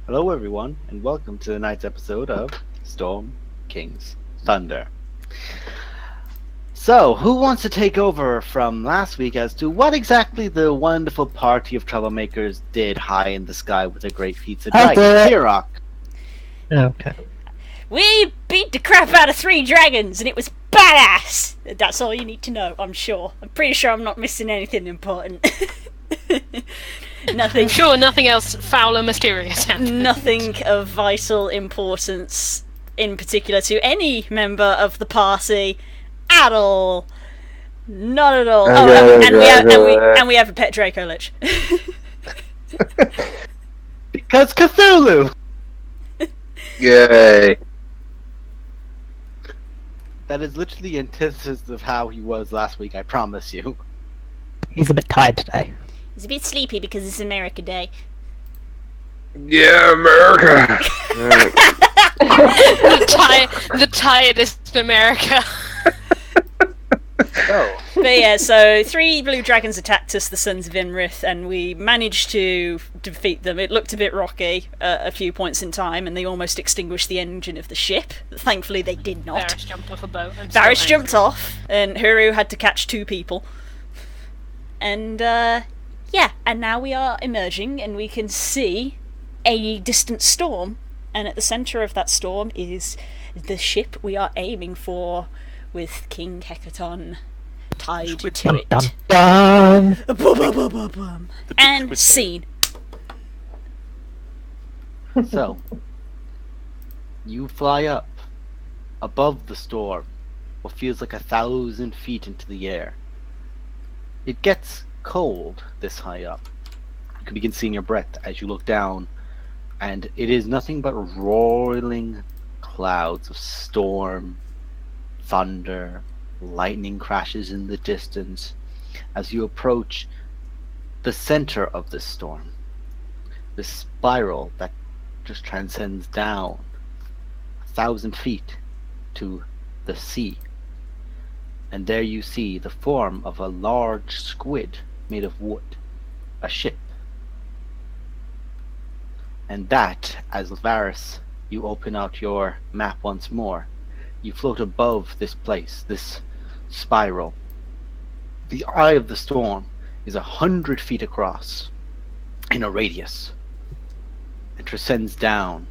Hello, everyone, and welcome to tonight's episode of Storm King's Thunder. So, who wants to take over from last week as to what exactly the wonderful party of troublemakers did high in the sky with their great feats of I'll do dragon? it. Kirok. Okay. We beat the crap out of 3 dragons and it was badass! That's all you need to know, I'm sure. I'm pretty sure I'm not missing anything important. Nothing. I'm sure nothing else foul or mysterious happened. Nothing of vital importance in particular to any member of the party at all. Not at all. And we have a pet Draco Lich. Because Cthulhu! Yay! That is literally the antithesis of how he was last week, I promise you. He's a bit tired today. He's a bit sleepy because it's America Day. Yeah, America! the tiredest America. So, But yeah, so 3 blue dragons attacked us, the Sons of Imrith, and we managed to defeat them. It looked a bit rocky at a few points in time, and they almost extinguished the engine of the ship. Thankfully, they did not. Varys jumped off a boat. Varys jumped off, and Huru had to catch 2 people. And, yeah, and now we are emerging, and we can see a distant storm, and at the centre of that storm is the ship we are aiming for, with King Hecaton tied to Dun, it. dun, dun. Bum. And scene. so, you fly up above the storm, what feels like 1,000 feet into the air. It gets cold this high up. You can begin seeing your breath as you look down, and it is nothing but roiling clouds of storm, thunder, lightning crashes in the distance as you approach the center of this storm. This spiral that just transcends down 1,000 feet to the sea. And there you see the form of a large squid made of wood, a ship. And that, as Varys, you open out your map once more. You float above this place, this spiral. The eye of the storm is 100 feet across in a radius. It transcends down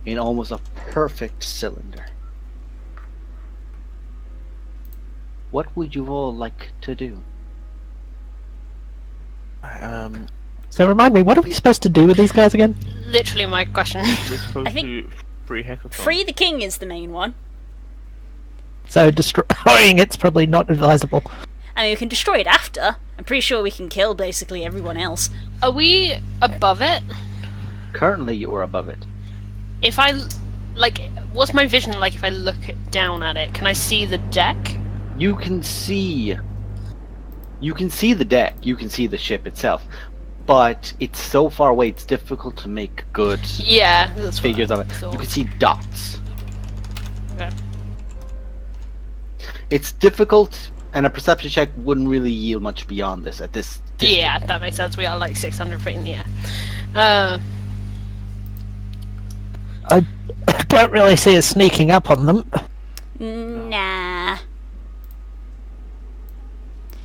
in almost a perfect cylinder. What would you all like to do? So remind me, what are we supposed to do with these guys again? Literally my question. We're supposed I think- to free Hecaton. Free the King is the main one. So destroying it's probably not advisable. I mean, we can destroy it after. I'm pretty sure we can kill basically everyone else. Are we above it? Currently, you are above it. If I, what's my vision like if I look down at it? Can I see the deck? You can see the deck. You can see the ship itself, but it's so far away. It's difficult to make good Yeah, that's what figures I of it. thought. You can see dots. Okay. It's difficult, and a perception check wouldn't really yield much beyond this at this. Yeah, that makes sense. We are like 600 feet in the air. I don't really see us sneaking up on them. Nah.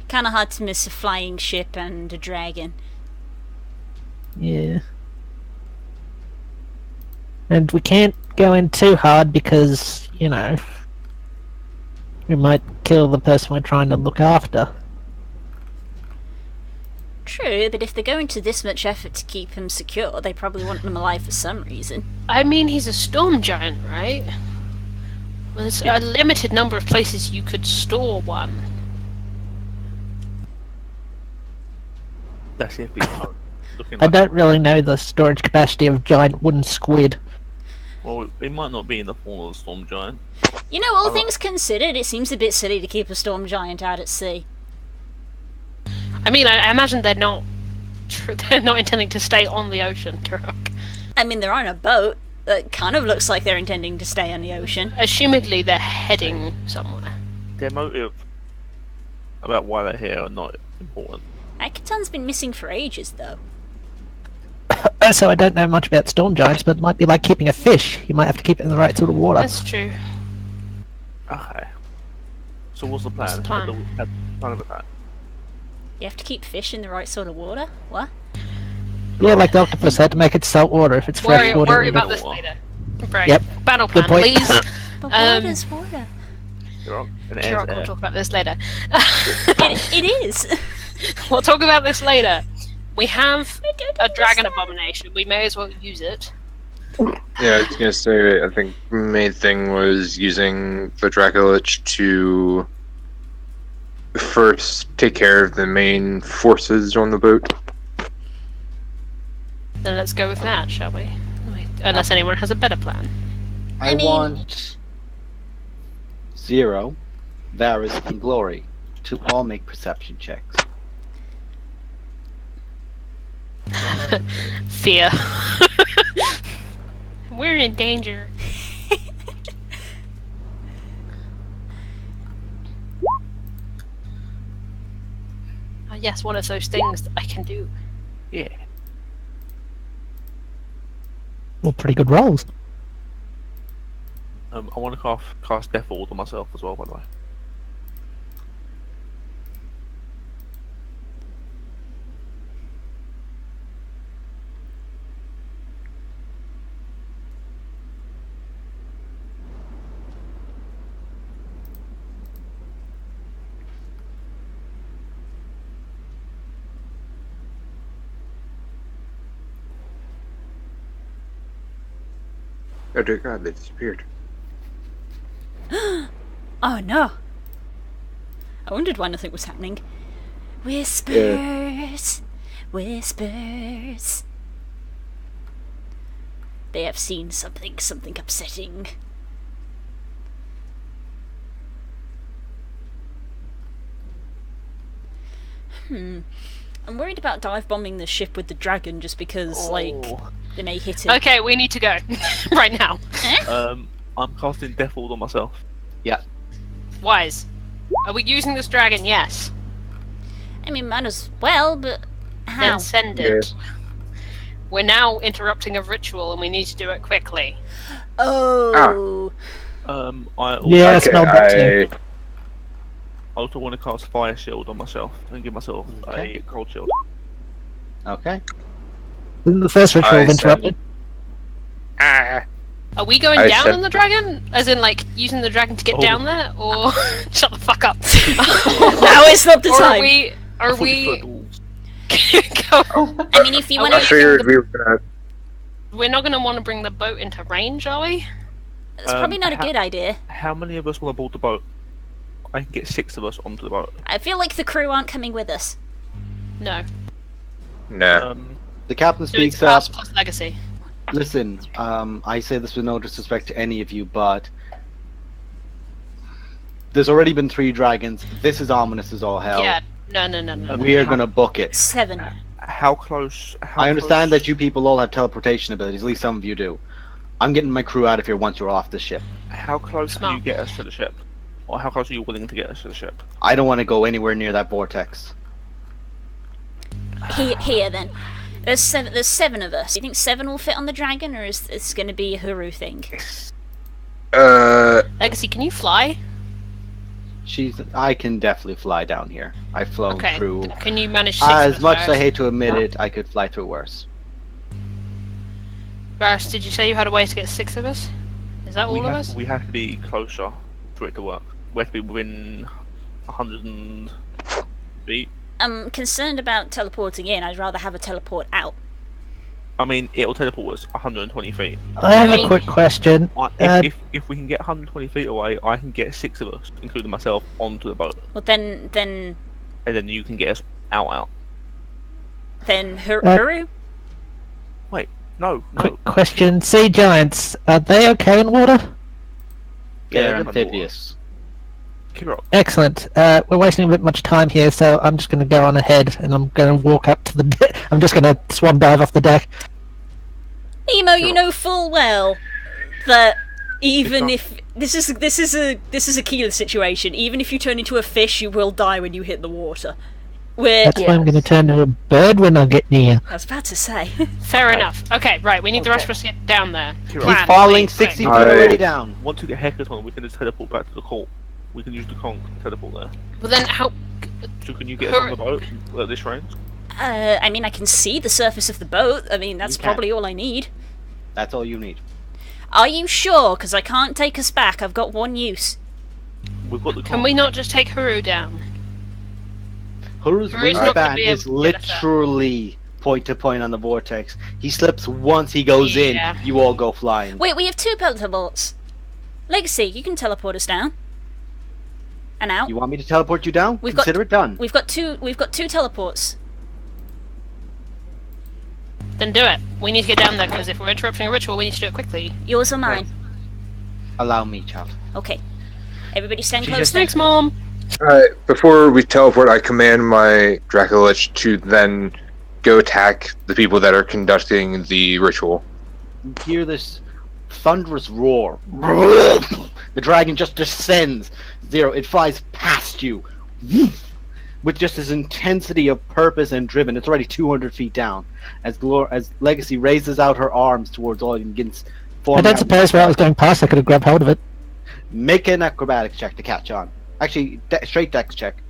Kinda hard to miss a flying ship and a dragon. Yeah. And we can't go in too hard because, you know, we might kill the person we're trying to look after. True, but if they're going to this much effort to keep him secure, they probably want him alive for some reason. I mean, he's a storm giant, right? Well, there's a limited number of places you could store one. That's if we are looking I like. don't really know the storage capacity of giant wooden squid. Well, it might not be in the form of a storm giant. You know, all things considered, it seems a bit silly to keep a storm giant out at sea. I mean, I imagine they're not intending to stay on the ocean, Turok. I mean, they're on a boat that kind of looks like they're intending to stay on the ocean. Assumedly, they're heading somewhere. Their motive about why they're here are not important. Hecaton's been missing for ages, though. So I don't know much about storm giants, but it might be like keeping a fish. You might have to keep it in the right sort of water. That's true. Okay. So what's the plan? What's the plan? At the plan of attack. You have to keep fish in the right sort of water? What? Yeah, like the octopus had to make it salt water. If it's fresh water, Worry you about don't- this later. Right. Yep. Battle Good plan, point. please. But Um, water's water. You're wrong. And it Sure, ends we'll there. talk about this later. It is. We'll talk about this later. We have a dragon abomination. We may as well use it. Yeah, I was gonna say, I think the main thing was using the Dracolich to first take care of the main forces on the boat. Then let's go with that, shall we? Unless anyone has a better plan. I mean- want Zero, Varus, and Glory to all make perception checks. Fear. We're in danger. Yes, one of those things that I can do. Yeah. Well, pretty good rolls. I want to cast Death Ward on myself as well, by the way. Oh dear God, they disappeared. Oh no. I wondered why nothing was happening. Whispers. Whispers. They have seen something upsetting. I'm worried about dive bombing the ship with the dragon just because, like, they may hit it. Okay, we need to go. Right now. I'm casting Death Ward on myself. Yeah. Wise. Are we using this dragon? Yes. I mean, might as well, but how? Then send it. We're now interrupting a ritual and we need to do it quickly. Oh. I also, Yeah, I smell that too. I also want to cast Fire Shield on myself and give myself Okay. a Cold Shield. Okay. Isn't the first ritual I interrupted? Are we going I down said- on the dragon? As in, like, using the dragon to get Oh. down there? Or... Shut the fuck up. Now is not the Or time. Are I thought you we... preferred wolves. Go... I mean, if you I want I to... figured we were gonna. We're not going to want to bring the boat into range, are we? It's probably not a ha- good idea. How many of us want to board the boat? I can get 6 of us onto the boat. I feel like the crew aren't coming with us. No. Nah. The captain So it's speaks up. past plus legacy. Listen, I say this with no disrespect to any of you, but there's already been 3 dragons. This is ominous as all hell. Yeah. No. We are gonna book it. 7. How close? I understand that you people all have teleportation abilities. At least some of you do. I'm getting my crew out of here once you're off the ship. How close can Smart. you get us to the ship? Or how close are you willing to get us to the ship? I don't want to go anywhere near that vortex. Here then. There's 7 of us. Do you think 7 will fit on the dragon, or is this going to be a Huru thing? Legacy, can you fly? I can definitely fly down here. I've flown Okay. through. Can you manage 6 As of much as I those? hate to admit it, I could fly through worse. Bash, did you say you had a way to get 6 of us? Is that all of us? We have to be closer for it to work. We have to be within 100 feet. I'm concerned about teleporting in. I'd rather have a teleport out. I mean, it'll teleport us 120 feet. I have a quick question. If we can get 120 feet away, I can get 6 of us, including myself, onto the boat. Well, then And then you can get us out. Huru? Wait, no. Quick question. Sea giants, are they okay in water? They're underwater. amphibious. Kirok, Excellent. We're wasting a bit much time here, so I'm just going to go on ahead and I'm going to walk up to the. I'm just going to swan dive off the deck. Nemo, you know full well that even It's if this is a Keeler situation, even if you turn into a fish, you will die when you hit the water. That's why I'm going to turn into a bird when I get near. I was about to say. Fair enough. Okay, right. We need the rest of us to get down there. He's Plan, falling please, 60 feet quick. already down. Once we get Hekaton, we can just teleport back to the cult. We can use the conch to teleport there. Well, then how? So can you get us on the boat at this range? I mean, I can see the surface of the boat. I mean, that's You can. probably all I need. That's all you need. Are you sure? Because I can't take us back. I've got one use. We've got the conch. Can we not just take Haru down? Haru's Haru's not gonna wingspan be able is to get us out. literally point to point on the vortex. He slips once he goes Yeah. in, you all go flying. Wait, we have 2 teleports. Legacy, you can teleport us down. And out. You want me to teleport you down? We've Consider it done. We've got two teleports. Then do it. We need to get down there because if we're interrupting a ritual, we need to do it quickly. Yours or mine? Allow me, child. Okay. Everybody stand She close just then. Thanks, Mom. Alright, before we teleport, I command my Dracolich to then go attack the people that are conducting the ritual. You hear this thunderous roar. The dragon just descends. Zero. It flies past you. With just this intensity of purpose and driven. It's already 200 feet down. As Legacy raises out her arms towards all and begins I forming don't out- suppose where I was going past I could have grabbed hold of it. Make an acrobatics check to catch on. Actually, straight dex check.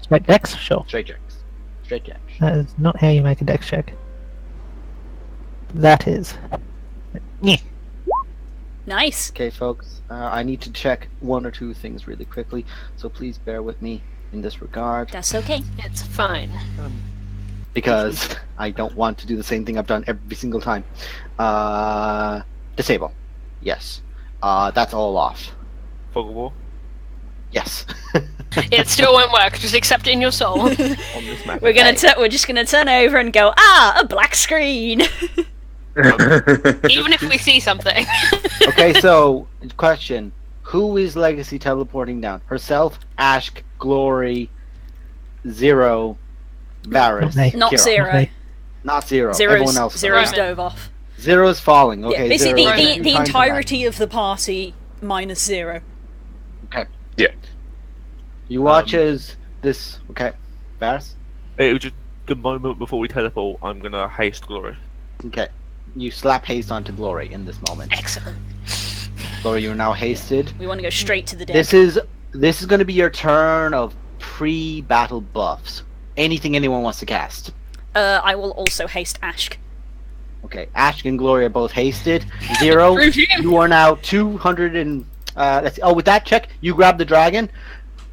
Straight dex? Sure. Straight checks. Straight checks. That is not how you make a dex check. That is. Yeah. Nice. Okay, folks. I need to check 1 or 2 things really quickly, so please bear with me in this regard. That's okay. It's fine. Because I don't want to do the same thing I've done every single time. Disable. Yes. That's all off. Fog of War Yes. It still won't work. Just accept it in your soul. on this map. We're just gonna turn over and go, a black screen. Even if we see something. Okay, so, question. Who is Legacy teleporting down? Herself, Ashk, Glory, Zero, Varys, Not me. Not Kira. Zero. Okay. Not Zero. Everyone else. Zero's Right. dove off. Zero's falling. Okay, Yeah, basically Zero. the Time for that. entirety of the party minus Zero. Okay. Yeah. You watch as this. Okay. Varys? It was just the moment before we teleport. I'm gonna haste Glory. Okay. You slap haste onto Glory in this moment. Excellent. Glory, you're now hasted. We want to go straight to the dead. This is going to be your turn of pre-battle buffs. Anything anyone wants to cast. I will also haste Ashk. Okay, Ashk and Glory are both hasted. Zero, you are now 200 and... with that check, you grab the dragon.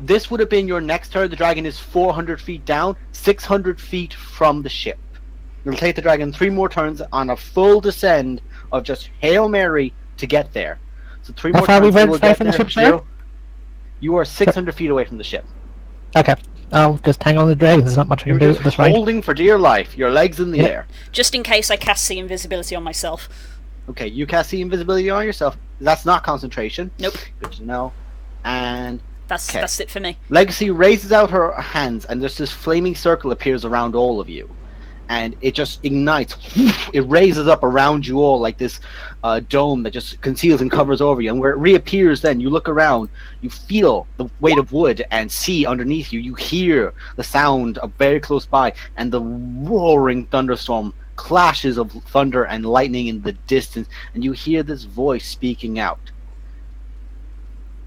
This would have been your next turn. The dragon is 400 feet down, 600 feet from the ship. You'll take the dragon 3 more turns on a full descend of just Hail Mary to get there. So 3 How more far turns we you went will away get from the there. ship, sir? Zero. You are 600 feet away from the ship. Okay. I'll just hang on the dragon. There's not much I You're can do just at this rate. holding for dear life, your legs in the Yeah. air. Just in case I cast the invisibility on myself. Okay, you cast the invisibility on yourself. That's not concentration. Nope. Good to know. And Okay. That's it for me. Legacy raises out her hands, and there's this flaming circle appears around all of you. And it just ignites. It raises up around you all like this dome that just conceals and covers over you. And where it reappears then, you look around, you feel the weight of wood and see underneath you. You hear the sound of very close by, and the roaring thunderstorm, clashes of thunder and lightning in the distance. And you hear this voice speaking out.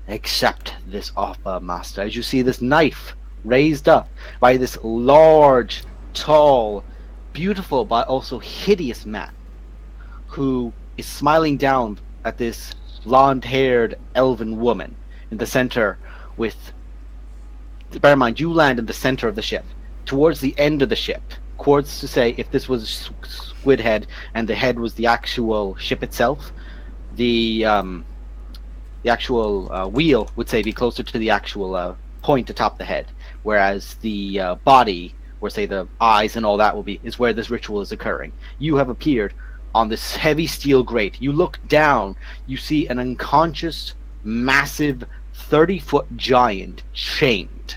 Accept this offer, master. As you see this knife raised up by this large, tall, beautiful, but also hideous man who is smiling down at this blonde-haired elven woman in the center with... Bear in mind, you land in the center of the ship. Towards the end of the ship. Quartz to say, if this was Squid Head and the head was the actual ship itself, the actual wheel would say be closer to the actual point atop the head, whereas the body, or say the eyes and all that will be, is where this ritual is occurring. You have appeared on this heavy steel grate. You look down, you see an unconscious, massive, 30-foot giant chained.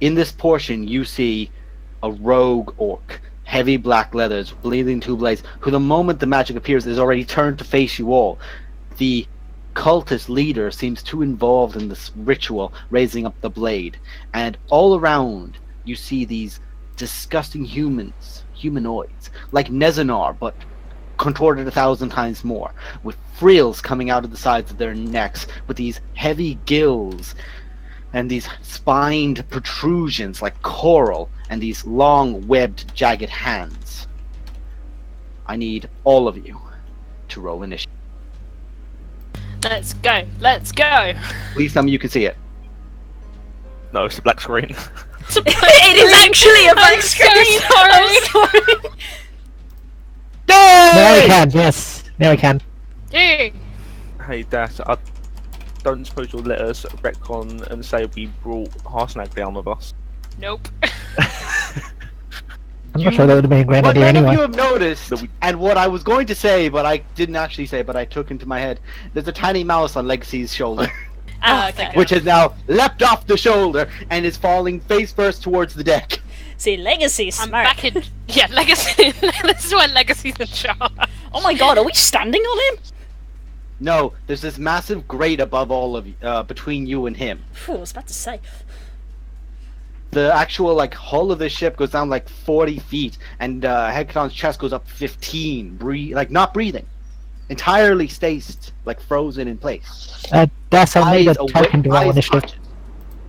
In this portion, you see a rogue orc, heavy black leathers, bleeding 2 blades, who the moment the magic appears is already turned to face you all. The cultist leader seems too involved in this ritual, raising up the blade. And all around, you see these disgusting humanoids, like Nezanar, but contorted 1,000 times more, with frills coming out of the sides of their necks, with these heavy gills, and these spined protrusions like coral, and these long, webbed, jagged hands. I need all of you to roll initiative. Let's go. Let's go. Please tell me you can see it. No, it's a black screen. It is actually a black screen. I'm sorry. Now we can, yes. Now we can. Dang. Hey, Dash, I don't suppose you'll let us retcon and say we brought Harsnag down with us. Nope. I'm not sure that would have been a great What idea none of anyway. you have noticed, That we- and what I was going to say, but I didn't actually say, but I took into my head, there's a tiny mouse on Legacy's shoulder, Ah, okay. which has now leapt off the shoulder and is falling face first towards the deck. See, Legacy's I'm smart. back in. Yeah, Legacy. This is where Legacy's in charge. Oh my god, are we standing on him? No, there's this massive grate above all of you, between you and him. Phew, I was about to say. The actual hull of the ship goes down 40 feet, and Hekaton's chest goes up 15. Not breathing, entirely staced, frozen in place. That's I need a Eyes token to roll eyes initiative.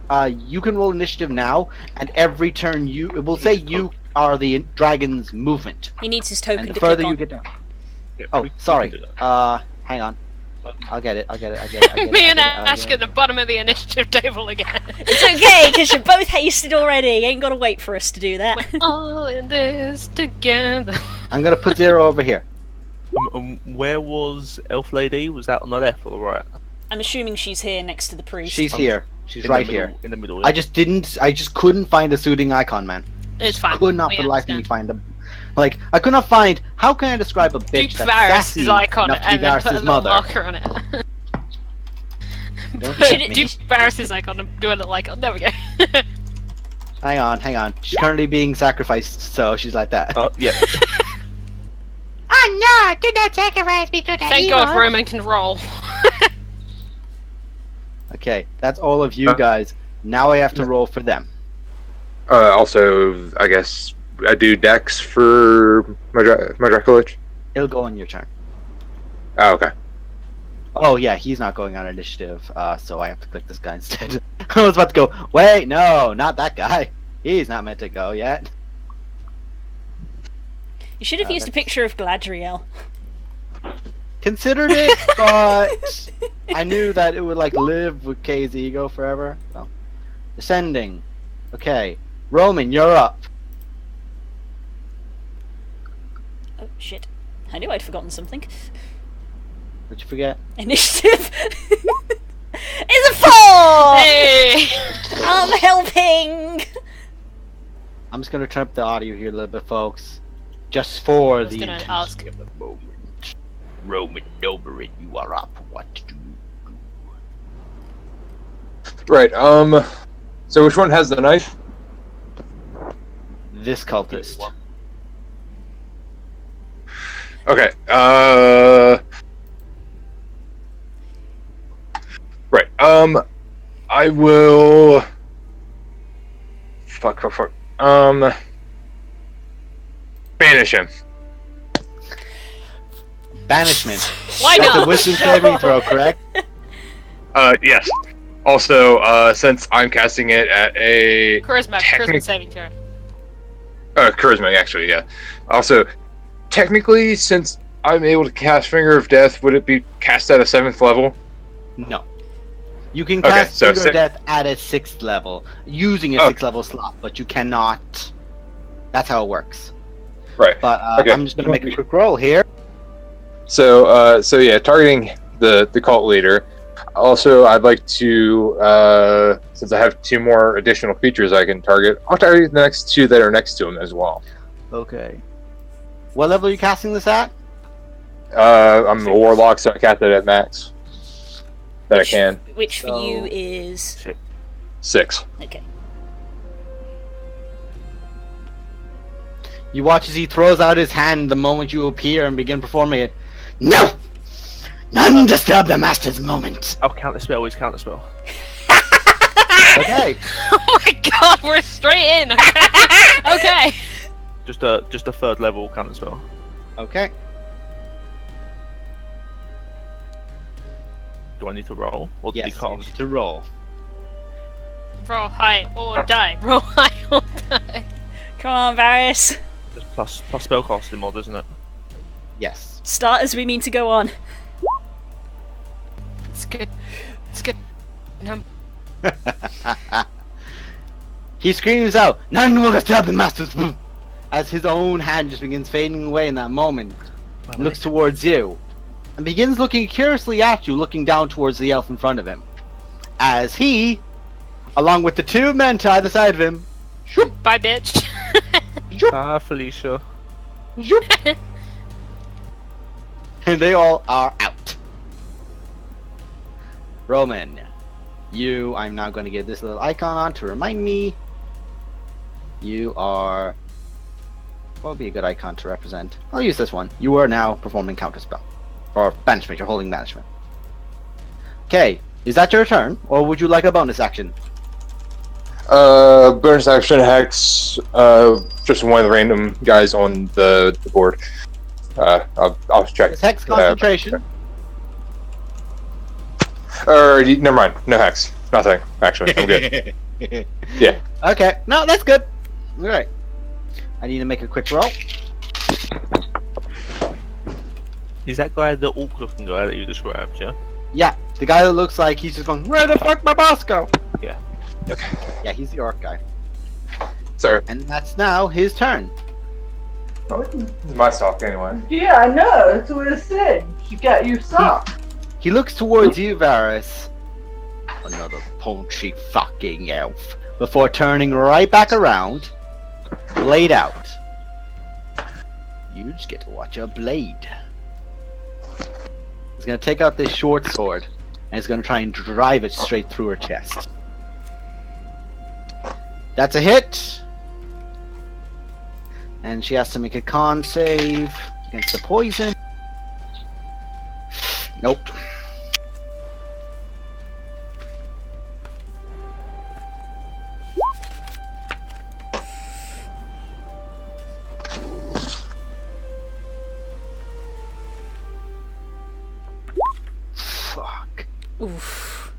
touches. You can roll initiative now, and every turn it will say you are the dragon's movement. He needs his token And the to further click you on. get down. Yeah, Oh, we sorry. can do that. Hang on. I'll get it. Me and Ash at the bottom of the initiative table again. It's okay, because you're both hasted already. You ain't gotta wait for us to do that. All in this together. I'm gonna put 0 over here. Where was Elf Lady? Was that on the left or the right? I'm assuming she's here next to the priest. She's here. She's In the right middle- here. In the middle. I just couldn't find a suiting icon, man. It's fine. Could not We for the life of me understand. find them. I could not find. How can I describe a Duke bitch that's Varys' sassy icon enough to be and then put a Varys' little mother? marker on it. Don't Should hit it- me. Duke Varys' icon and do a little icon. There we go. Hang on. She's currently being sacrificed, so she's like that. Yeah. Oh no! Do not sacrifice me to the Thank God Roman can roll. Okay, that's all of you guys. Now I have to roll for them. Also, I guess I do Dex for my Dracolich. It'll go on your turn. Oh, okay. Oh yeah, he's not going on initiative, so I have to click this guy instead. I was about to go, wait, no, not that guy. He's not meant to go yet. You should have used a picture of Gladriel. Considered it, but I knew that it would live with Kay's ego forever. So. Descending. Okay. Roman, you're up. Oh shit. I knew I'd forgotten something. What'd you forget? Initiative is a 4! Hey! I'm helping! I'm just gonna turn up the audio here a little bit, folks. Just for I was the gonna ask. intensity of the moment. Roman, over it, you are up. What to do? Right. So which one has the knife? This cultist. Okay. Right. I will. Fuck. Banish him. Banishment. Why That's a not? wisdom saving throw, correct? Yes. Also, since I'm casting it at a Charisma Technic- saving throw. charisma, actually, yeah. Also, technically, since I'm able to cast Finger of Death, would it be cast at a 7th level? No. You can Okay, cast so Finger of six- Death at a 6th level, using a Oh. 6th level slot, but you cannot. That's how it works. Right. But Okay. I'm just gonna make a quick roll here. So yeah, targeting the cult leader. Also, I'd like to, since I have 2 more additional features I can target, I'll target the next 2 that are next to him as well. Okay. What level are you casting this at? I'm a warlock, so I cast it at max. That I can. Which for So- you is... 6. Okay. You watch as he throws out his hand the moment you appear and begin performing it. No! None disturb the master's moment. I'll count the spell. Always count the spell. Okay. Oh my god, we're straight in. Okay. Okay. Just a third level count the spell. Okay. Do I need to roll, or do Yes, you you cast? need to roll. Roll high or die. Roll high or die. Come on, Varys. Just plus spellcasting mod, isn't it? Yes. Start as we mean to go on. It's good. It's good. No. He screams out, "None will disturb the master's," as his own hand just begins fading away in that moment. He looks towards you, and begins looking curiously at you, looking down towards the elf in front of him. As he, along with the two men to either side of him, shoop, Bye, bitch. shoop, Ah, Felicia. shoop, and they all are out. Roman, I'm now going to give this little icon on to remind me. You are... What would be a good icon to represent? I'll use this one. You are now performing counterspell. Or banishment, you're holding banishment. Okay, is that your turn? Or would you like a bonus action? Bonus action Hex. Just one of the random guys on the board. I'll check. It's Hex concentration. Never mind. No Hex. Nothing. Actually, I'm good. Yeah. Okay, no, that's good. Alright. I need to make a quick roll. Is that guy the orc-looking guy that you described? Yeah. Yeah, the guy that looks like he's just going, "Where the fuck my boss go?" Yeah. Okay. Yeah, he's the orc guy. Sorry. And that's now his turn. It's my stock anyway. Yeah, I know. That's what it said. You got your sock. He looks towards you, Varys. Another punchy fucking elf. Before turning right back around, blade out. You just get to watch a blade. He's gonna take out this short sword, and he's gonna try and drive it straight through her chest. That's a hit! And she has to make a con save against the poison. Nope. Fuck. Oof.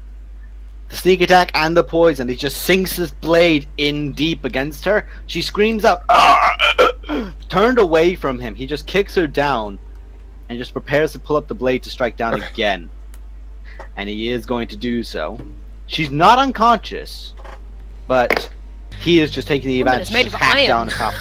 The sneak attack and the poison. He just sinks his blade in deep against her. She screams out, turned away from him. He just kicks her down and just prepares to pull up the blade to strike down again. And he is going to do so. She's not unconscious, but he is just taking the Woman advantage is made to of hack iron. down top.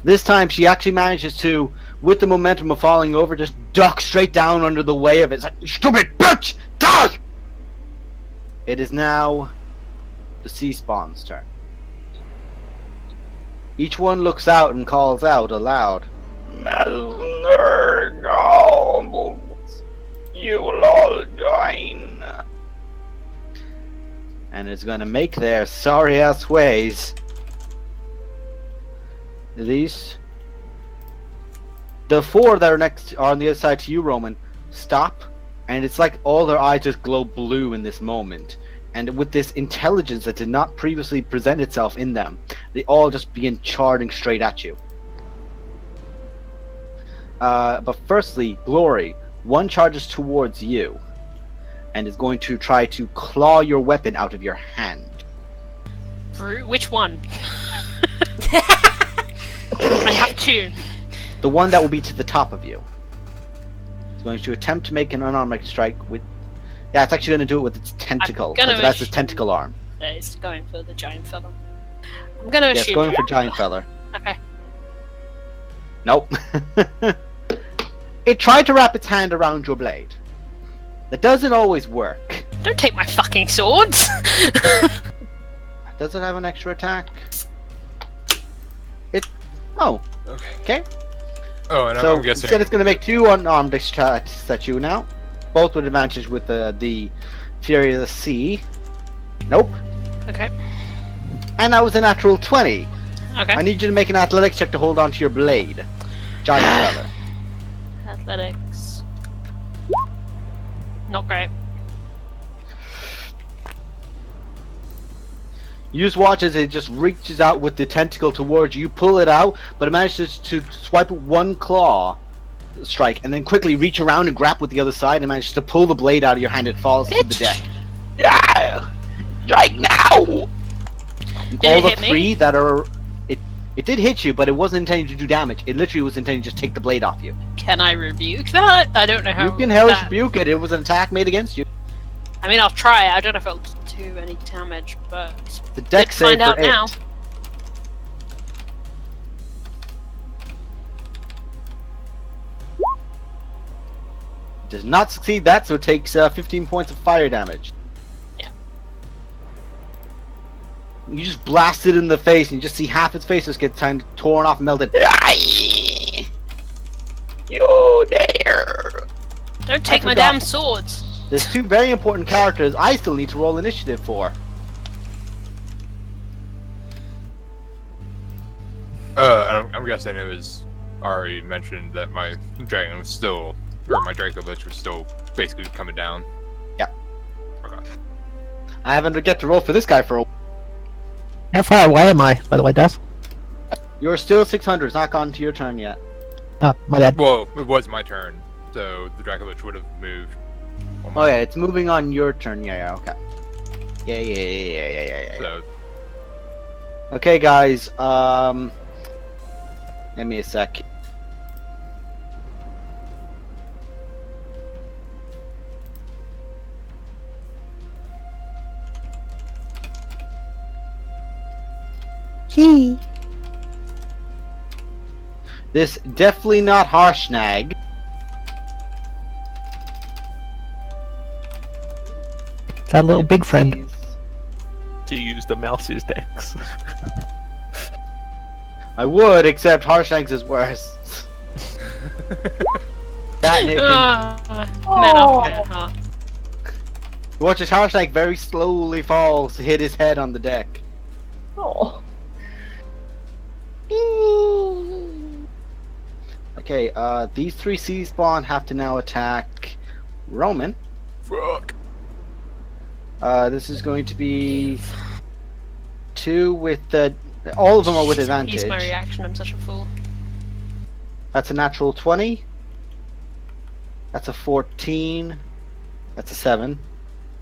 This time she actually manages to, with the momentum of falling over, just duck straight down under the way of it. It's like, "You stupid bitch! Die!" It is now the sea spawn's turn. Each one looks out and calls out aloud, "You will all join." And it's gonna make their sorry ass ways. These, the four that are next are on the other side to you, Roman, stop, and it's like all their eyes just glow blue in this moment. And with this intelligence that did not previously present itself in them, they all just begin charging straight at you. But firstly, Glory, one charges towards you, and is going to try to claw your weapon out of your hand. Which one? I have two. The one that will be to the top of you. It's going to attempt to make an unarmed strike with... Yeah, it's actually going to do it with its tentacle. gonna Because that's its tentacle arm. It's going for the giant fella. I'm gonna Yeah, it's assume. going for giant feller. Okay. Nope. It tried to wrap its hand around your blade. That doesn't always work. Don't take my fucking swords. Does it have an extra attack? Oh, okay. Oh, and So I'm guessing. instead it's going to make two unarmed attacks at you now. Both with advantage with the Fury of the Sea. Nope. Okay. And that was a natural 20. Okay. I need you to make an athletics check to hold on to your blade. Giant feather. Athletics. Not great. You just watch as it just reaches out with the tentacle towards you. You pull it out, but it manages to swipe one claw strike, and then quickly reach around and grab with the other side, and manages to pull the blade out of your hand. It falls to the deck. Yeah, strike now. Did All it the hit me? three that are, it did hit you, but it wasn't intended to do damage. It literally was intended to just take the blade off you. Can I rebuke that? I don't know how. You can hellish that- rebuke it. It was an attack made against you. I mean, I'll try it. I don't know if it'll do any damage, but The deck let's save find out for it. now. Does not succeed that, so it takes 15 points of fire damage. Yeah. You just blast it in the face, and you just see half its face just get kind of torn off and melted. You there! Don't take my forgot. damn swords. There's two very important characters I still need to roll initiative for. I'm guessing it was already mentioned that my dragon was still, or my Draco Lich was still basically coming down. Yeah. Okay. I haven't get to roll for this guy for a How far away am I, by the way, Daz? You're still 600. It's not gone to your turn yet. Oh, my bad. Well, it was my turn, so the Draco Lich would have moved. Oh yeah, it's moving on your turn. Yeah, okay. Yeah. So, Okay, guys. Give me a sec. Gee. This definitely not Harshnag. That little big friend. To use the mouse's decks. I would, except Harshnag's is worse. That Nick can Man, watch as Harshnag very slowly falls to hit his head on the deck. Oh. Okay, these three sea spawn have to now attack Roman. fuck. This is going to be 2 with the. All of them are with advantage. Use my reaction. I'm such a fool. That's a natural 20. That's a 14. That's a 7.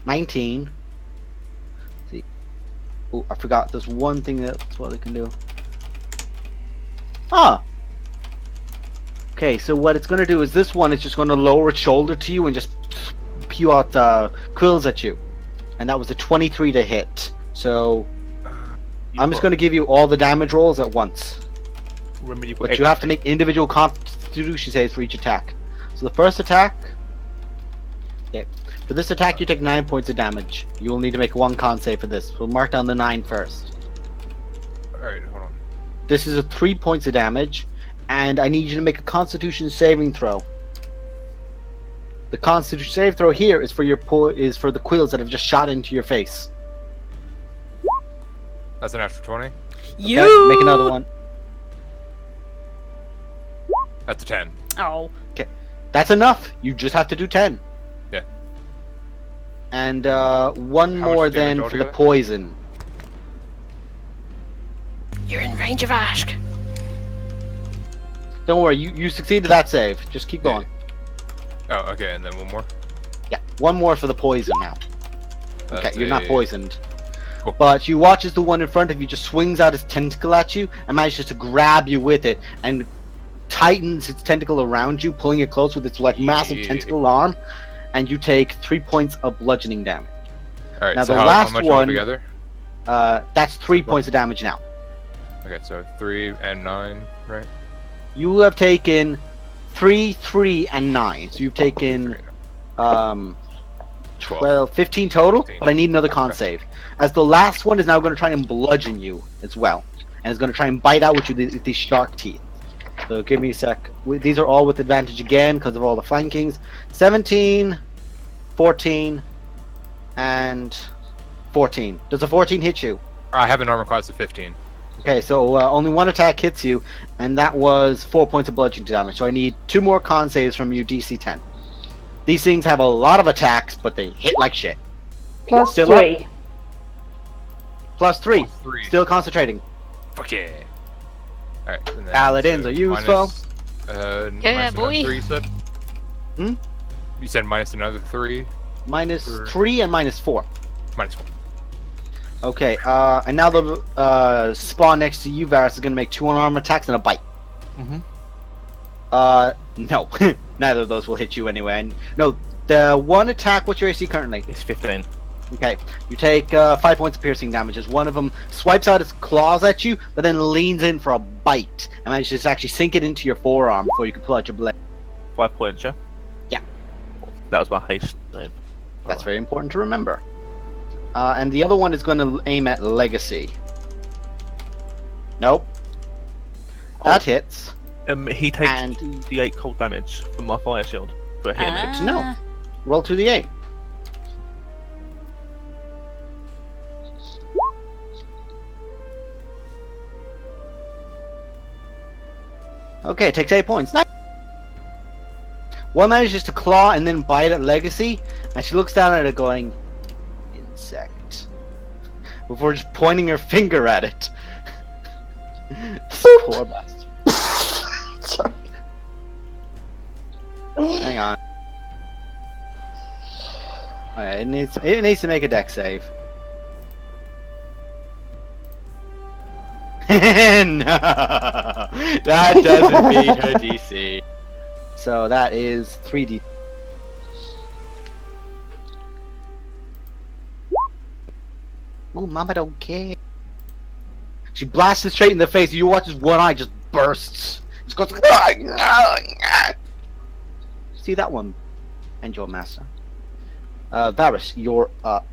19. Let's see. Oh, I forgot. There's one thing that's what they can do. Ah! Okay, so what it's going to do is this one is just going to lower its shoulder to you and just spew out quills at you. And that was a 23 to hit. So I'm just going to give you all the damage rolls at once. Remember, you've But you have to make individual constitution saves for each attack. So the first attack... Okay. For this attack you take 9 points of damage. You will need to make 1 con save for this. We'll mark down the 9 first. Alright, hold on. This is a 3 points of damage. And I need you to make a constitution saving throw. The constitution save throw here is for the quills that have just shot into your face. That's an natural 20. You Okay, make another one. That's a 10. Oh, That's enough. You just have to do 10. Yeah. And one How much more damage then for the altogether? poison. You're in range of Ash. Don't worry, you succeeded that save. Just keep going. Oh, okay, and then one more. Yeah, one more for the poison now. Okay, That's you're not a- poisoned. Cool. But you watch as the one in front of you just swings out his tentacle at you and manages to grab you with it and tightens its tentacle around you, pulling it close with its like massive Yeah. tentacle arm, and you take 3 points of bludgeoning damage. Alright, Now so the how last much one- altogether? That's 3 points of damage now. Okay, so 3 and 9, right? You have taken 3, 3, and 9. So you've taken 12, 15 total, 15. but I need another con Okay. save. As the last one is now going to try and bludgeon you as well. And is going to try and bite out with you with these shark teeth. So give me a sec. These are all with advantage again because of all the flankings. 17, 14, and 14. Does a 14 hit you? I have an armor class of 15. Okay, so only one attack hits you, and that was 4 points of bludgeoning damage. So I need 2 more con saves from you, DC 10. These things have a lot of attacks, but they hit like shit. Plus Still up? 3. Plus 3. Plus 3. Still concentrating. Fuck yeah. Alright. and then, Paladins so are useful. minus, Yeah, minus boy. another 3, you said? Hmm? You said minus another 3? Minus Or- 3 and minus 4. Minus 4. Okay, and now the spawn next to you, Varus, is going to make 2 unarmed attacks and a bite. No. Neither of those will hit you anyway. And, no, the one attack, what's your AC currently? It's 15. Okay, you take 5 points of piercing damage as one of them swipes out its claws at you, but then leans in for a bite, and manages to actually sink it into your forearm before you can pull out your blade. 5 points, yeah? Yeah. That was my haste save. That's very important to remember. And the other one is going to aim at Legacy. Nope. That hits. He takes And- 2d8 cold damage from my fire shield for him. Ah. to know. Roll 2d8. Okay, it takes 8 points. Nice. One manages to claw and then bite at Legacy, and she looks down at it going, insect. Before just pointing her finger at it. Poor bastard. Sorry. Hang on. Alright, it needs to make a deck save. No! That doesn't beat her DC. So that is 3D. Oh, Mama don't care. She blasts it straight in the face. You watch his one eye just bursts. Just goes. See that one? And your master. Varus, you're up.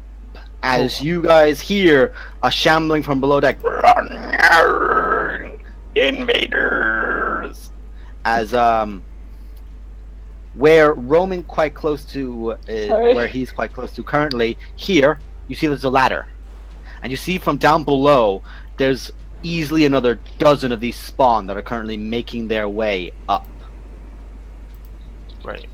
As you guys hear a shambling from below deck. Invaders! As, where Roman quite close to, Sorry. where he's quite close to currently, here, you see there's a ladder. And you see from down below, there's easily another dozen of these spawn that are currently making their way up. Right.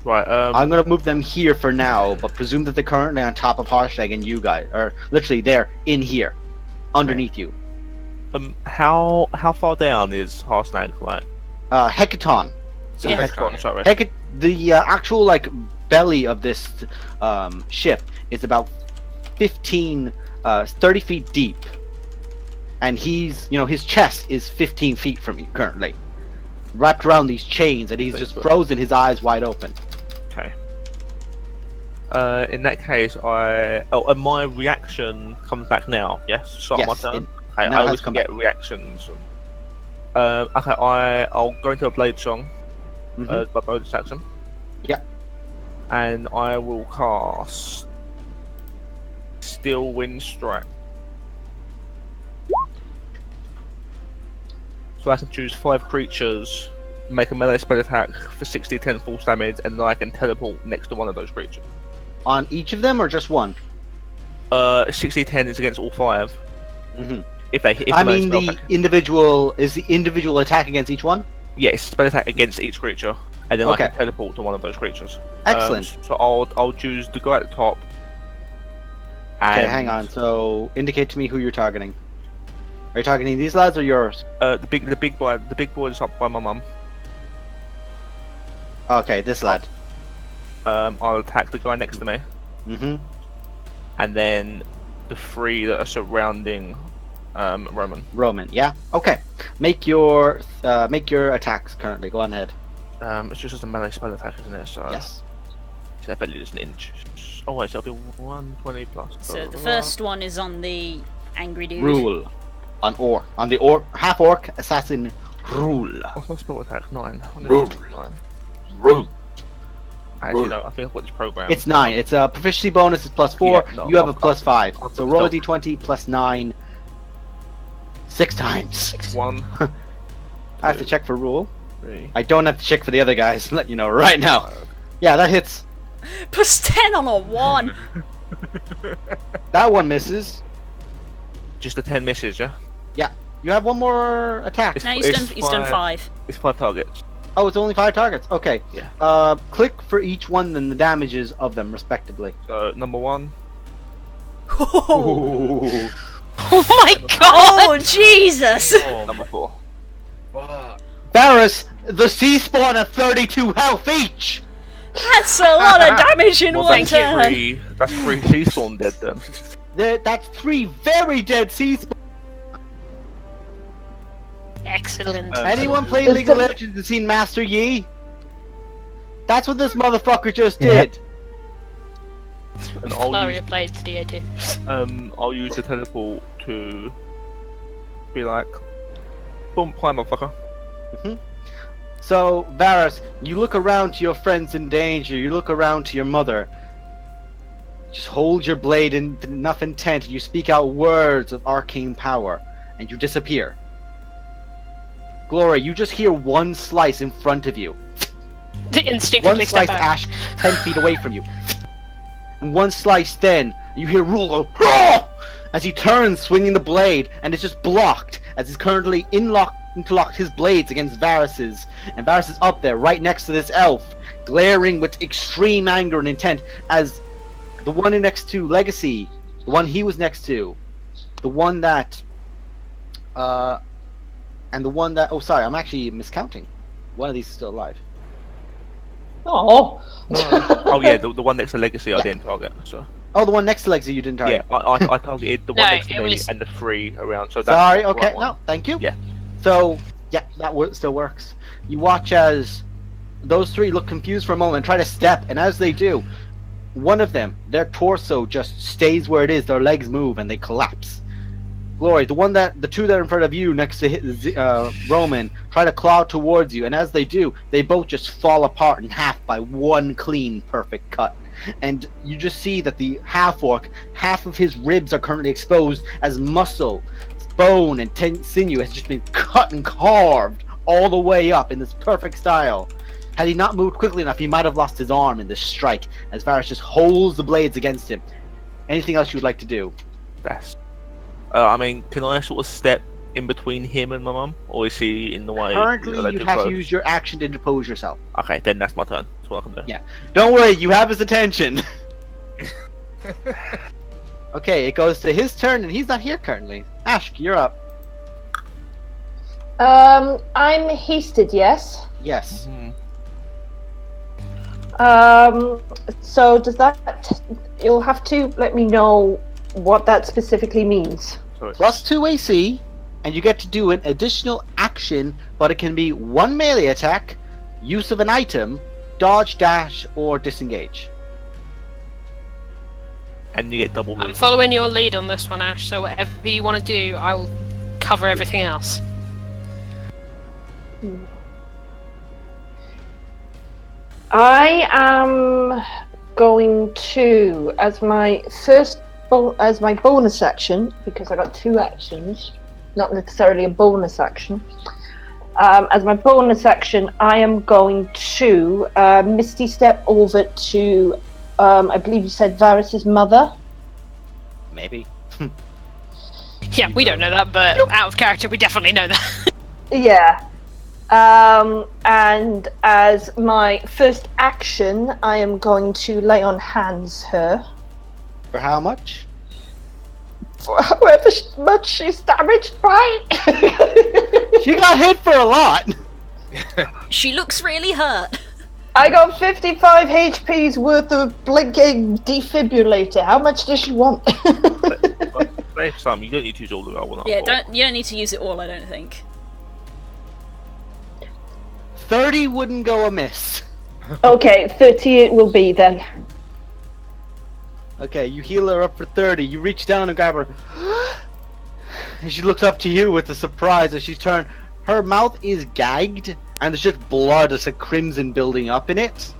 Right, I'm gonna move them here for now, but presume that they're currently on top of Hashtag and you guys, or literally they're in here, underneath you. how far down is Harsnag, like? Hecaton. So Yeah. Hexagon, sorry. The actual like belly of this ship is about 30 feet deep, and he's, his chest is 15 feet from you currently, wrapped around these chains, and he's just frozen, his eyes wide open. Okay. In that case, and my reaction comes back now. Yes, start my Yes, turn. it Okay, now I has always come get reactions. Okay, I'll go into a blade song Mhm. as my bonus action. Yeah. And I will cast Steel Wind Strike. So I can choose 5 creatures, make a melee spell attack for 60-10 force damage, and then I can teleport next to one of those creatures. On each of them, or just one? 60-10 is against all 5. Mm-hmm. If I melee mean, spell the attack- individual attack against each one. Yes, spell attack against each creature, and then Okay. I can teleport to one of those creatures. Excellent. So I'll choose the guy at the top. Okay, And, hang on. So indicate to me who you're targeting. Are you targeting these lads or yours? The big boy is up by my mum. Okay, this lad. I'll attack the guy next to me, Mm-hmm. and then the 3 that are surrounding Roman. Roman. Yeah. Okay. Make your attacks currently. Go on ahead. It's just a melee spell attack, isn't it? So Yes. I bet it's an inch. Oh wait, so it'll be 120 plus. So the first one is on the angry dude. Rule. On the half orc assassin rule. What's my spell attack? 9. Rule. 9. Rule. Actually, no, I think I've got this program. It's 9. It's a proficiency bonus is +4. Yeah, no, you have a I've got- +5. I've So got roll a the- d20 plus 9. 6 times. 1. I have to check for rule. 3. I don't have to check for the other guys. Let you know right now. Yeah, that hits. Plus 10 on a 1! That one misses. Just the 10 misses, yeah. You have one more attack. It's- No, it's he's done 5. It's 5 targets. Oh, it's only 5 targets. Okay. Yeah. Click for each one and the damages of them, respectively. So number 1. Oh, Oh my god! oh Jesus! Number 4. Varus, the sea spawn at 32 health each! That's a lot of damage in Well, one that's turn. 3. That's 3 sea spawn dead then. That's 3 very dead sea spawn. Excellent. Anyone played League of Legends and seen Master Yi? That's what this motherfucker just did. And I'll Flurry use, of blades to DA2. I'll use the teleport to be like, boom, climb, motherfucker. So, Varus, you look around to your friends in danger, you look around to your mother. Just hold your blade in enough intent, you speak out words of arcane power, and you disappear. Gloria, you just hear one slice in front of you. Instinctively One step slice back. Ash 10 feet away from you. And one slice then, you hear Rule go, "Hurrah!" as he turns, swinging the blade, and it's just blocked, as he's currently interlocked his blades against Varus's. And Varus is up there, right next to this elf, glaring with extreme anger and intent, as the one next to Legacy, the one he was next to, the one that, and the one that, oh sorry, I'm actually miscounting. One of these is still alive. Oh. Oh yeah, the one next to Legacy I didn't target, so. Oh, the one next to Legacy you didn't target. Yeah, I targeted the one No, next to it me was- and the 3 around, so that's Sorry, the okay, right one. no, thank you. Yeah. So, yeah, that still works. You watch as those 3 look confused for a moment and try to step, and as they do, one of them, their torso just stays where it is, their legs move, and they collapse. Glory, the 2 that are in front of you next to Roman, try to claw towards you, and as they do, they both just fall apart in half by one clean, perfect cut. And you just see that the half-orc, half of his ribs are currently exposed as muscle, bone, and sinew has just been cut and carved all the way up in this perfect style. Had he not moved quickly enough, he might have lost his arm in this strike, as Varus just holds the blades against him. Anything else you would like to do? That's. I mean, can I sort of step in between him and my mum, or is he in the way? Currently, that I you do have to both? use your action to interpose yourself. Okay, then that's my turn. That's what I can do. Yeah. Don't worry, you have his attention. Okay, it goes to his turn, and he's not here currently. Ashk, you're up. I'm hasted, yes. Yes. Mhm. So does that? You'll have to let me know what that specifically means. So it's Plus 2 AC, and you get to do an additional action, but it can be 1 melee attack, use of an item, dodge, dash, or disengage. and you get double I'm move. following your lead on this one, Ash, so whatever you want to do, I'll cover everything else. I am going to, as my bonus action, because I got 2 actions, not necessarily a bonus action. As my bonus action, I am going to Misty Step over to, I believe you said Varus's mother. Maybe. Yeah, we don't know that, but out of character, we definitely know that. Yeah. And as my first action, I am going to lay on hands her. For how much? For however much she's damaged by. She got hit for a lot! She looks really hurt. I got 55 HP's worth of blinking defibrillator. How much does she want? Save some. You don't need to use all of it. I will not. Yeah, you don't need to use it all, I don't think. 30 wouldn't go amiss. Okay, 38 will be then. Okay, you heal her up for 30. You reach down and grab her. And she looks up to you with a surprise as she's turned. Her mouth is gagged, and there's just blood, there's a crimson building up in it.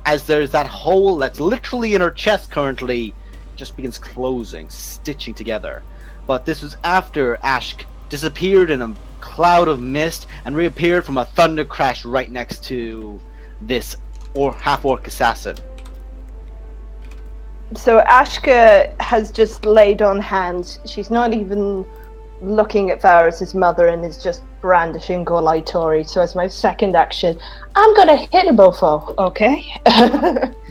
As there's that hole that's literally in her chest currently, just begins closing, stitching together. But this was after Ashk disappeared in a cloud of mist and reappeared from a thunder crash right next to this half-orc assassin. So Ashka has just laid on hands. She's not even looking at Varys' mother and is just brandishing Golaitori. So as my second action, I'm gonna hit a bofo, okay?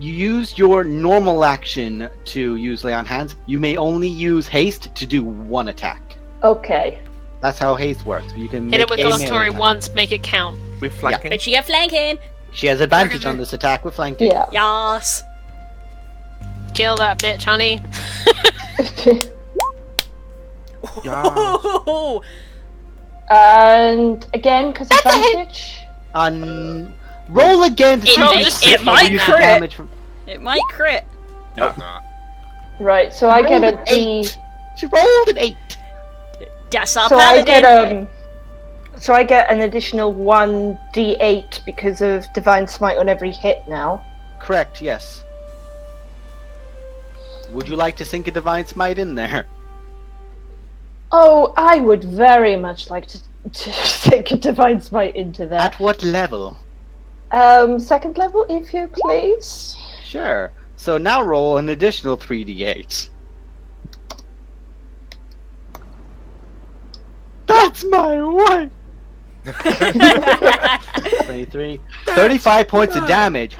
You use your normal action to use lay on hands. You may only use haste to do one attack. Okay. That's how haste works. You can Hit it with make a Golaitori melee attack. once, make it count. With flanking. But you get flanking. She has advantage on this attack with flanking. Yeah. Yas. Kill that bitch, honey. Oh, And again, because advantage. Roll again to see It- if it you might use the crit. damage from. it might crit. No, it's not. Right, so I get Roll a an D. 8. She rolled an 8. That's our So I paladin. get So I get an additional 1d8 because of Divine Smite on every hit now. Correct. Yes. Would you like to sink a divine smite in there? Oh, I would very much like to take a Divine Smite into that. At what level? Second level, if you please. Sure. So now roll an additional 3d8. That's my wife! 23. 35 points of damage.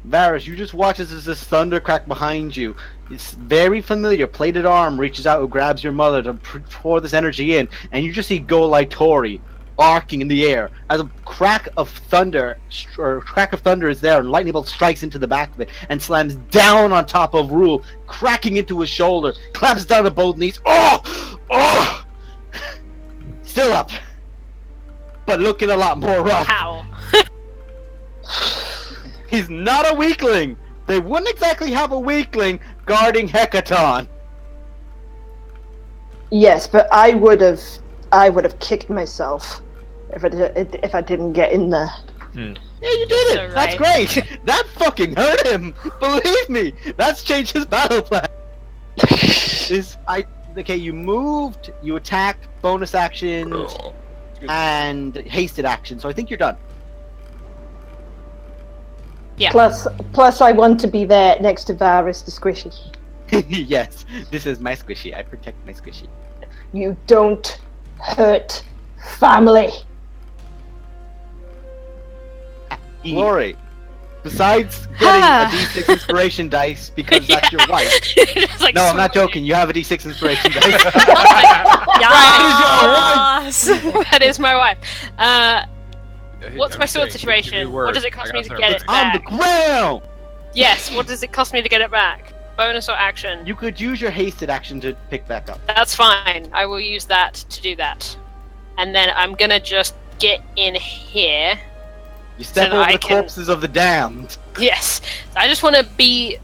Varys, you just watch as there's this thunder crack behind you. It's very familiar. Plated arm reaches out and grabs your mother to pour this energy in, and you just see Golaitori arcing in the air as a crack of thunder is there, and lightning bolt strikes into the back of it and slams down on top of Rule, cracking into his shoulder, claps down to both knees. Oh! Still up, but looking a lot more rough. How? He's not a weakling. They wouldn't exactly have a weakling guarding Hecaton. Yes, but I would have kicked myself if I didn't get in there. Yeah, you did it. So That's right. great. That fucking hurt him. Believe me, that's changed his battle plan. Okay, you moved, you attacked, bonus action, and hasted action. So I think you're done. Yeah. Plus, I want to be there next to Varys the Squishy. Yes, this is my squishy. I protect my squishy. You don't hurt family. Glory. Besides getting a D6 inspiration dice because that's your wife. It's like, No, I'm not joking. You have a D6 inspiration dice. Yas. That is my wife. What's I'm my sword saying, situation? give me What word. does it I cost got me to there. get it On the back? ground. Yes, what does it cost me to get it back? Bonus or action? You could use your hasted action to pick back up. That's fine. I will use that to do that. And then I'm gonna just get in here. You step So that over I the can- corpses of the damned. Yes. I just want to be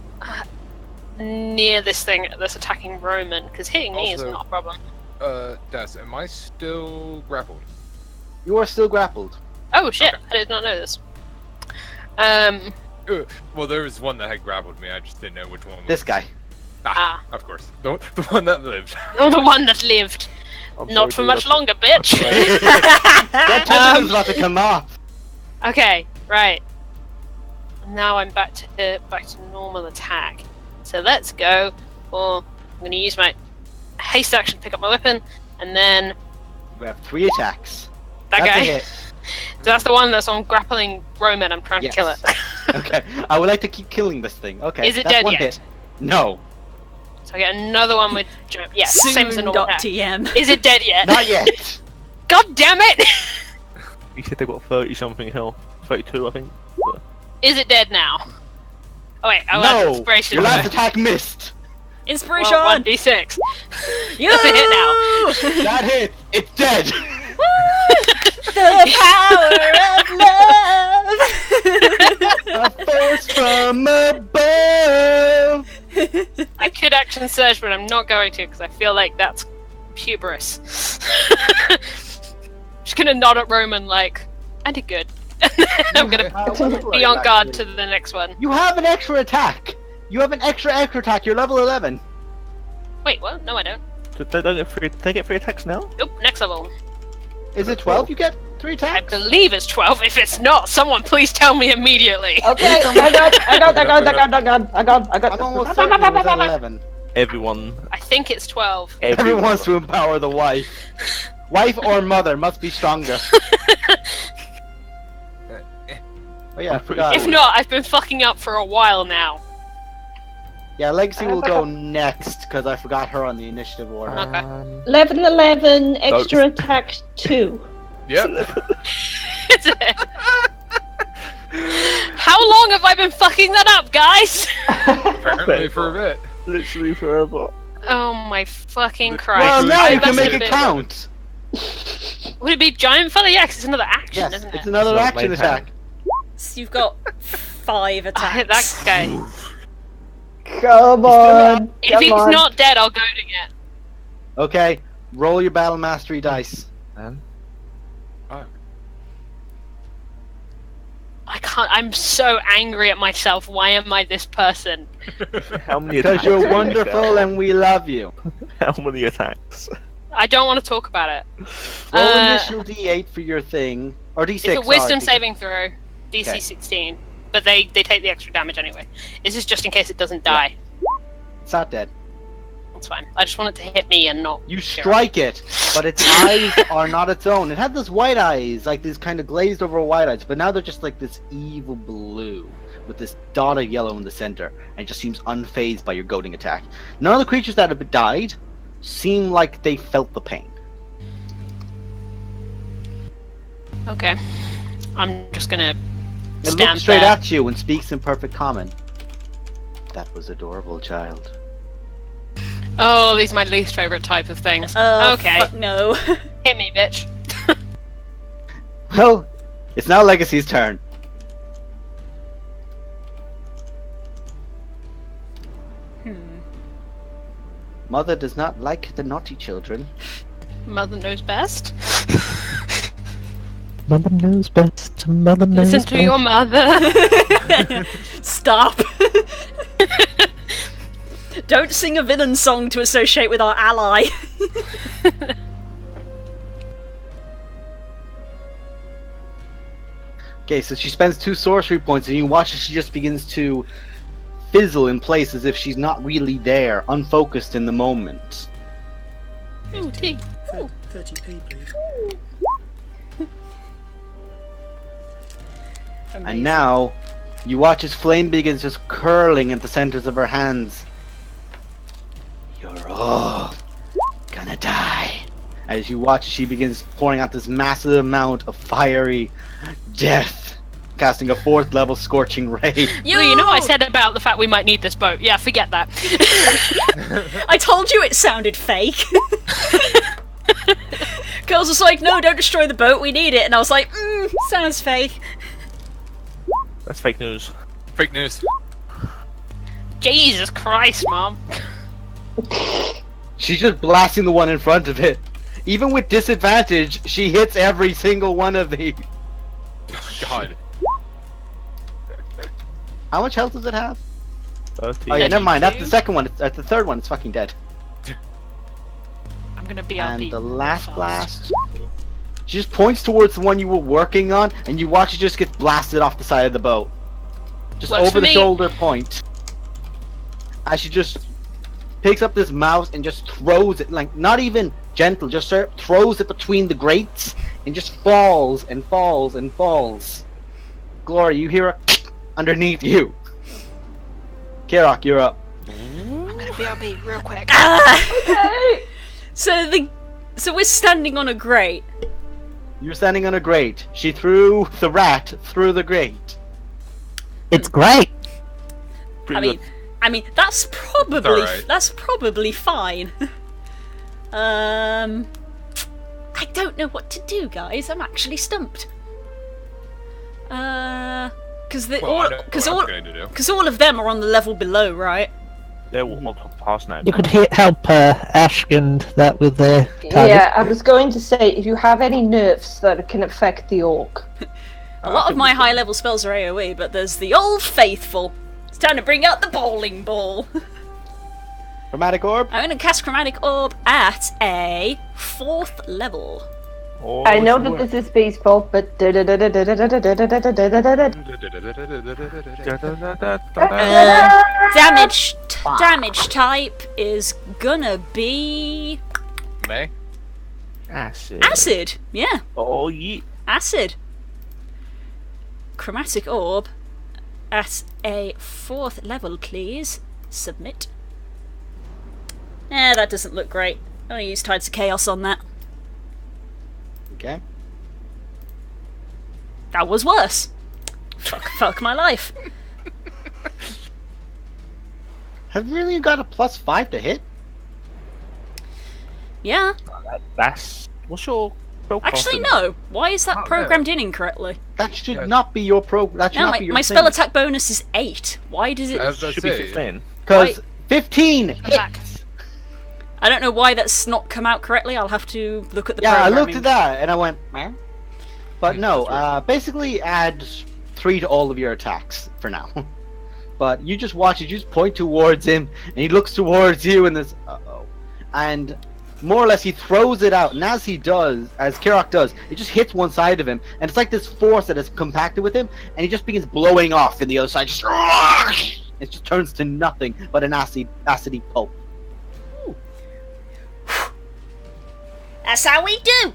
near this thing that's attacking Roman, because hitting me is Also- not a problem. Des, am I still grappled? You are still grappled. Oh shit! I did not know this. Well, there was one that had grappled me. I just didn't know which one was. This guy. Of course. The one that lived. You're the one that lived. Not for much longer, bitch. That tendon's about to come off. Okay, right. Now I'm back to normal attack. So let's go. I'm going to use my haste action to pick up my weapon, and then You have 3 attacks. that That's guy. a hit. So that's the one that's on grappling Roman. I'm trying Yes. to kill it. Okay. I would like to keep killing this thing. Okay. Is it that's dead one yet? hit. No. So I get another one with jump. Yes, same as a normal attack. Soon.tm. Is it dead yet? Not yet. God damn it! You said they got 30 something health. 32, I think. Is it dead now? Oh wait, I have No. inspiration. Your last attack missed. Inspiration. Well, 1d6. You. That's a hit now. That hit. It's dead. The power of love. A force from above. I could action surge, but I'm not going to because I feel like that's hubris. Just gonna nod at Roman like, I did good. I'm gonna be on guard to the next one. You have an extra attack. You have an extra attack. You're level 11. Wait, what? No, I don't. So they get 3 attacks now? Nope, next level. Is it 12? You get 3 I attacks? believe it's 12. If it's not, someone please tell me immediately. Okay, I got. I'm almost certain it was at 11. Everyone. I think it's 12. Everyone wants to empower the wife. Wife or mother must be stronger. Oh yeah, I forgot. If not, I've been fucking up for a while now. Yeah, Legacy will go next because I forgot her on the initiative order. Okay. Level 11, extra attack 2. Yep. Is it? How long have I been fucking that up, guys? Apparently for a bit. Literally forever. Oh my fucking Christ. Well, now I you can must make have it been- count. Would it be giant fella? Yeah, 'cause it's another action, Yes, isn't it? it's another It's not action main attack. So you've got 5 I attacks. hit that guy. Come on. If come he's on. not dead, I'll go to get. Okay, roll your battle mastery dice. Man. I can't. I'm so angry at myself. Why am I this person? How many Because attacks? you're have you wonderful got? and we love you. How many attacks? I don't want to talk about it. Roll initial D8 for your thing, or D6. It's a wisdom sorry. saving throw, DC Okay. 16. But they take the extra damage anyway. This is just in case it doesn't die. It's not dead. It's fine. I just want it to hit me and not. You strike it, but its eyes are not its own. It had those white eyes, like these kind of glazed over white eyes, but now they're just like this evil blue with this dot of yellow in the center, and it just seems unfazed by your goading attack. None of the creatures that have died seem like they felt the pain. Okay. I'm just gonna It stand looks straight there. at you and speaks in perfect common. That was adorable, child. Oh, these are my least favorite type of things. Okay. Fuck no. Hit me, bitch. Well, it's now Legacy's turn. Mother does not like the naughty children. Mother knows best. Mother knows best. Mother knows Listen to best. your mother. Stop. Don't sing a villain song to associate with our ally. Okay, so she spends 2 sorcery points, and you watch as she just begins to fizzle in place as if she's not really there, unfocused in the moment. Ooh, tea. 30p, please. And now, you watch as flame begins just curling at the centers of her hands. You're all gonna die. As you watch, she begins pouring out this massive amount of fiery death, casting a 4th level scorching ray. You know I said about the fact we might need this boat. Yeah, forget that. I told you it sounded fake. Girls was like, no, don't destroy the boat, we need it. And I was like, sounds fake. That's fake news. Fake news. Jesus Christ, Mom. She's just blasting the one in front of it. Even with disadvantage, she hits every single one of these. God. How much health does it have? 30. Oh yeah, never mind. That's the 32? second one. That's the third one. It's fucking dead. I'm gonna be And RP the real last fast. blast. She just points towards the one you were working on, and you watch it just get blasted off the side of the boat. Just Works over for the me. shoulder point. As she just picks up this mouse and just throws it, like, not even gentle, just throws it between the grates, and just falls and falls and falls. Gloria, you hear a underneath you. Kirok, you're up. I'm gonna be RP real quick. So we're standing on a grate. You're standing on a grate. She threw the rat through the grate. It's great. I mean that's probably alright. fine. I don't know what to do, guys. I'm actually stumped. Because Well, I know what I'm going to do. all of them are on the level below, right? They're all past now. You could help Ash and that with their target. Yeah, I was going to say, if you have any nerfs that can affect the orc. A lot of my high level spells are AoE, but there's the old faithful. It's time to bring out the bowling ball. Chromatic orb. I'm going to cast Chromatic Orb at a 4th level. Or I know it's that worth- this is peaceful, but Damage type is gonna be May? acid. acid. Yeah, Oh, yeah. acid. Chromatic orb at a 4th level, please. Submit. That doesn't look great. I'm gonna use Tides of Chaos on that. Okay. That was worse. Fuck my life. Have you really got a +5 to hit? Yeah. That's what's your spell Actually, casting? no. Why is that Oh, no. programmed in incorrectly? That should not be your That should No, not my, be your my spell attack bonus is 8. Why does it... As I Should be say, 15. Because Why- 15 hits. I don't know why that's not come out correctly. I'll have to look at the Yeah, I programming. looked at that and I went, meh. But no, basically add 3 to all of your attacks for now. But you just watch it, you just point towards him, and he looks towards you, and there's, uh-oh. And more or less he throws it out, and as he does, as Kirok does, it just hits one side of him, and it's like this force that is compacted with him, and he just begins blowing off in the other side, just, it just turns to nothing but an acidy pulp. That's how we do!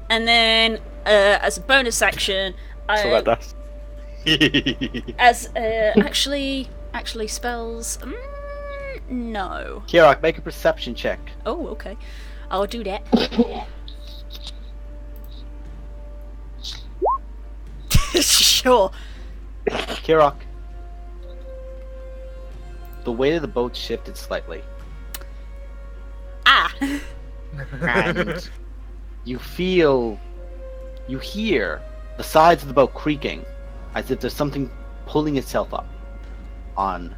And then, as a bonus action, So that does. as actually spells. No. Kirok, make a perception check. Oh, okay. I'll do that. Sure. Kirok, the weight of the boat shifted slightly, Ah. and you hear the sides of the boat creaking, as if there's something pulling itself up on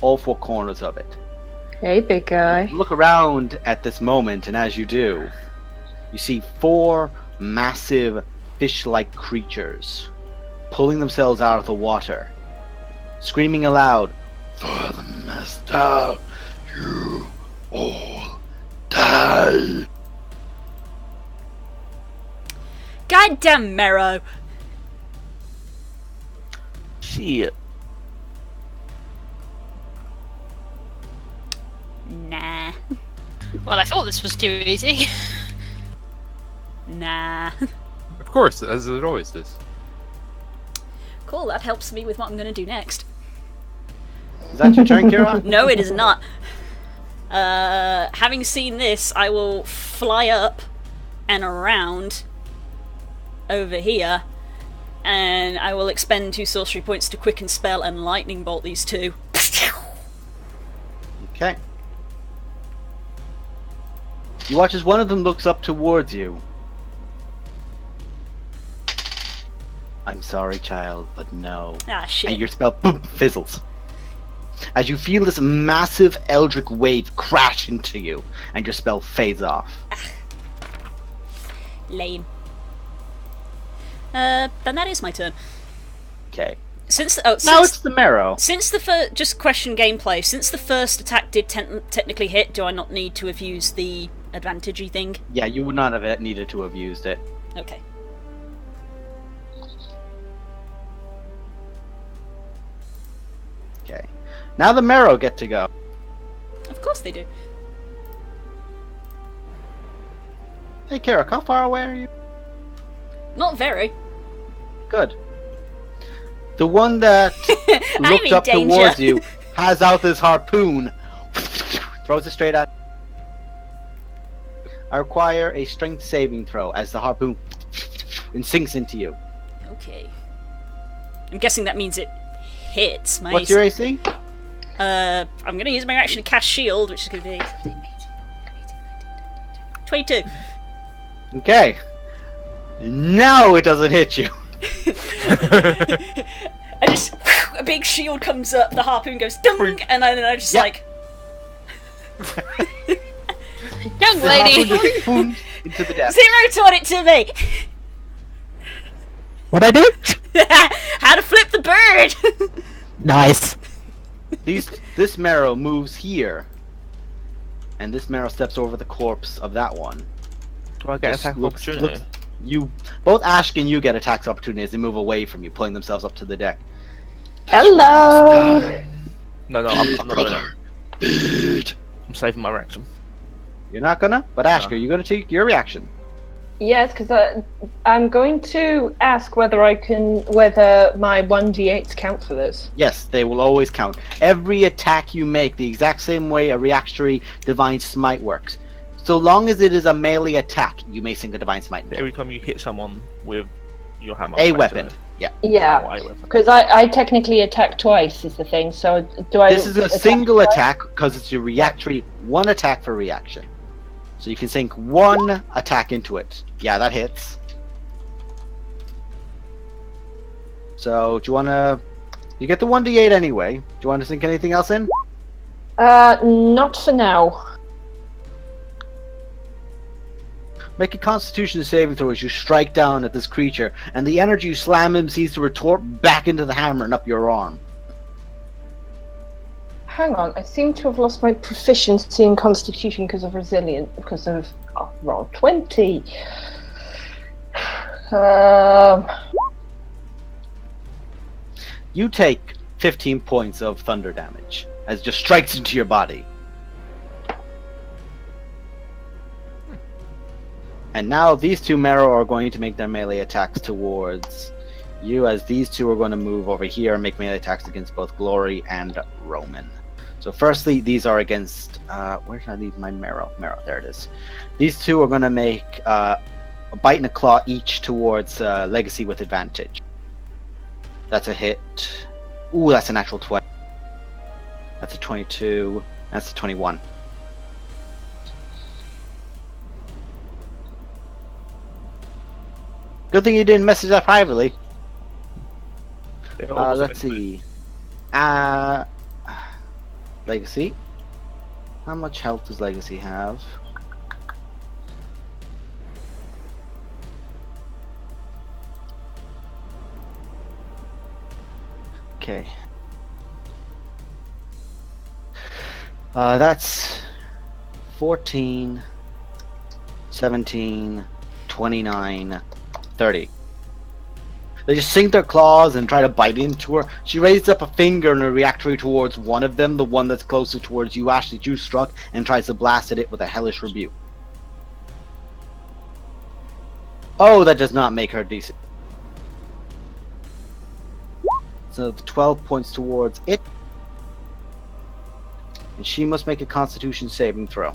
all 4 corners of it. Hey, big guy. You look around at this moment, and as you do, you see 4 massive fish-like creatures pulling themselves out of the water, screaming aloud, "For the master, you all die!" Goddamn Mero. Shit. Nah. Well, I thought this was too easy. Nah. of course, as it always does. Cool, that helps me with what I'm gonna do next. Is that your turn, Kira? No, it is not. Having seen this, I will fly up and around over here, and I will expend 2 sorcery points to quicken spell and lightning bolt these 2. Okay. You watch as one of them looks up towards you. "I'm sorry, child, but no." Ah, shit. And your spell boom, fizzles. As you feel this massive eldritch wave crash into you, and your spell fades off. Lame. Then that is my turn. Okay. Since Now it's the marrow. Since the first, just question gameplay. Since the first attack did technically hit, do I not need to have used the advantagey thing? Yeah, you would not have needed to have used it. Okay. Okay. Now the marrow get to go. Of course they do. Hey, Kara, how far away are you? Not very. Good. The one that I'm looked in up danger. towards you has out this harpoon, throws it straight at. I require a strength saving throw as the harpoon sinks into you. Okay. I'm guessing that means it hits my... What's your AC? I'm gonna use my action to cast shield, which is gonna be... 22. Okay. Now it doesn't hit you. I just... A big shield comes up, the harpoon goes dunk, and then I just Yep. like... Young The lady! harpoon just boom into the depths. Zero taught it to me! What I do? How to flip the bird! Nice. This marrow moves here, and this marrow steps over the corpse of that one, Do I get Just attack of looks- opportunity? looks- You both Ashk and you get attacks opportunity as they move away from you, pulling themselves up to the deck. Hello. No, I'm not doing it. I'm saving my reaction. You're not gonna? But Ashk, No. are you gonna take your reaction? Yes, because I'm going to ask whether my 1d8s count for this. Yes, they will always count. Every attack you make, the exact same way a reactionary divine smite works. So long as it is a melee attack, you may sink a divine smite. into it. Every time you hit someone with your hammer. A basically. weapon. Yeah. Yeah, Oh, a weapon. because I technically attack twice is the thing. So do I? This is a single attack because it's your reactionary. One attack for reaction. So you can sink one attack into it. Yeah, that hits. So do you wanna? You get the 1d8 anyway. Do you want to sink anything else in? Not for now. Make a Constitution saving throw as you strike down at this creature, and the energy you slam him seems to retort back into the hammer and up your arm. Hang on, I seem to have lost my proficiency in Constitution because of resilience, because of roll 20. You take 15 points of thunder damage as it just strikes into your body. And now these two Marrow are going to make their melee attacks towards you, as these two are going to move over here and make melee attacks against both Glory and Roman. So firstly, these are against... where can I leave my Marrow? Marrow, there it is. These two are going to make a bite and a claw each towards Legacy with advantage. That's a hit. Ooh, that's a natural 20. That's a 22. That's a 21. Good thing you didn't message that privately. Let's see. Legacy. How much health does Legacy have? Okay. That's 14, 17, 29, 30. They just sink their claws and try to bite into her. She raises up a finger and a reactory towards one of them, the one that's closest towards you, Ashley, that you struck, and tries to blast at it with a hellish rebuke. Oh, that does not make her decent. So 12 points towards it. And she must make a Constitution saving throw.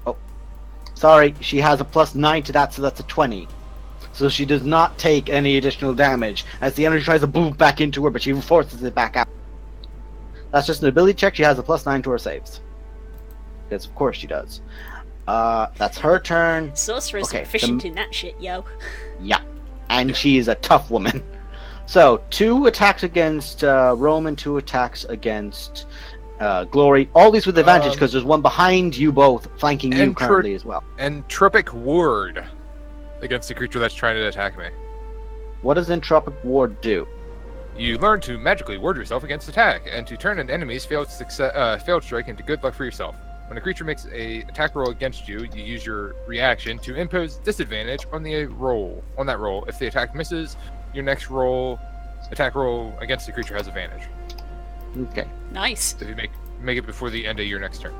Oh. Sorry, she has a +9 to that, so that's a 20. So she does not take any additional damage, as the energy tries to boom back into her, but she forces it back out. That's just an ability check. She has a +9 to her saves. Because of course she does. That's her turn. Sorcerer's Okay, proficient in that shit, yo. Yeah. And she is a tough woman. So, 2 attacks against Roman, 2 attacks against Glory. All these with advantage, because there's one behind you both, flanking you and currently as well. Entropic Ward against the creature that's trying to attack me. What does Entropic Ward do? You learn to magically ward yourself against attack, and to turn an enemy's failed strike into good luck for yourself. When a creature makes a attack roll against you, you use your reaction to impose disadvantage on that roll. If the attack misses, your next attack roll against the creature has advantage. Okay. Nice. So if you make it before the end of your next turn.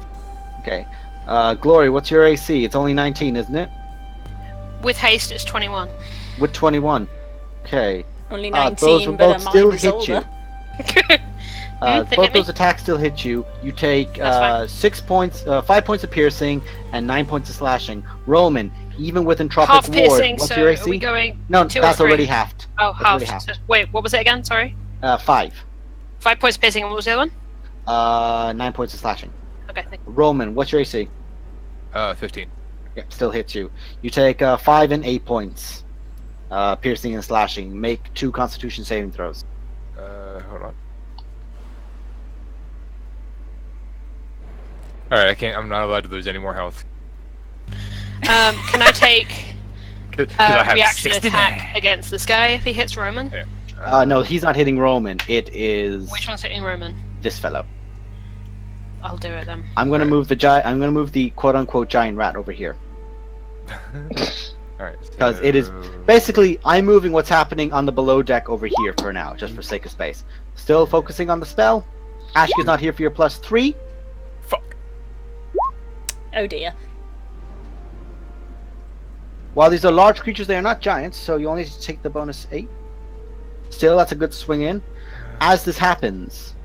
Okay. Glory, what's your AC? It's only 19, isn't it? With haste, it's 21. With 21. Okay. Only Those 19, will but both her still mind is hit older. you. They hit Both me. those attacks still hit you. You take That's 5 points of piercing and 9 points of slashing. Roman, even with Entropic Half Ward, piercing, what's so your are AC? we going No, 2 or that's 3? already halved. Oh, That's already half. halved. Wait, what was it again? Sorry? 5. 5 points piercing, and what was the other one? 9 points of slashing. Okay, thank you. Roman, what's your AC? 15. Yep, still hits you. You take 5 and 8 points. Piercing and slashing. Make 2 Constitution saving throws. Hold on. Alright, I'm not allowed to lose any more health. Can I take 'Cause I have reaction 69. attack against this guy if he hits Roman? Yeah. No, he's not hitting Roman. It is Which one's hitting Roman? this fellow. I'll do it then. I'm gonna move the quote-unquote giant rat over here. Alright. Because it is basically, I'm moving what's happening on the below deck over here for now, just for sake of space. Still focusing on the spell. Ash is not here for your +3. Fuck. Oh dear. While these are large creatures, they are not giants, so you only take the bonus 8. Still, that's a good swing in. As this happens,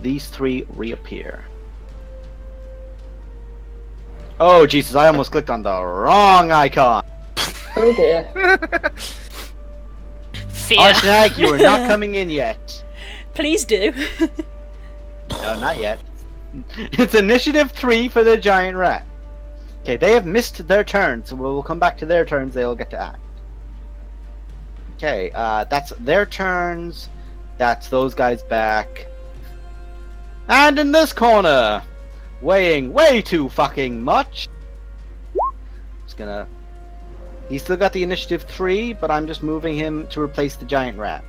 these 3 reappear. Oh Jesus! I almost clicked on the wrong icon. Oh dear. Fear. Arshnag, you are not coming in yet. Please do. No, not yet. It's initiative 3 for the giant rat. Okay, they have missed their turn, so we'll come back to their turns. They'll get to act. Okay, that's their turns. That's those guys back. And in this corner, weighing way too fucking much. Just gonna. He's still got the initiative 3, but I'm just moving him to replace the giant rat.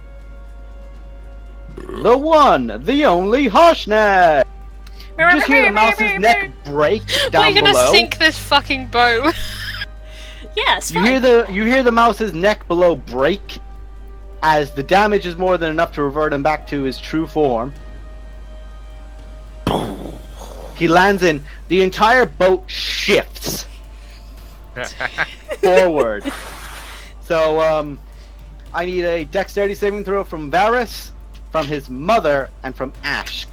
The one, the only Harshnag! You just hear the mouse's neck break down We're gonna below. sink this fucking boat. Yeah, it's You fine. hear the mouse's neck below break as the damage is more than enough to revert him back to his true form. He lands in. The entire boat shifts forward. So I need a dexterity saving throw from Varus, from his mother, and from Ashk.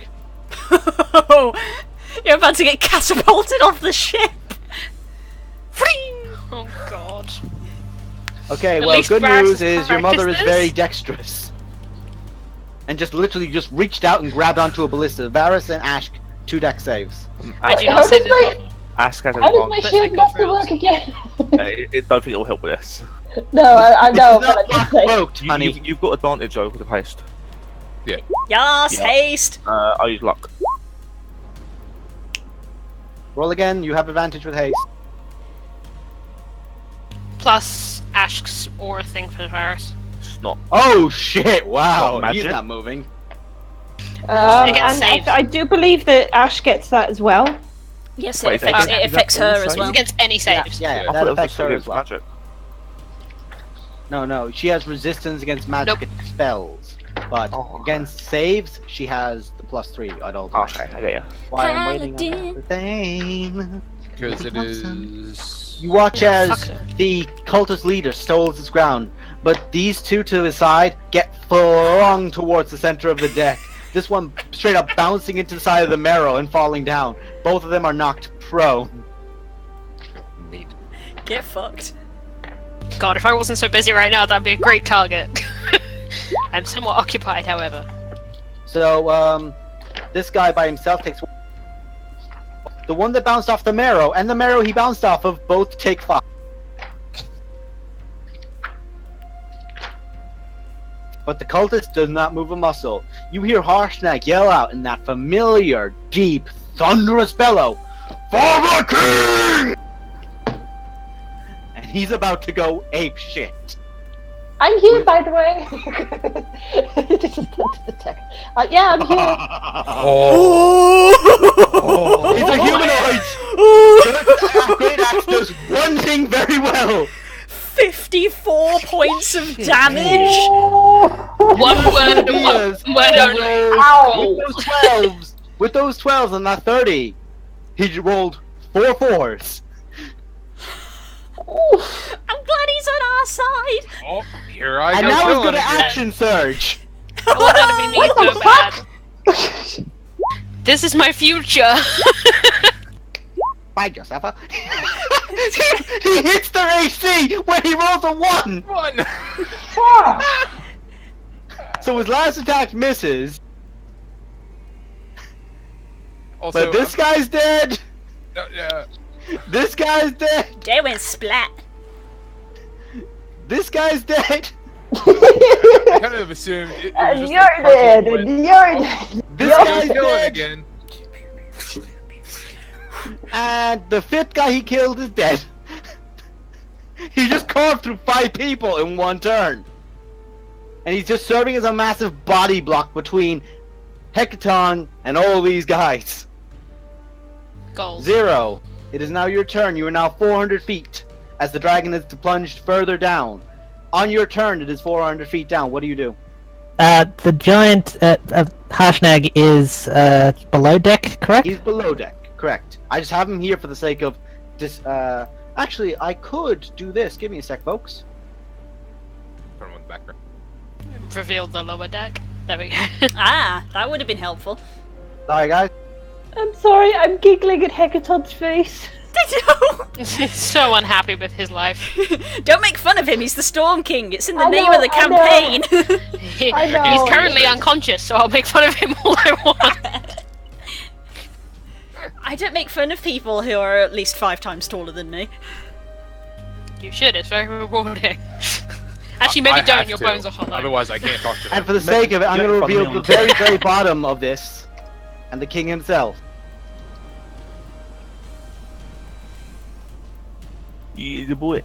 You're about to get catapulted off the ship. Oh god. Okay, At well, least good Varus news has is your mother is practiced very this. dexterous. And just literally just reached out and grabbed onto a ballista. Varus and Ashk, 2 dex saves. I do How not say does this. my, Ask has how does my advantage. shield I master got work again? I don't think it will help with this. No, I know, It's but I not did say. cloaked, You, honey. you've got advantage over the haste. Yes, Yeah. haste. I use luck. Roll again, you have advantage with haste. Plus Ash's aura thing for the virus. It's not. Oh shit, wow, Not he's magic. not moving. They get And saved. I do believe that Ash gets that as well. Yes, Wait, it affects, is that- it is that affects her also- as well. Against any saves. Yeah, I that thought it affects was her as against well. magic. No, she has resistance against magic spells. But Oh, okay. against saves, she has the +3 at all times. Okay, I get you. Why I'm waiting on Paladin. the thing. Because it is. You watch Yeah, as fuck it. the cultist leader stoles his ground, but these 2 to his side get flung towards the center of the deck. This one straight up bouncing into the side of the marrow and falling down. Both of them are knocked prone. Neat. Get fucked. God, if I wasn't so busy right now, that'd be a great target. I'm somewhat occupied, however. So, this guy by himself takes one. The one that bounced off the marrow and the marrow he bounced off of both take 5. But the cultist does not move a muscle. You hear Harshnag yell out in that familiar, deep, thunderous bellow, "For the king!" And he's about to go ape shit. I'm here, by the way. Just a sec. Yeah, I'm here. Oh. He's a humanoid! Great Axe does one thing very well. 54 points of damage. One word and Yes. one word only. Ow! With those 12s and that 30, he rolled 4 4s. I'm glad he's on our side. Oh, here I And go. now he's killing gonna again. action surge. I want that to be me What the so bad. This is my future. Bye, Josefa. He hits their AC when he rolls a 1. One. So his last attack misses, Also, but this guy's dead. yeah. This guy's dead. They went splat. This guy's dead. I kind of assumed it was just You're a partial dead. win. You're dead. This Oh, guy's he's killing dead. again. And the 5th guy he killed is dead. He just carved through 5 people in 1 turn. And he's just serving as a massive body block between Hecaton and all these guys. Goals. 0. It is now your turn. You are now 400 feet as the dragon is plunged further down. On your turn, it is 400 feet down. What do you do? The giant Harshnag is below deck, correct? He's below deck. Correct. I just have him here for the sake of this. Actually, I could do this. Give me a sec, folks. Put him on the background. Revealed the lower deck. There we go. Ah, that would have been helpful. Sorry, guys. I'm sorry, I'm giggling at Hecaton's face. He's so unhappy with his life. Don't make fun of him, he's the Storm King. It's in the I name know, of the I know. campaign. I know. He's currently unconscious, so I'll make fun of him all I want. I don't make fun of people who are at least 5 times taller than me. You should, it's very rewarding. Actually, maybe I don't, have your to, bones are hollow. Otherwise, I can't talk to them. And for the sake of it, I'm going to reveal the very, very bottom of this, and the king himself. Yeah, boy.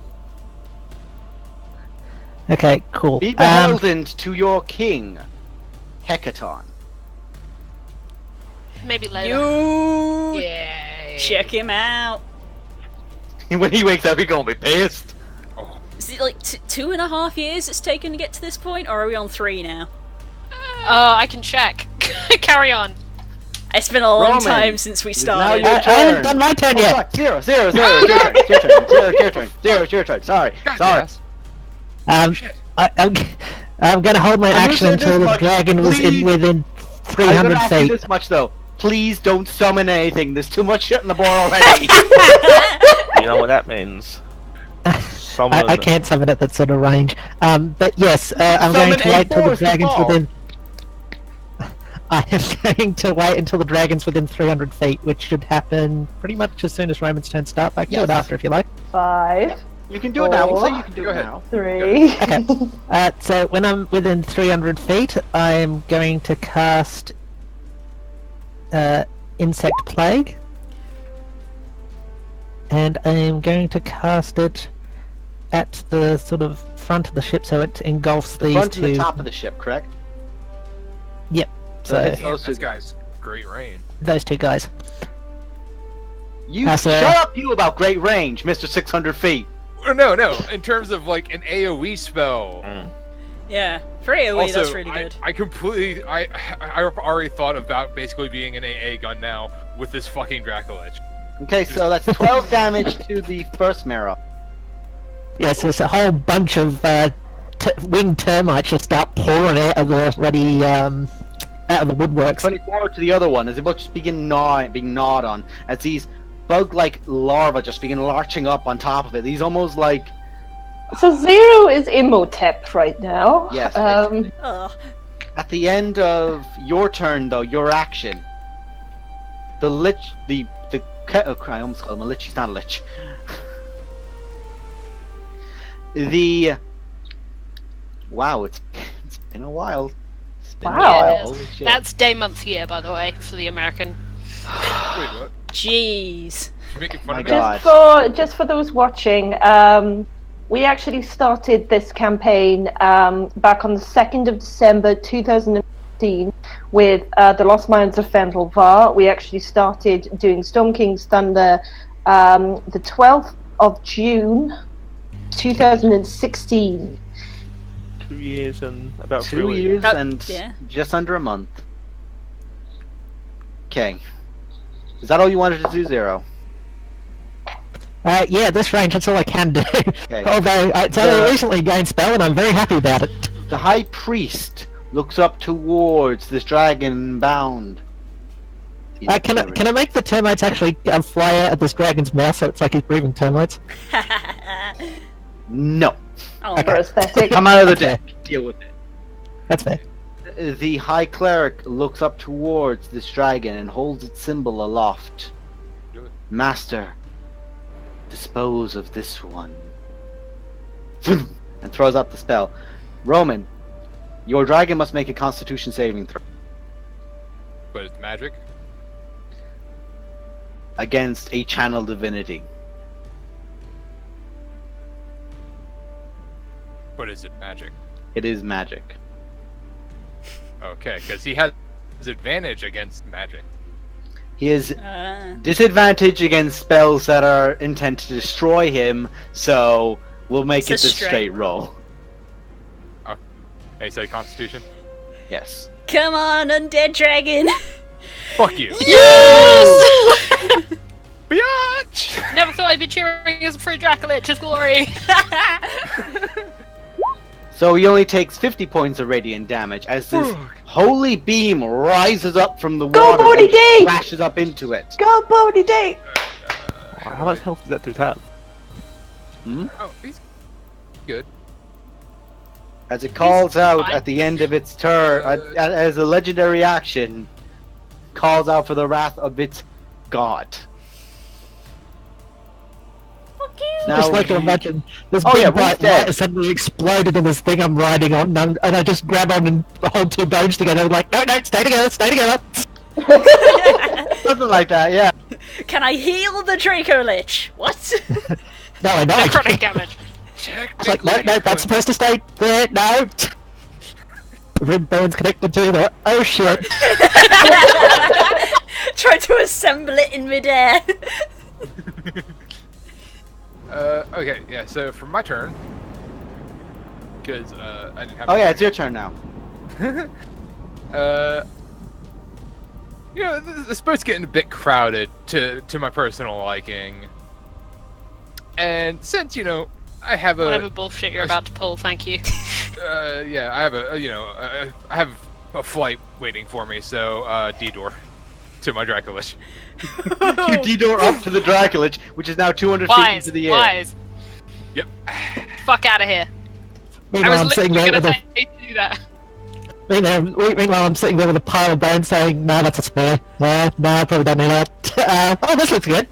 Okay, cool. Be beholden to your king, Hecaton. Maybe later. You Yay. check him out. When he wakes up, he's going to be pissed. Is it like 2.5 years it's taken to get to this point, or are we on 3 now? I can check. Carry on. It's been a long Roman, time since we it is now started. your I haven't done my turn Oh, yet. fuck. 0, 0, 0. It's your turn. It's your turn. 0, it's your turn. 0, it's your turn. Sorry. God, Sorry. yes. I'm gonna hold my I'm action gonna say until this the much, dragon was please. within I'm 300 gonna ask you feet. this much though. Please don't summon anything. There's too much shit in the board already. You know what that means? Someone. I can't summon at that sort of range. But yes, I'm going Summon to a wait till the forest dragon's ball. within. I am going to wait until the dragon's within 300 feet, which should happen pretty much as soon as Roman's turn starts. I can do it Yes. after if you like. 5, You can do it now. We'll say you can do Go it ahead. now. 3. Okay. So when I'm within 300 feet, I'm going to cast Insect Plague. And I'm going to cast it at the sort of front of the ship so it engulfs The these front two. and the top of the ship, correct? Yep. So it's Damn, those two this guy's great rain. those two guys. You That's shut up, you about great range, Mr. 600 feet. No. In terms of like an AOE spell. Yeah, for AoE, Also, that's really good. I completely, I already thought about basically being an AA gun now with this fucking Dracolich. Okay, so that's 12 damage to the first mirror. Yes, there's a whole bunch of winged termites just start pouring out of the ready out of the woodworks. 24 to the other one as it just begin being gnawed on as these bug-like larvae just begin larching up on top of it. These almost like So 0 is Imhotep right now. Yes, Ugh. at the end of your turn though, your action. The lich, I almost called him a lich. He's not a lich. Wow, it's been a while. It's been a Wow. while. Yeah, Holy shit. That's day, month, year, by the way, for the American. Wait, what? Jeez. You making My fun of me? God. Just for those watching, we actually started this campaign back on the 2nd of December 2015 with the Lost Mines of Fendelvar. We actually started doing Storm King's Thunder the 12th of June 2016. 2 years and about 3 2 weeks. years That- and yeah. just under a month. Okay. Is that all you wanted to do, Zero? Yeah, this range, that's all I can do. Okay. Although it's only recently gained spell, and I'm very happy about it. The High Priest looks up towards this dragon bound. Can I make the termites actually fly out of this dragon's mouth so it's like he's breathing termites? No. Oh, For aesthetic. Come out of the Okay. deck. Deal with it. That's fair. The High Cleric looks up towards this dragon and holds its symbol aloft. Do it. Master, dispose of this one. And throws out the spell. Roman, your dragon must make a Constitution saving throw But it's magic. against a channel divinity. But is it magic? It is magic. Okay, because he has disadvantage against magic. He has disadvantage against spells that are intended to destroy him, so we'll make It's it a the straight roll. Hey, say Constitution. Yes. Come on, undead dragon! Fuck you. Yes! Biatch! Never thought I'd be cheering as a free Dracolich. His glory. So he only takes 50 points of radiant damage as this holy beam rises up from the Go, water Bodhi and D! flashes up into it. Go, Bodhi D! How much health does that dude have? Oh, he's good. As it calls out fine. at the end of its turn, as a legendary action, calls out for the wrath of its god. Fuck you! Now, Just like to imagine this Oh, big yeah, bright Ruth's dead. light suddenly exploded in this thing I'm riding on, and I just grab on and hold two bones together. I'm like, no, stay together, stay together. something like that, yeah. Can I heal the Draco Lich? What? No, I know. Necrotic damage. It's like, no, that's supposed to stay there. No. The rib bone's connected to the. Oh shit! Try to assemble it in midair. Okay, yeah, so for my turn, because I didn't have. Oh yeah, it's your turn now. You know, this boat's getting a bit crowded to my personal liking, and since I have Whatever bullshit you're about to pull, thank you. yeah, I have I have a flight waiting for me, so D-door to my Dracolich. You D-door up to the Dracolich, which is now 200 feet Wise, into the air. wise. Yep. Fuck out of here. I Meanwhile, was I'm sitting literally there gonna with a. say to do that. Meanwhile, I'm sitting there with a pile of bones saying, "No, that's a spare. No, probably don't need that." Oh, this looks good.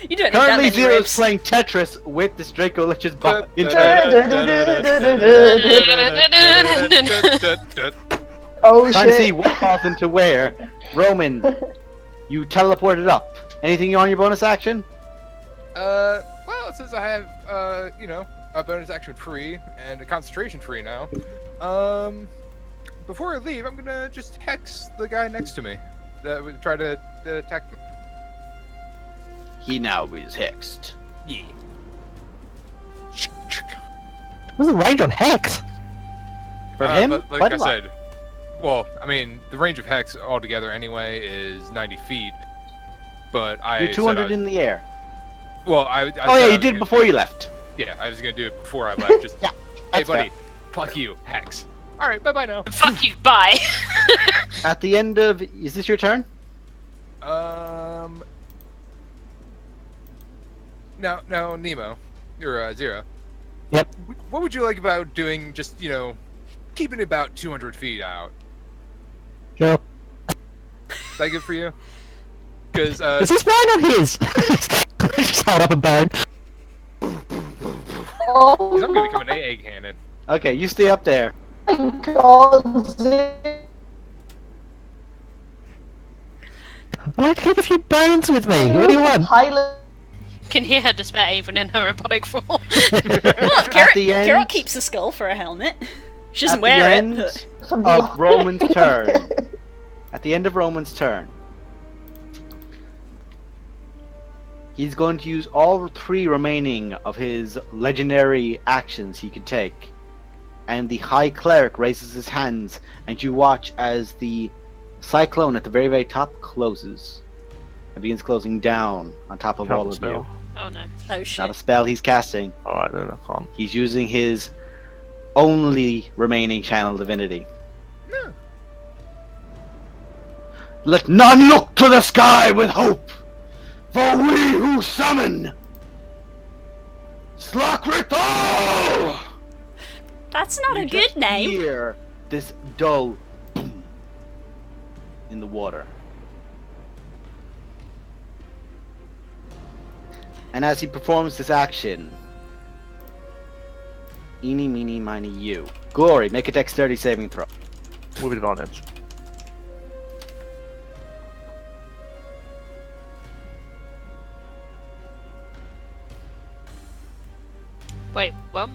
You don't need that Currently, many Zero is ribs. playing Tetris with this Dracolich's body. Oh Trying to see shit! what falls into where. Roman, you teleported up. Anything on your bonus action? Well, since I have a bonus action free and a concentration free now, before I leave, I'm gonna just hex the guy next to me that would try to attack me. He now is hexed. Yeah. What's the range on Hex? For him? But like Quite I a lot. said, well, I mean, the range of hex altogether anyway is 90 feet. But I You're said 200 in the air. well, I Oh said yeah, I you was did gonna before you left. Yeah, I was gonna do it before I left. Just Yeah, hey, that's buddy, fair. fuck you, hex. All right, bye now. Fuck you, bye. At the end of, is this your turn? No, Nemo, you're Zero. Yep. What would you like about doing just keeping it about 200 feet out? Sure. Is that good for you? Because Is this mine or his? Just hold up a bone. Oh I'm gonna become an AA cannon. Okay, you stay up there. my god! I like to keep a few bones with me. What do you want? Pilot. Can hear her despair even in her robotic form. Well, At the end- Kirok keeps a skull for a helmet. She doesn't At wear the it. end but- of Roman's turn. At the end of Roman's turn, he's going to use all 3 remaining of his legendary actions he can take. And the High Cleric raises his hands, and you watch as the cyclone at the very, very top closes. It begins closing down on top of all of you. Oh no. Oh Not shit. a spell he's casting. Alright, then I can't. He's using his only remaining channel divinity. No. Let none look to the sky with hope, for we who summon Slockrithal! That's not a You good just name. Hear this dull boom in the water. And as he performs this action, eeny, meeny, miny, you. Glory, make a dexterity saving throw. With advantage. Wait, what?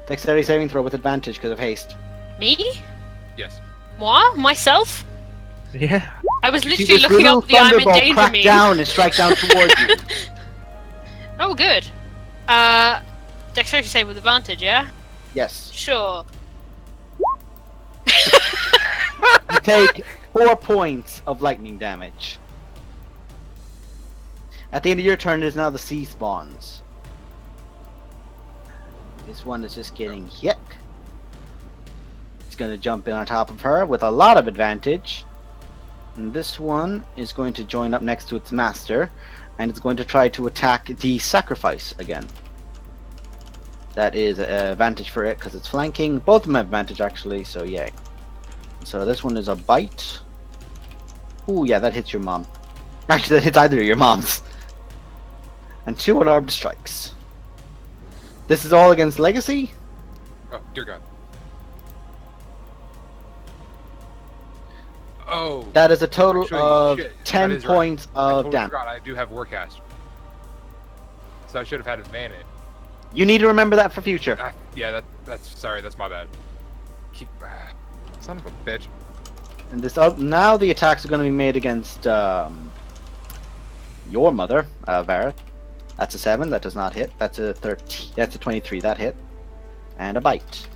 Dexterity saving throw with advantage because of haste. Me? Yes. Moi? Myself? Yeah. I was See literally this looking little up the I'm in thunderbolt danger crack meme. down and strike down towards you. Oh, good. Dexterity save with advantage, yeah? Yes. Sure. You take 4 points of lightning damage. At the end of your turn, there's now the sea spawns. This one is just getting hit. He's going to jump in on top of her with a lot of advantage. And this one is going to join up next to its master, and it's going to try to attack the sacrifice again. That is an advantage for it because it's flanking. Both of them have advantage actually, so yay. So this one is a bite. Ooh, yeah, that hits your mom. Actually, that hits either of your moms. And 2 unarmed strikes. This is all against Legacy. Oh, dear God. Oh. That is a total Actually, of shit, that 10 is right. points I of totally damage. forgot I do have Warcaster. So I should have had advantage. You need to remember that for future. Yeah, that's sorry, that's my bad. Keep son of a bitch. And this now the attacks are going to be made against your mother, Vareth. That's a 7. That does not hit. That's a 13. That's a 23. That hit. And a bite.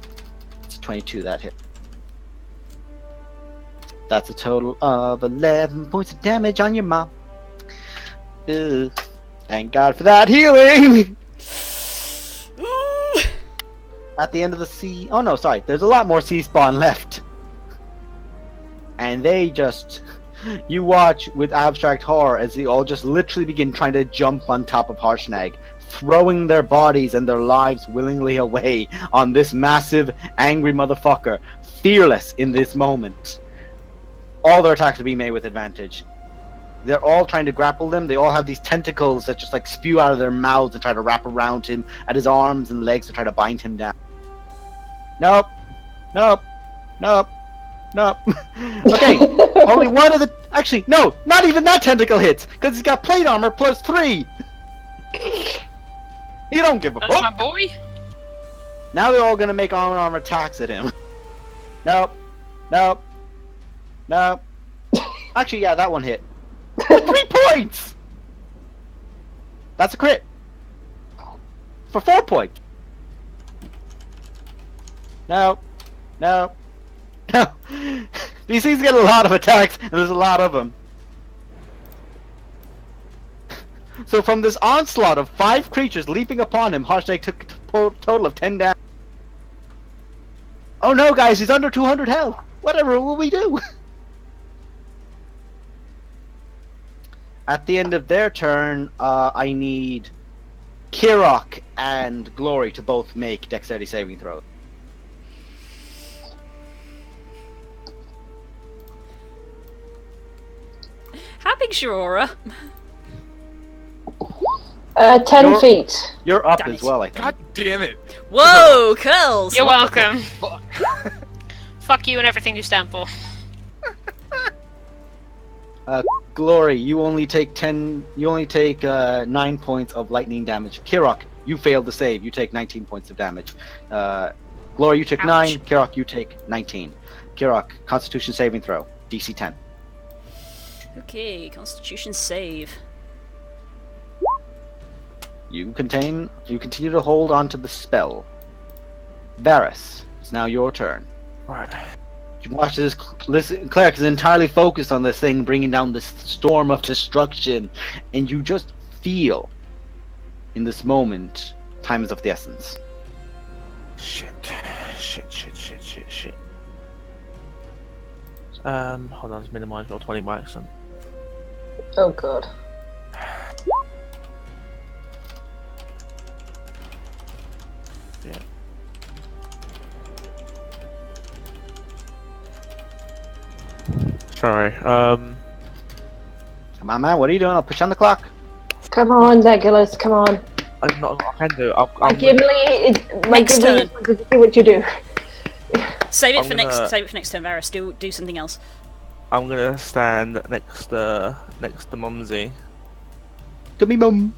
It's a 22. That hit. That's a total of 11 points of damage on your mom. Ugh. Thank God for that healing. At the end of the sea. Oh no, sorry. There's a lot more sea spawn left. And they just. You watch with abstract horror as they all just literally begin trying to jump on top of Harshnag, throwing their bodies and their lives willingly away on this massive, angry motherfucker, fearless in this moment. All their attacks are being made with advantage. They're all trying to grapple them. They all have these tentacles that just like spew out of their mouths and try to wrap around him at his arms and legs to try to bind him down. Nope. Nope. Nope. Nope. Okay, only one of the... Actually, no, not even that tentacle hits, because he's got plate armor plus 3! You don't give a That's my fuck! boy. Now they're all gonna make armor attacks at him. Nope. Nope. Nope. Actually, yeah, that one hit. 3 points! That's a crit. For 4 points. No. No. No. These things get a lot of attacks, and there's a lot of them. So from this onslaught of 5 creatures leaping upon him, Harshnag took a total of 10 damage. Oh no, guys, he's under 200 health. Whatever will we do? At the end of their turn, I need Kirok and Glory to both make dexterity saving throws. How big's your aura? 10 feet. You're up Damn as it. well, I think. God damn it. Whoa, curls! You're welcome. Fuck you and everything you stand for. Glory, you only take 9 points of lightning damage. Kirok, you failed to save. You take 19 points of damage. Glory, you took 9. Ouch. Kirok, you take 19. Kirok, Constitution saving throw, DC 10. Okay, Constitution save. You continue to hold on to the spell. Varys, it's now your turn. Right. You watch this. Listen, Cleric is entirely focused on this thing, bringing down this storm of destruction, and you just feel, in this moment, time is of the essence. Shit. Hold on, let's minimize roll 20 by accident. Oh god. Yeah. Sorry, Come on, man, what are you doing? I'll push on the clock. Come on, Legolas, come on. I'm not I can do. My Gimli, my Next Gimli is turn. going to do what you do. Save it I'm for gonna- Save it for next turn, Varys. Do something else. I'm gonna stand next to Mumsy Give me mum.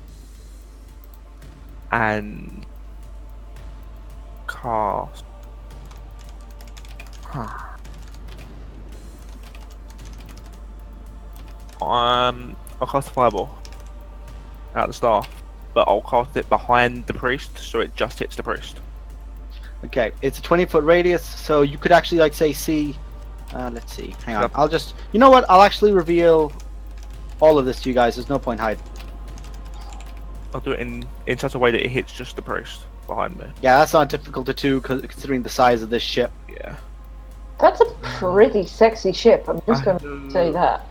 and cast. I'll cast a fireball out of the staff, but I'll cast it behind the priest, so it just hits the priest. Okay, it's a 20-foot radius, so you could actually, like, say, see. Let's see. Hang on. Yep. I'll just. You know what? I'll actually reveal all of this to you guys. There's no point hiding. I'll do it in such a way that it hits just the priest behind me. Yeah, that's not difficult to do, considering the size of this ship. Yeah. That's a pretty sexy ship. I'm just going to say that.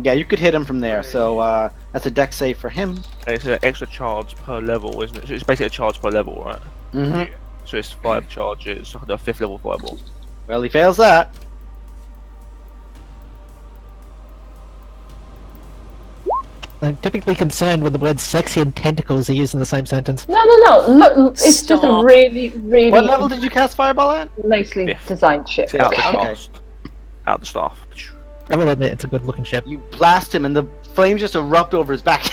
Yeah, you could hit him from there. So that's a dex save for him. And it's an extra charge per level, isn't it? So it's basically a charge per level, right? Mm-hmm. So it's 5 charges, the 5th level fireball. Well, he fails that. I'm typically concerned when the words sexy and tentacles are used in the same sentence. No. Look, it's just a Stop. really, really What level did you cast Fireball at? nicely Fifth. designed ship. Out the Okay. cast. Out the staff. I will admit it's a good looking ship. You blast him, and the flames just erupt over his back.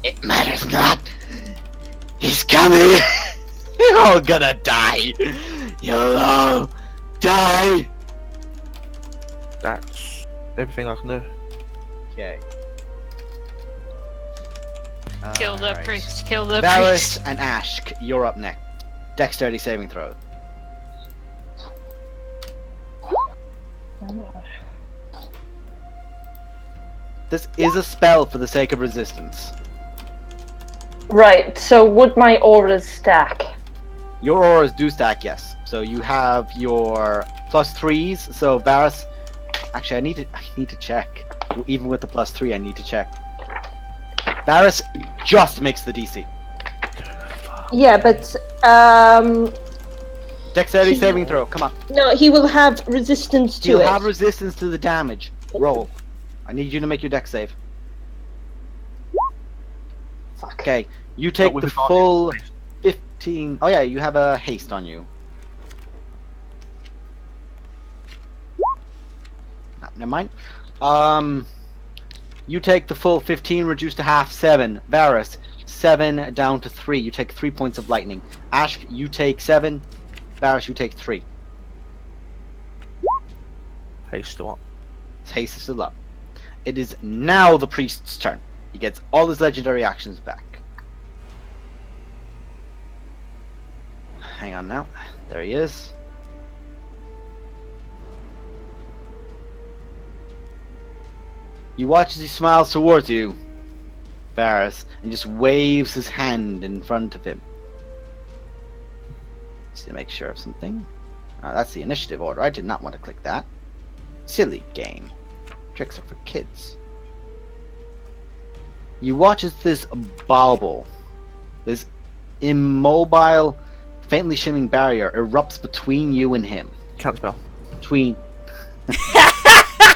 It matters not. He's coming. You're all gonna die. You'll all die. That's everything I can do. Okay. Kill the Alright. priest. Kill the Varys priest. and Ashk, you're up next. Dexterity saving throw. This is a spell for the sake of resistance. Right, so would my auras stack? Your auras do stack, yes. So you have your +3s. So Varys, actually, I need to check. Even with the +3, I need to check. Varys just makes the DC. Yeah, but Dexterity saving throw. Come on. no, he will have resistance to You'll it. have resistance to the damage. Roll. I need you to make your dex save. Fuck. Okay, you take with the advantage. full 15. Oh yeah, you have a haste on you. No, never mind. You take the full 15, reduced to half 7. Varys, 7 down to 3. You take 3 points of lightning. Ash, you take 7. Varys, you take 3. Hey, still up. His haste is still up. It is now the priest's turn. He gets all his legendary actions back. Hang on now. There he is. You watch as he smiles towards you, Varys, and just waves his hand in front of him. Just to make sure of something. That's the initiative order. I did not want to click that. Silly game. Tricks are for kids. You watch as this bauble, this immobile, faintly shimmering barrier erupts between you and him. Counterspell. Between.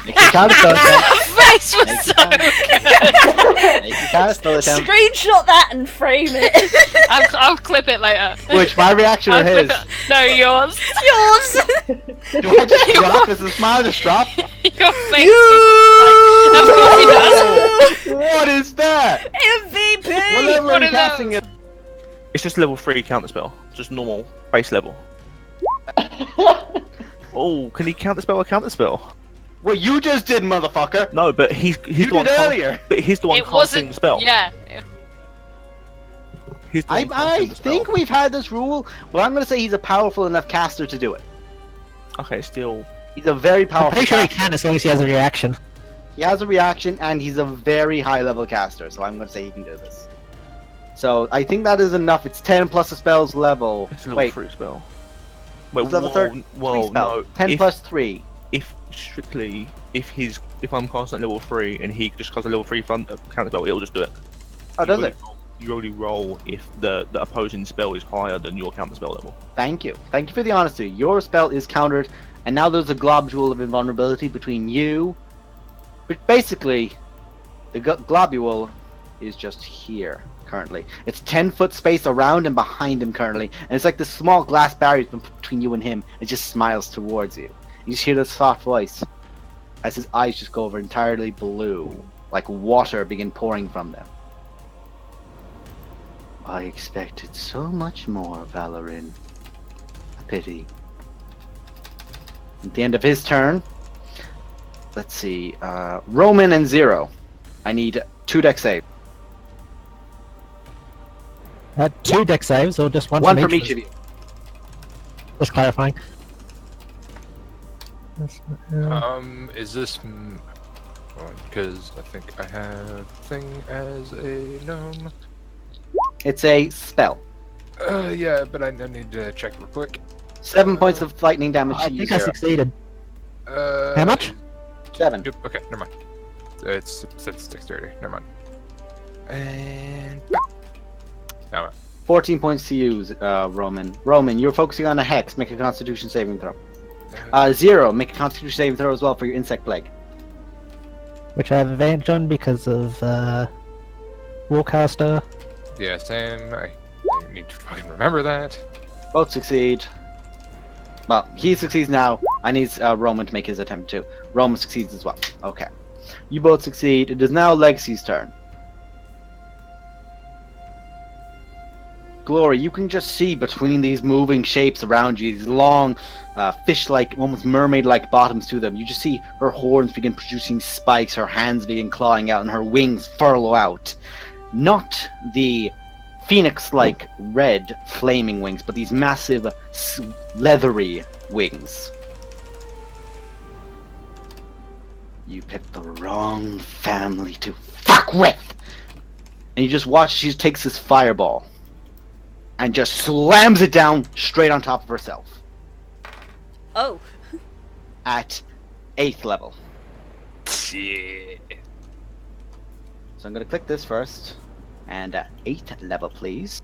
Make your counterspell attempt. Face was Make so your good. Make your counterspell attempt. Screenshot that and frame it. I'll clip it later. Which, my reaction or I'll his? clip it. No, yours. Yours. Do I just drop? Does the smile just drop? Your face is like, of course he does. What is that? MVP. What level What are you are casting it? It's just level 3 counterspell. Just normal base level. Oh, can he counterspell a counterspell? What you just did, motherfucker! No, but he's You the one did earlier. But he's the one It casting wasn't. the spell. Yeah. He's the one I casting the spell. think we've had this rule, but I'm going to say he's a powerful enough caster to do it. Okay, still. He's a very I'm powerful pretty sure he caster. can as long as he has a reaction. He has a reaction, and he's a very high-level caster, so I'm going to say he can do this. So I think that is enough. It's 10 plus the spell's level. It's a level Wait, 3 spell. Wait, it's level well, spell. no. 10 if, plus 3. If strictly, if I'm casting at level 3 and he just casts a level 3 counterspell, it'll just do it. Oh, does it? You only roll if the opposing spell is higher than your counterspell level. Thank you. Thank you for the honesty. Your spell is countered, and now there's a globule of invulnerability between you. But basically, the globule is just here currently. It's 10-foot space around and behind him currently, and it's like this small glass barrier between you and him. It just smiles towards you. You just hear this soft voice as his eyes just go over entirely blue, like water begin pouring from them. I expected so much more, Valorin. A pity. At the end of his turn, let's see. Roman and Zero. I need 2 deck save. 2 deck saves, or just one, One from from each of you. Just clarifying. Is this? Because I think I have thing as a gnome. It's a spell. Yeah, but I need to check real quick. 7 points of lightning damage I to you, think I Zero. succeeded. How much? 7. Yep. Okay, never mind. It's dexterity. Never mind. And now 14 points to you, Roman. Roman, you're focusing on a hex. Make a Constitution saving throw. Zero, make a Constitution saving throw as well for your insect plague. Which I have advantage on because of Warcaster. yeah, same. I need to fucking remember that. Both succeed. Well, he succeeds now. I need Roman to make his attempt too. Roman succeeds as well. Okay. You both succeed. It is now Legacy's turn. Glory, you can just see between these moving shapes around you, these long, fish-like, almost mermaid-like bottoms to them. You just see her horns begin producing spikes, her hands begin clawing out, and her wings furrow out. Not the phoenix-like red flaming wings, but these massive, leathery wings. You picked the wrong family to fuck with! And you just watch, she takes this fireball and just slams it down straight on top of herself Oh. at 8th level. Yeah. So I'm going to click this first. And 8th level, please.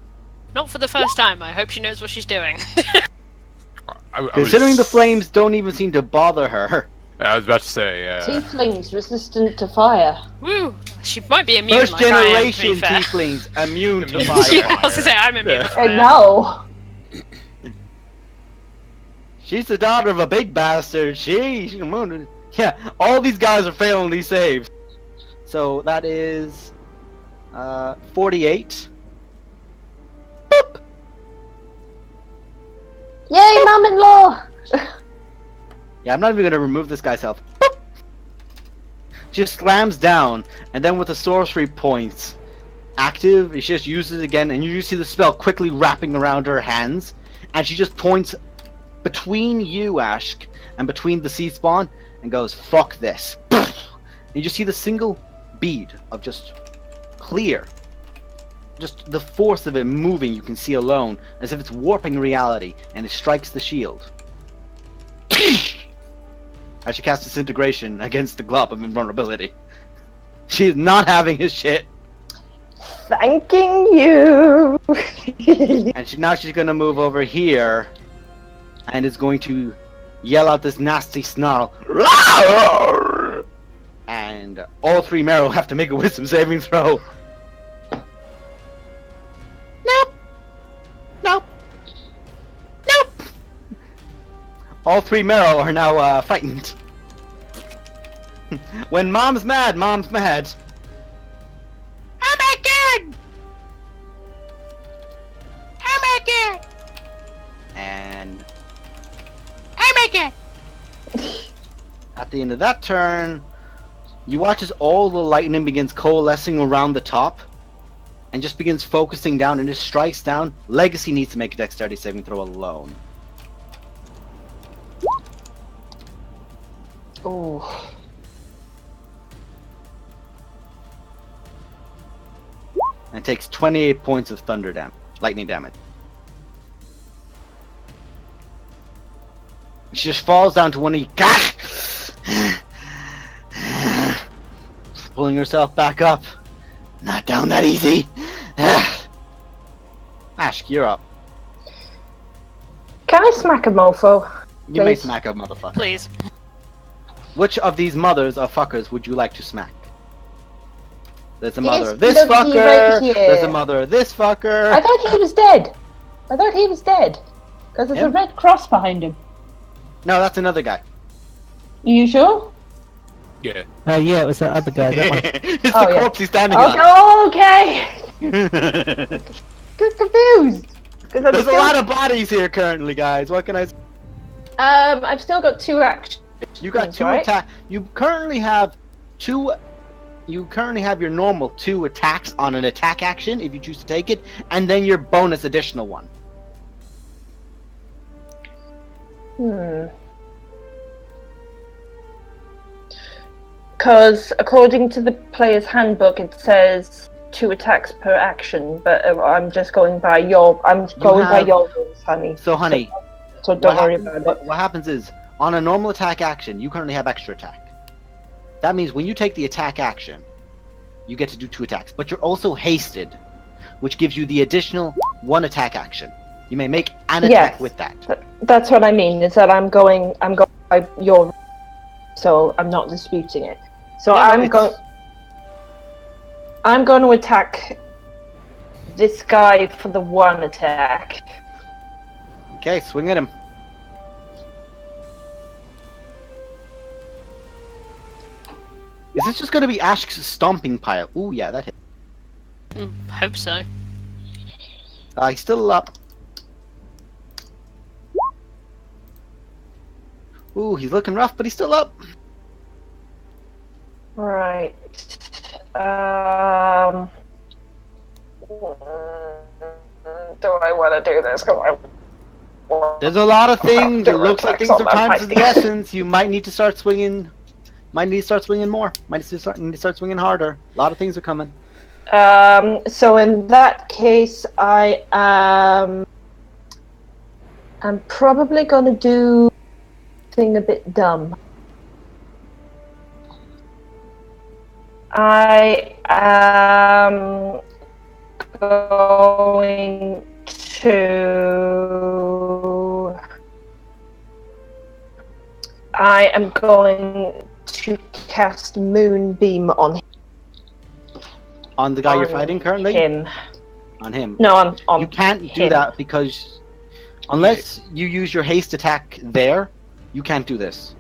Not for the first time. I hope she knows what she's doing. Considering the flames don't even seem to bother her. I was about to say, Tieflings resistant to fire. Woo! She might be immune. First like I am, to be generation fair. tieflings immune to Immune. fire. Yeah, I was gonna say I'm immune. to fire. No. She's the daughter of a big bastard. She's immune. Yeah, all these guys are failing these saves. So that is 48. Boop. Yay, mum-in-law! Yeah, I'm not even gonna remove this guy's health. Boop. Just slams down, and then with the sorcery points active, she just uses it again, and you see the spell quickly wrapping around her hands, and she just points between you, Ashk, and between the sea spawn, and goes, "Fuck this!" And you just see the single bead of just clear, just the force of it moving. You can see alone, as if it's warping reality, and it strikes the shield. As she casts disintegration against the glob of invulnerability. She is not having his shit. Thanking you. And now she's gonna move over here and is going to yell out this nasty snarl. And all 3 Marrow have to make a wisdom saving throw. Nope. Nope. Nope. All 3 Marrow are now frightened. When mom's mad, mom's mad. I'm again! I'm again! And I'm again! At the end of that turn, you watch as all the lightning begins coalescing around the top and just begins focusing down and just strikes down. Legacy needs to make a dexterity saving throw alone. Oh. And takes 28 points of thunder damage, lightning damage. She just falls down to one knee, pulling herself back up. Not down that easy. Ashk, you're up. Can I smack a mofo? You may Please. smack a motherfucker. Please. Which of these mothers or fuckers would you like to smack? There's a This mother of this looky fucker. right here. There's a mother of this fucker. I thought he was dead. Because there's Him? a red cross behind him. No, that's another guy. You sure? yeah. Yeah, it was that other guy. That one. It's Oh, the yeah. corpse he's standing Okay. on. Just confused. 'Cause There's a lot of bodies here currently, guys. What can I say? I've still got 2 actions You got That's two right. attack. You currently have two. You currently have your normal 2 attacks on an attack action if you choose to take it, and then your bonus additional one. Because according to the player's handbook, it says 2 attacks per action, but I'm just going by your. I'm going by your rules, honey. So, honey, So don't worry about it. what happens is, on a normal attack action, you currently have extra attack. That means when you take the attack action, you get to do 2 attacks, but you're also hasted, which gives you the additional 1 attack action. You may make an attack Yes. with that. That's what I mean. Is that I'm going by your. So I'm not disputing it. So Yeah, I'm going to attack this guy for the 1 attack. Okay, swing at him. Is this just going to be Ash's stomping pile? Ooh, yeah, that hit. Hope so. He's still up. Ooh, he's looking rough, but he's still up. Right. Do I want to do this? There's a lot of things. It looks like things are times of the essence. essence. You might need to start swinging. Might need to start swinging more. Might need to start swinging harder. A lot of things are coming. So in that case, I'm probably gonna do something a bit dumb. I am going to cast Moonbeam on him. On the guy you're fighting currently? Him. On him. No, on You can't do him. that because unless you use your haste attack there, you can't do this.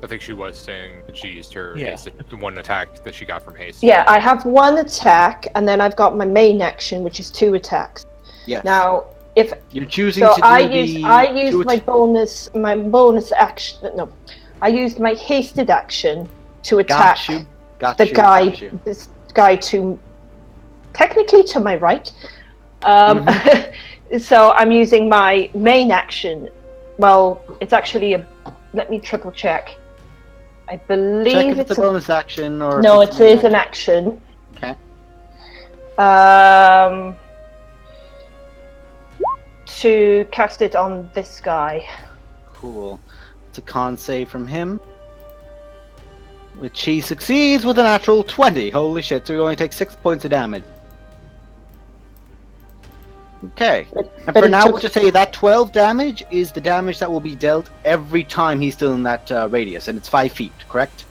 I think she was saying that she used her Yeah. haste, the 1 attack that she got from haste. Yeah, I have 1 attack, and then I've got my main action, which is 2 attacks. Yes. Now, if You're choosing so, to do I the used my bonus action. No, I used my hasted action to attack Got the you. guy. Got you. This guy technically to my right. So I'm using my main action. Well, it's actually a. Let me triple check. I believe Check if it's it's a bonus action or. No, if it is an action. Okay. To cast it on this guy. Cool. It's a con save from him. Which he succeeds with a natural 20. Holy shit, so he only takes 6 points of damage. Okay. And but for it now, took- we'll just say that 12 damage is the damage that will be dealt every time he's still in that radius, and it's 5 feet, correct?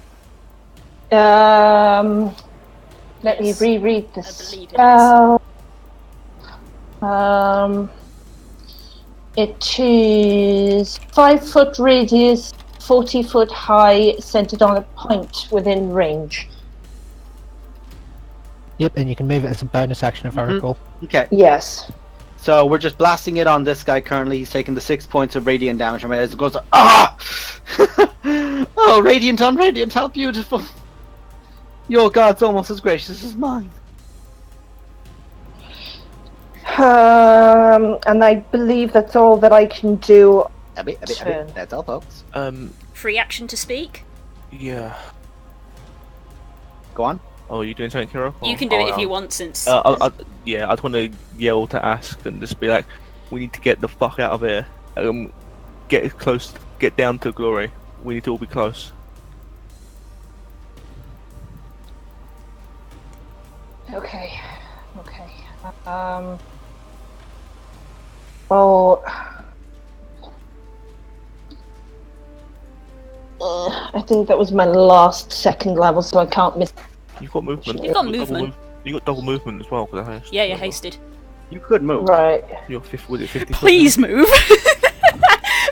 Let me Yes, reread the I believe it spell. It is 5-foot radius, 40-foot high, centered on a point within range. Yep, and you can move it as a bonus action if I recall. Okay. Yes. So we're just blasting it on this guy currently. He's taking the 6 points of radiant damage from it as it goes. Ah! Oh, radiant on radiant, how beautiful! Your god's almost as gracious as mine. And I believe that's all that I can do. A bit. Turn. That's all, folks. Free action to speak. Yeah. Go on. Oh, you doing something, Kiro? You can do it if you want, since. Yeah, I'd want to yell to Ask and just be like, "We need to get the fuck out of here. Get close. Get down to glory. We need to all be close." Okay. Well, I think that was my last 2nd level, so I can't miss. You've got movement. You've got double movement. You got double movement as well for the haste. Yeah, you're hasted. You could move. Right. You're 50. Was it 50? Please move.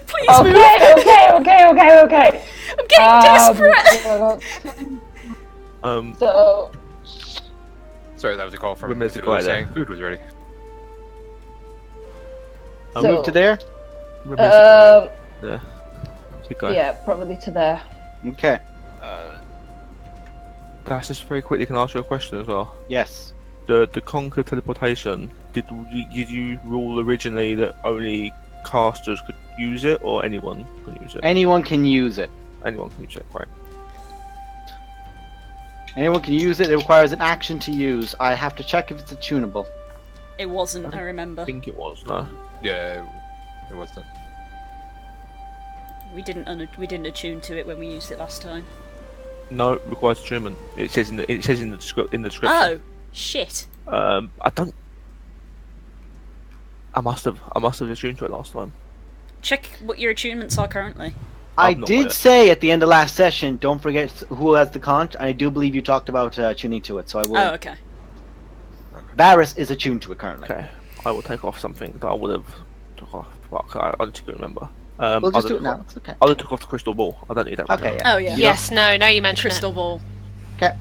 Please move. Okay. I'm getting desperate. So. Sorry, that was a call from Remember to who go was out saying there. food was ready. I'll move to there. Yeah. Big guy. Yeah, probably to there. Okay. That's just very quickly. Can I ask you a question as well? Yes. The conquer teleportation. Did you rule originally that only casters could use it, or anyone can use it? Anyone can use it. Anyone can use it, right? Anyone can use it. It requires an action to use. I have to check if it's attunable. It wasn't, I remember. I think it was, no. Yeah, it wasn't. We didn't attune to it when we used it last time. No, it requires attunement. It says in the description. Oh, shit. I don't. I must have attuned to it last time. Check what your attunements are currently. I I've not did got it. say at the end of last session, don't forget who has the conch. I do believe you talked about tuning to it, so I will. Oh, okay. Varus is attuned to it currently. Okay, I will take off something that I would have took off. Fuck, I just couldn't remember. We'll just do it took now. off- It's okay. I would have took off the crystal ball. I don't need that. Okay, right yeah. Oh, yeah. Yes, no, now you mention Crystal ball. Okay.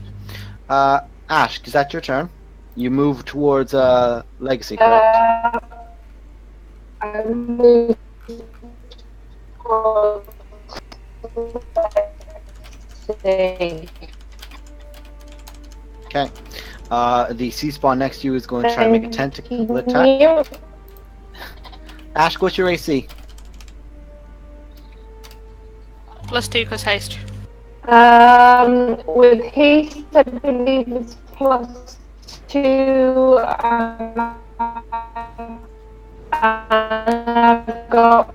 Ash, is that your turn? You move towards Legacy, correct? I moved towards Legacy. Okay. The sea spawn next to you is going to try and make a tentacle attack. Near- Ash, what's your AC? +2 because haste. With haste, I believe it's +2. I've got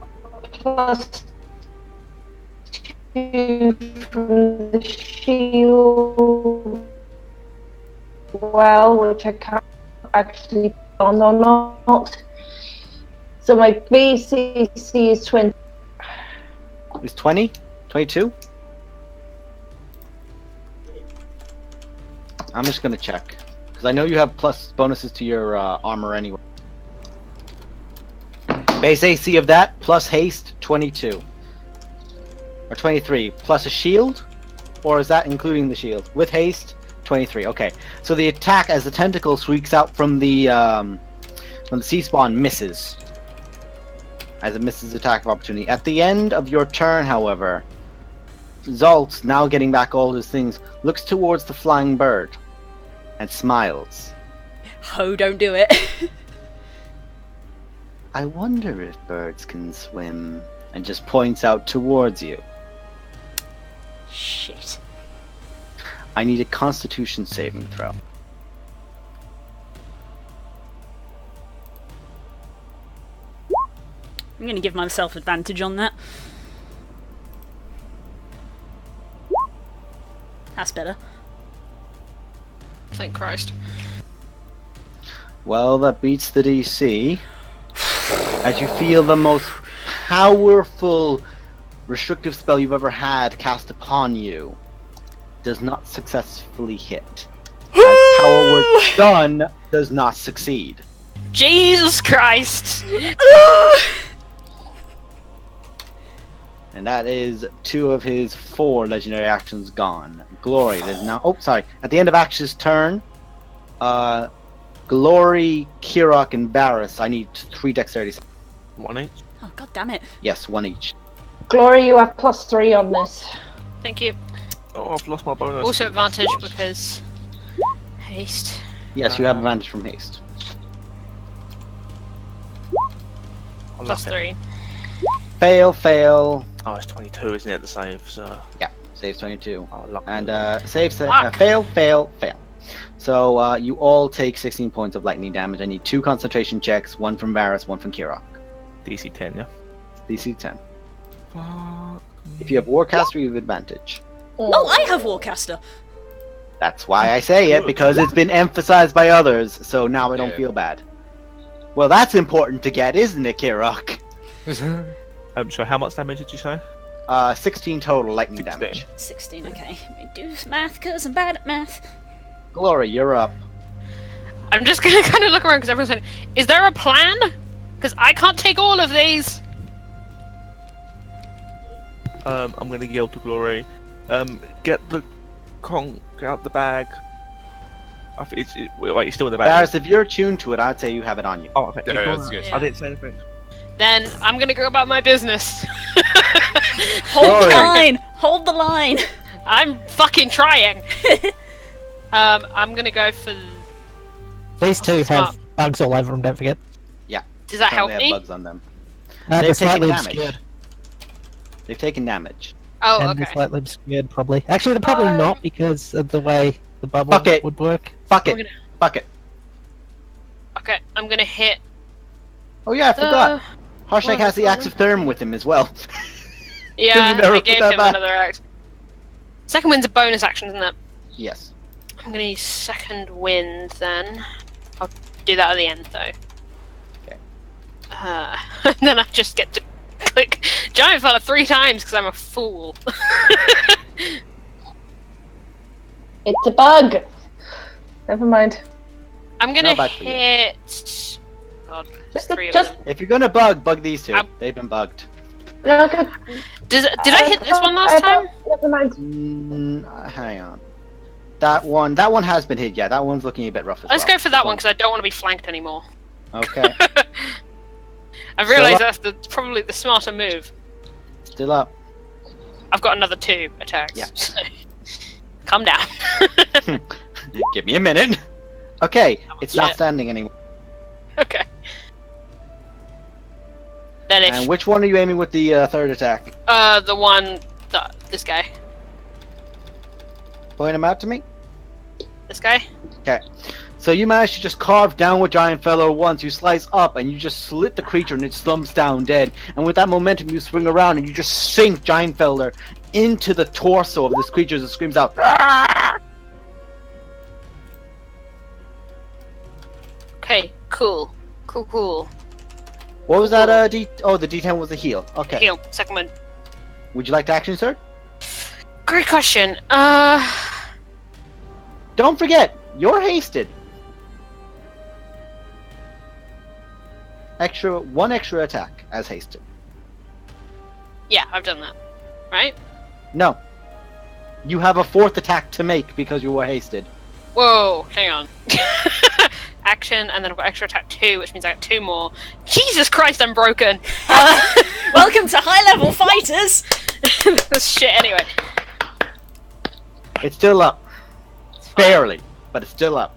+2 from the shield. Well, which I can't actually put on or not. So my base AC is 20. Is 20? 22? I'm just going to check. Because I know you have plus bonuses to your armor anyway. Base AC of that, plus haste, 22. Or 23. Plus a shield? Or is that including the shield? With haste, 23. Okay. So the attack as the tentacle sweeps out from the sea spawn misses. As it misses attack of opportunity. At the end of your turn, however, Zalt, now getting back all his things, looks towards the flying bird and smiles. Oh, don't do it. I wonder if birds can swim, and just points out towards you. Shit. I need a Constitution saving throw. I'm gonna give myself advantage on that. That's better. Thank Christ. Well, that beats the DC. As you feel the most powerful restrictive spell you've ever had cast upon you does not successfully hit. As Power Word Done does not succeed. Jesus Christ! And that is 2 of his 4 legendary actions gone. Glory is now. Oh, sorry. At the end of Ash's turn, Glory, Kirok, and Barris. I need 3 dexterity. 1 each. Oh, god damn it. Yes, 1 each. Glory, you have +3 on this. Thank you. Oh, I've lost my bonus. Also advantage because haste. Yes, you have advantage from haste. I'm +3. Fail, fail. Oh, it's 22, isn't it? The save. So. Yeah, saves 22. Oh, lucky. And save, Fuck. fail, fail, fail. So you all take 16 points of lightning damage. I need 2 concentration checks, 1 from Varus, 1 from Kirok. DC 10, yeah. DC 10. Fuck. If you have Warcaster, you have advantage. Oh, I have Warcaster. That's why I say it, because it's been emphasized by others, so now I don't Yeah. feel bad. Well, that's important to get, isn't it, Kirok? So how much damage did you say? 16 total lightning 16. damage. 16, okay. Let me do some math, because I'm bad at math. Glory, you're up. I'm just gonna kind of look around because everyone's saying, "Is there a plan?" Because I can't take all of these. I'm gonna yell to Glory. Get the get out the bag. I think wait, it's still in the bag. Varus, if you're attuned to it, I'd say you have it on you. Oh, okay. Yeah, that's good. I didn't say anything. Then I'm gonna go about my business. Hold the line! Hold the line! I'm fucking trying. I'm gonna go for. These two Smart. have bugs all over them, don't forget. Does that help They have me? bugs on them. They're They've slightly taken damage. obscured. They've taken damage. Oh, And okay. they're slightly obscured, probably. Actually, they're probably not, because of the way the bubble Fuck it. would work. Fuck We're it. gonna- Fuck it. Okay, I'm gonna hit. Oh yeah, I forgot. Harshnag what has the was Axe of Therm with him as well. Yeah, never I put gave that him back. another act. Second wind's a bonus action, isn't it? Yes. I'm gonna use second wind then. I'll do that at the end though. Okay. And then I just get to click Giant Fella 3 times because I'm a fool. It's a bug. Never mind. I'm gonna Not bad for you. hit. God, there's Just- 3 of just- them. If you're gonna bug these two. I'm- They've been bugged. No, okay. Did I hit this one last time? Never mind. Hang on. That one has been hit. Yeah, that one's looking a bit rough as Let's well. go for that one because I don't want to be flanked anymore. Okay. I've realised So, that's probably the smarter move. Still up. I've got another 2 attacks. Yeah. So calm down. Give me a minute. Okay, it's not Shit. standing anymore. Okay. Then if And which one are you aiming with the third attack? the one this guy. Point him out to me. This guy? Okay. So you manage to just carve down with Giant Fellow once. You slice up and you just slit the creature and it slumps down dead. And with that momentum, you swing around and you just sink Giant Fellow into the torso of this creature as it screams out. "Ah!" Okay, cool. Cool. What was that? The D10 was a heal. Okay. Heal. Second one. Would you like to action, sir? Great question. Don't forget, you're hasted. One extra attack as hasted. Yeah, I've done that. Right? No. You have a fourth attack to make because you were hasted. Whoa, hang on. Action, and then I've got extra attack 2, which means I got 2 more. Jesus Christ, I'm broken! Welcome to High Level Fighters! This shit, anyway. It's still up. Barely, but it's still up.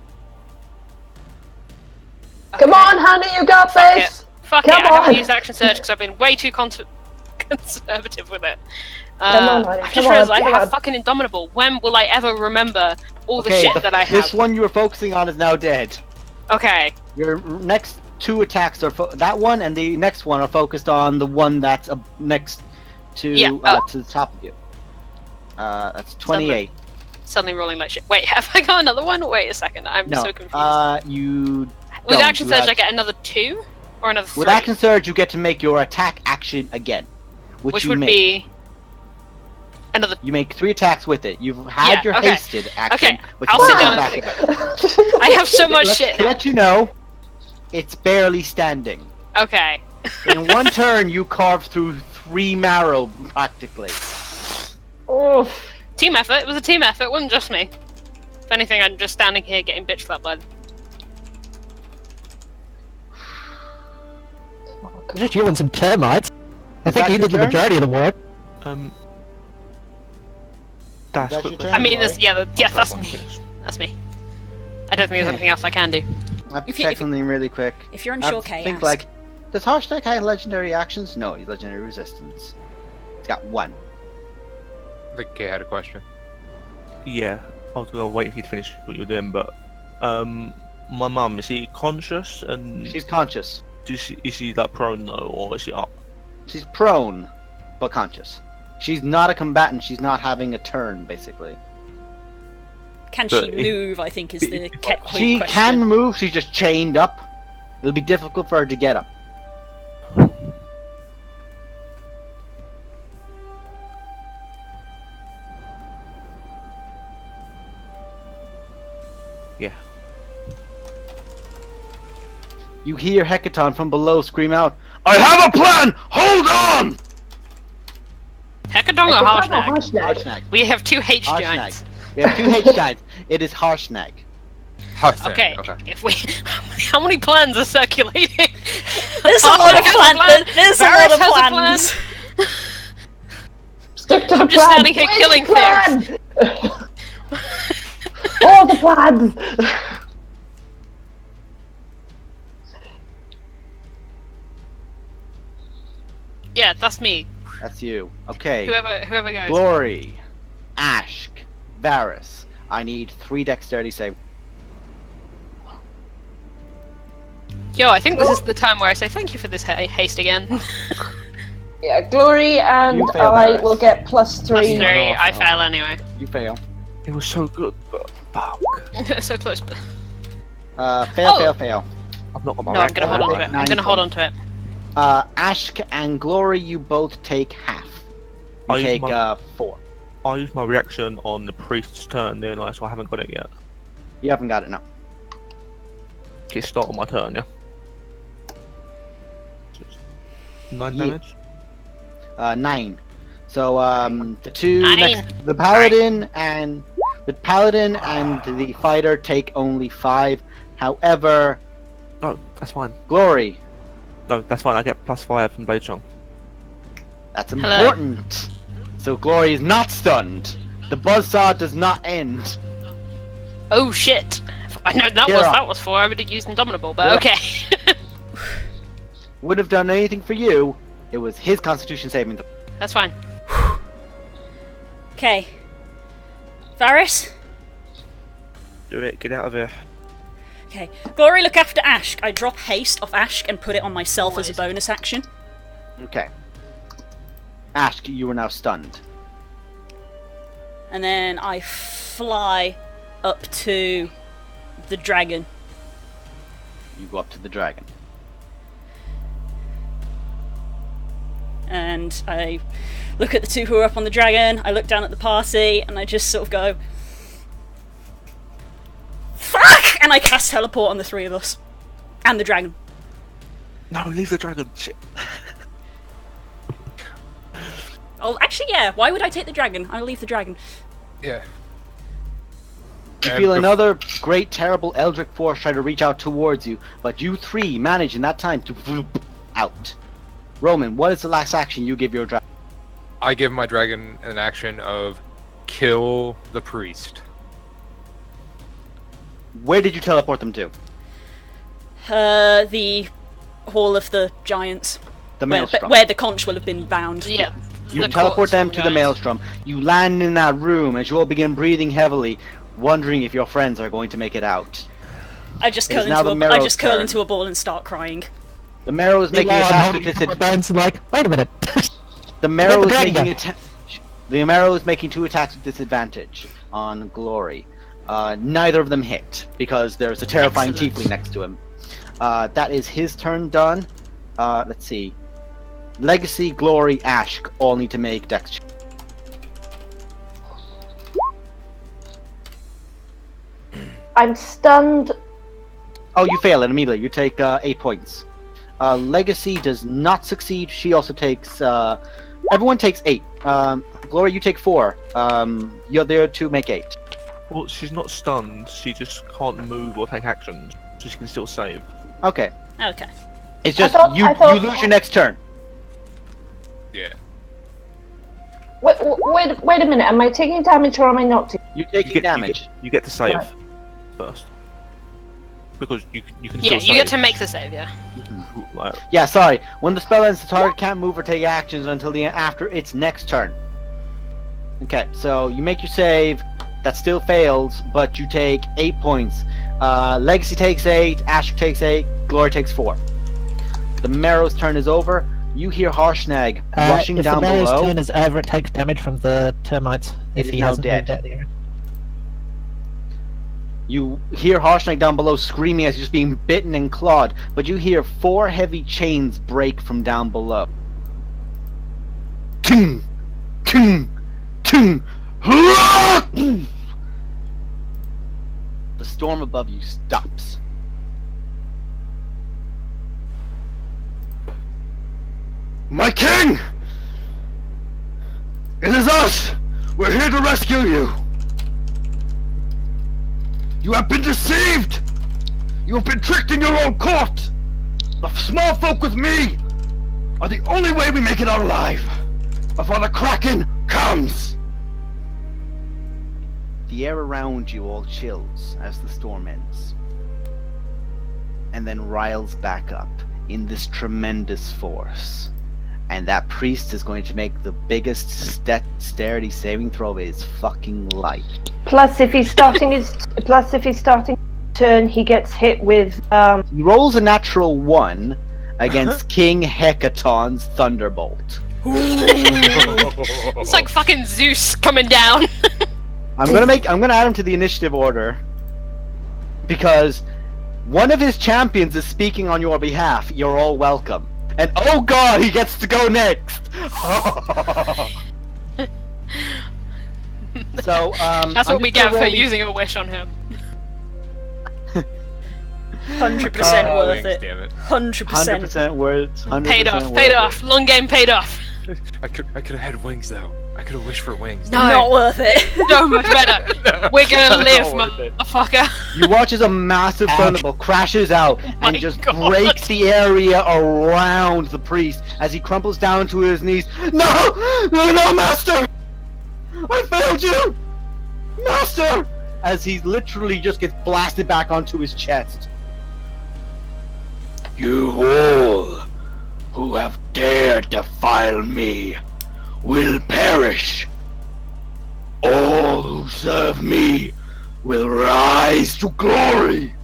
Come on, honey, you got this. Fuck it, Come I haven't on. used action surge because I've been way too conservative with it. Come on, honey, I just come on, realized I come have on. fucking Indomitable. When will I ever remember all the Okay, shit that I have? this one you were focusing on is now dead. Okay, Your next 2 attacks are that one and the next one are focused on the one that's next to Yeah, to the top of you. That's 28. suddenly rolling like shit. Wait, have I got another one? Wait a second, I'm No, so confused. you With don't. action You surge, have- I get another 2? Or another 3? With action surge, you get to make your attack action again, which you would make. be another. You make 3 attacks with it. You've had Yeah, your okay. hasted action, Okay, but I'll you sit don't down have and back I have so much Let's shit. let you know, it's barely standing. Okay. In one turn, you carved through 3 marrow, practically. Oof. Team effort. It was a team effort. It wasn't just me. If anything, I'm just standing here getting bitch slapped by. Just you and some termites. I Is think that you your did the turn? majority of the work. Is Dash that your quickly. turn? I mean, that's That one, me. yes. That's me. I don't think there's anything else I can do. I have to If you- check if- something really quick. If you're I unsure, have to Kay, think ask. like, does Harshnag have legendary actions? No, he's legendary resistance. He's got 1. I think Kay had a question. Yeah, I was gonna wait for you to finish what you're doing, but my mum, is she conscious and She's conscious. is she like prone though, or is she up? She's prone, but conscious. She's not a combatant. She's not having a turn, basically. Can But she if- move, I think, is the question. She can move. She's just chained up. It'll be difficult for her to get up. Yeah. You hear Hecaton from below scream out, "I have a plan! Hold on!" Heckadong or Harshnag? Harshnag. We have 2 H Harshnag. giants. We have 2 H giants. It is Harshnag. Okay. If we, how many plans are circulating? There's a lot of Harshnag has a plans. There's a Varys lot of has a plans. to the I'm just standing here Where's killing the plan? All the plans! Yeah, that's me. That's you. Okay. Whoever goes. Glory, Ashk, Varus. I need 3 dexterity save. Yo, I think this is the time where I say thank you for this haste again. Yeah, Glory and You fail, I Varus. will get +3. +3, I fail anyway. You fail. It was so good, but fuck. So close, but... Fail, Oh. fail, fail. I've not got my No, I'm gonna hold on to Alright, it. I'm gonna hold on to it. Ashk and Glory, you both take half. You I use take my- 4. I used my reaction on the priest's turn, didn't I? So I haven't got it yet. You haven't got it now. Okay, start on my turn, yeah? 9 Yeah. damage? 9. So the two 9. next, the paladin and the fighter take only 5. However, No, that's fine. Glory, No, that's fine. I get +5 from Blade Strong. that's Hello. important. So Glory is not stunned. The buzzsaw does not end. Oh shit! If I know You're up. that was for, I would have used Indomitable, but You're up. okay. Would have done anything for you. It was his Constitution saving throw. That's fine. Okay. Varus? Do it. Get out of here. Okay. Glory, look after Ashk. I drop haste off Ashk and put it on myself as a Always. bonus action. Okay. Ashk, you are now stunned. And then I fly up to the dragon. You go up to the dragon. And I look at the two who are up on the dragon, I look down at the party, and I just sort of go, fuck! And I cast teleport on the 3 of us. And the dragon. No, leave the dragon. Shit. Oh, actually, yeah, why would I take the dragon? I'll leave the dragon. Yeah. You And feel bef- another great, terrible Eldritch force try to reach out towards you, but you 3 manage in that time to vroom out. Roman, what is the last action you give your dragon? I give my dragon an action of kill the priest. Where did you teleport them to? The Hall of the Giants. The Where, Maelstrom. where the conch will have been bound. Yeah. You the teleport courts them and to the guys. Maelstrom. You land in that room as you all begin breathing heavily, wondering if your friends are going to make it out. I just It curl is now the into I Marrow's just curl turn. into a ball and start crying. The Marrow is making attacks with disadvantage. Bones like, wait a minute. The Marrow Let is the dragon making go. the Marrow is making 2 attacks with disadvantage on Glory. Neither of them hit because there's a terrifying Excellent. tiefling next to him. That is his turn done. Let's see. Legacy, Glory, Ashk all need to make dex checks. I'm stunned. Oh, you fail it immediately. You take 8 points. Legacy does not succeed. She also takes. Everyone takes 8. Glory, you take 4. The other 2 make 8. Well, she's not stunned. She just can't move or take actions, so she can still save. Okay. Okay. It's just I you thought- lose your next turn. Yeah. Wait a minute. Am I taking damage or am I not? You take damage. You get to save Right. first. Because you can Yeah, still you save. get to make the save, yeah. Like, Yeah, sorry. When the spell ends, the target can't move or take actions until after its next turn. Okay, so you make your save. That still fails, but you take 8 points. Legacy takes 8. Asher takes 8. Glory takes 4. The Marrow's turn is over. You hear Harshnag rushing if down the Mayor's below. turn is over, it takes damage from the termites. It If is he now hasn't dead. moved out there. You hear Harshnag down below screaming as he's just being bitten and clawed, but you hear 4 heavy chains break from down below. Ting! Ting! Ting! The storm above you stops. My king! It is us! We're here to rescue you! You have been deceived! You have been tricked in your own court! The small folk with me are the only way we make it out alive! before the Kraken comes! The air around you all chills as the storm ends. And then riles back up in this tremendous force. And that priest is going to make the biggest dexterity saving throw of his fucking life. Plus, if he's starting his turn, he gets hit with. He rolls a natural 1 against King Hecaton's Thunderbolt. It's like fucking Zeus coming down. I'm gonna add him to the initiative order because one of his champions is speaking on your behalf. You're all welcome. And oh god, he gets to go next. So That's what we get for using a wish on him. 100% worth Wings, it. damn it. 100%. 100% worth. 100% Paid off. worth Paid it. off. Long game paid off. I could have had wings though. I could have wished for wings. No. Not worth it. So much better. No. We're gonna live, Not worth it. motherfucker. You watch as a massive thunderbolt crashes out my and just God. breaks the area around the priest as he crumples down to his knees. No! No, Master! I failed you! Master! As he literally just gets blasted back onto his chest. You all who have dared defile me will perish. All who serve me will rise to glory.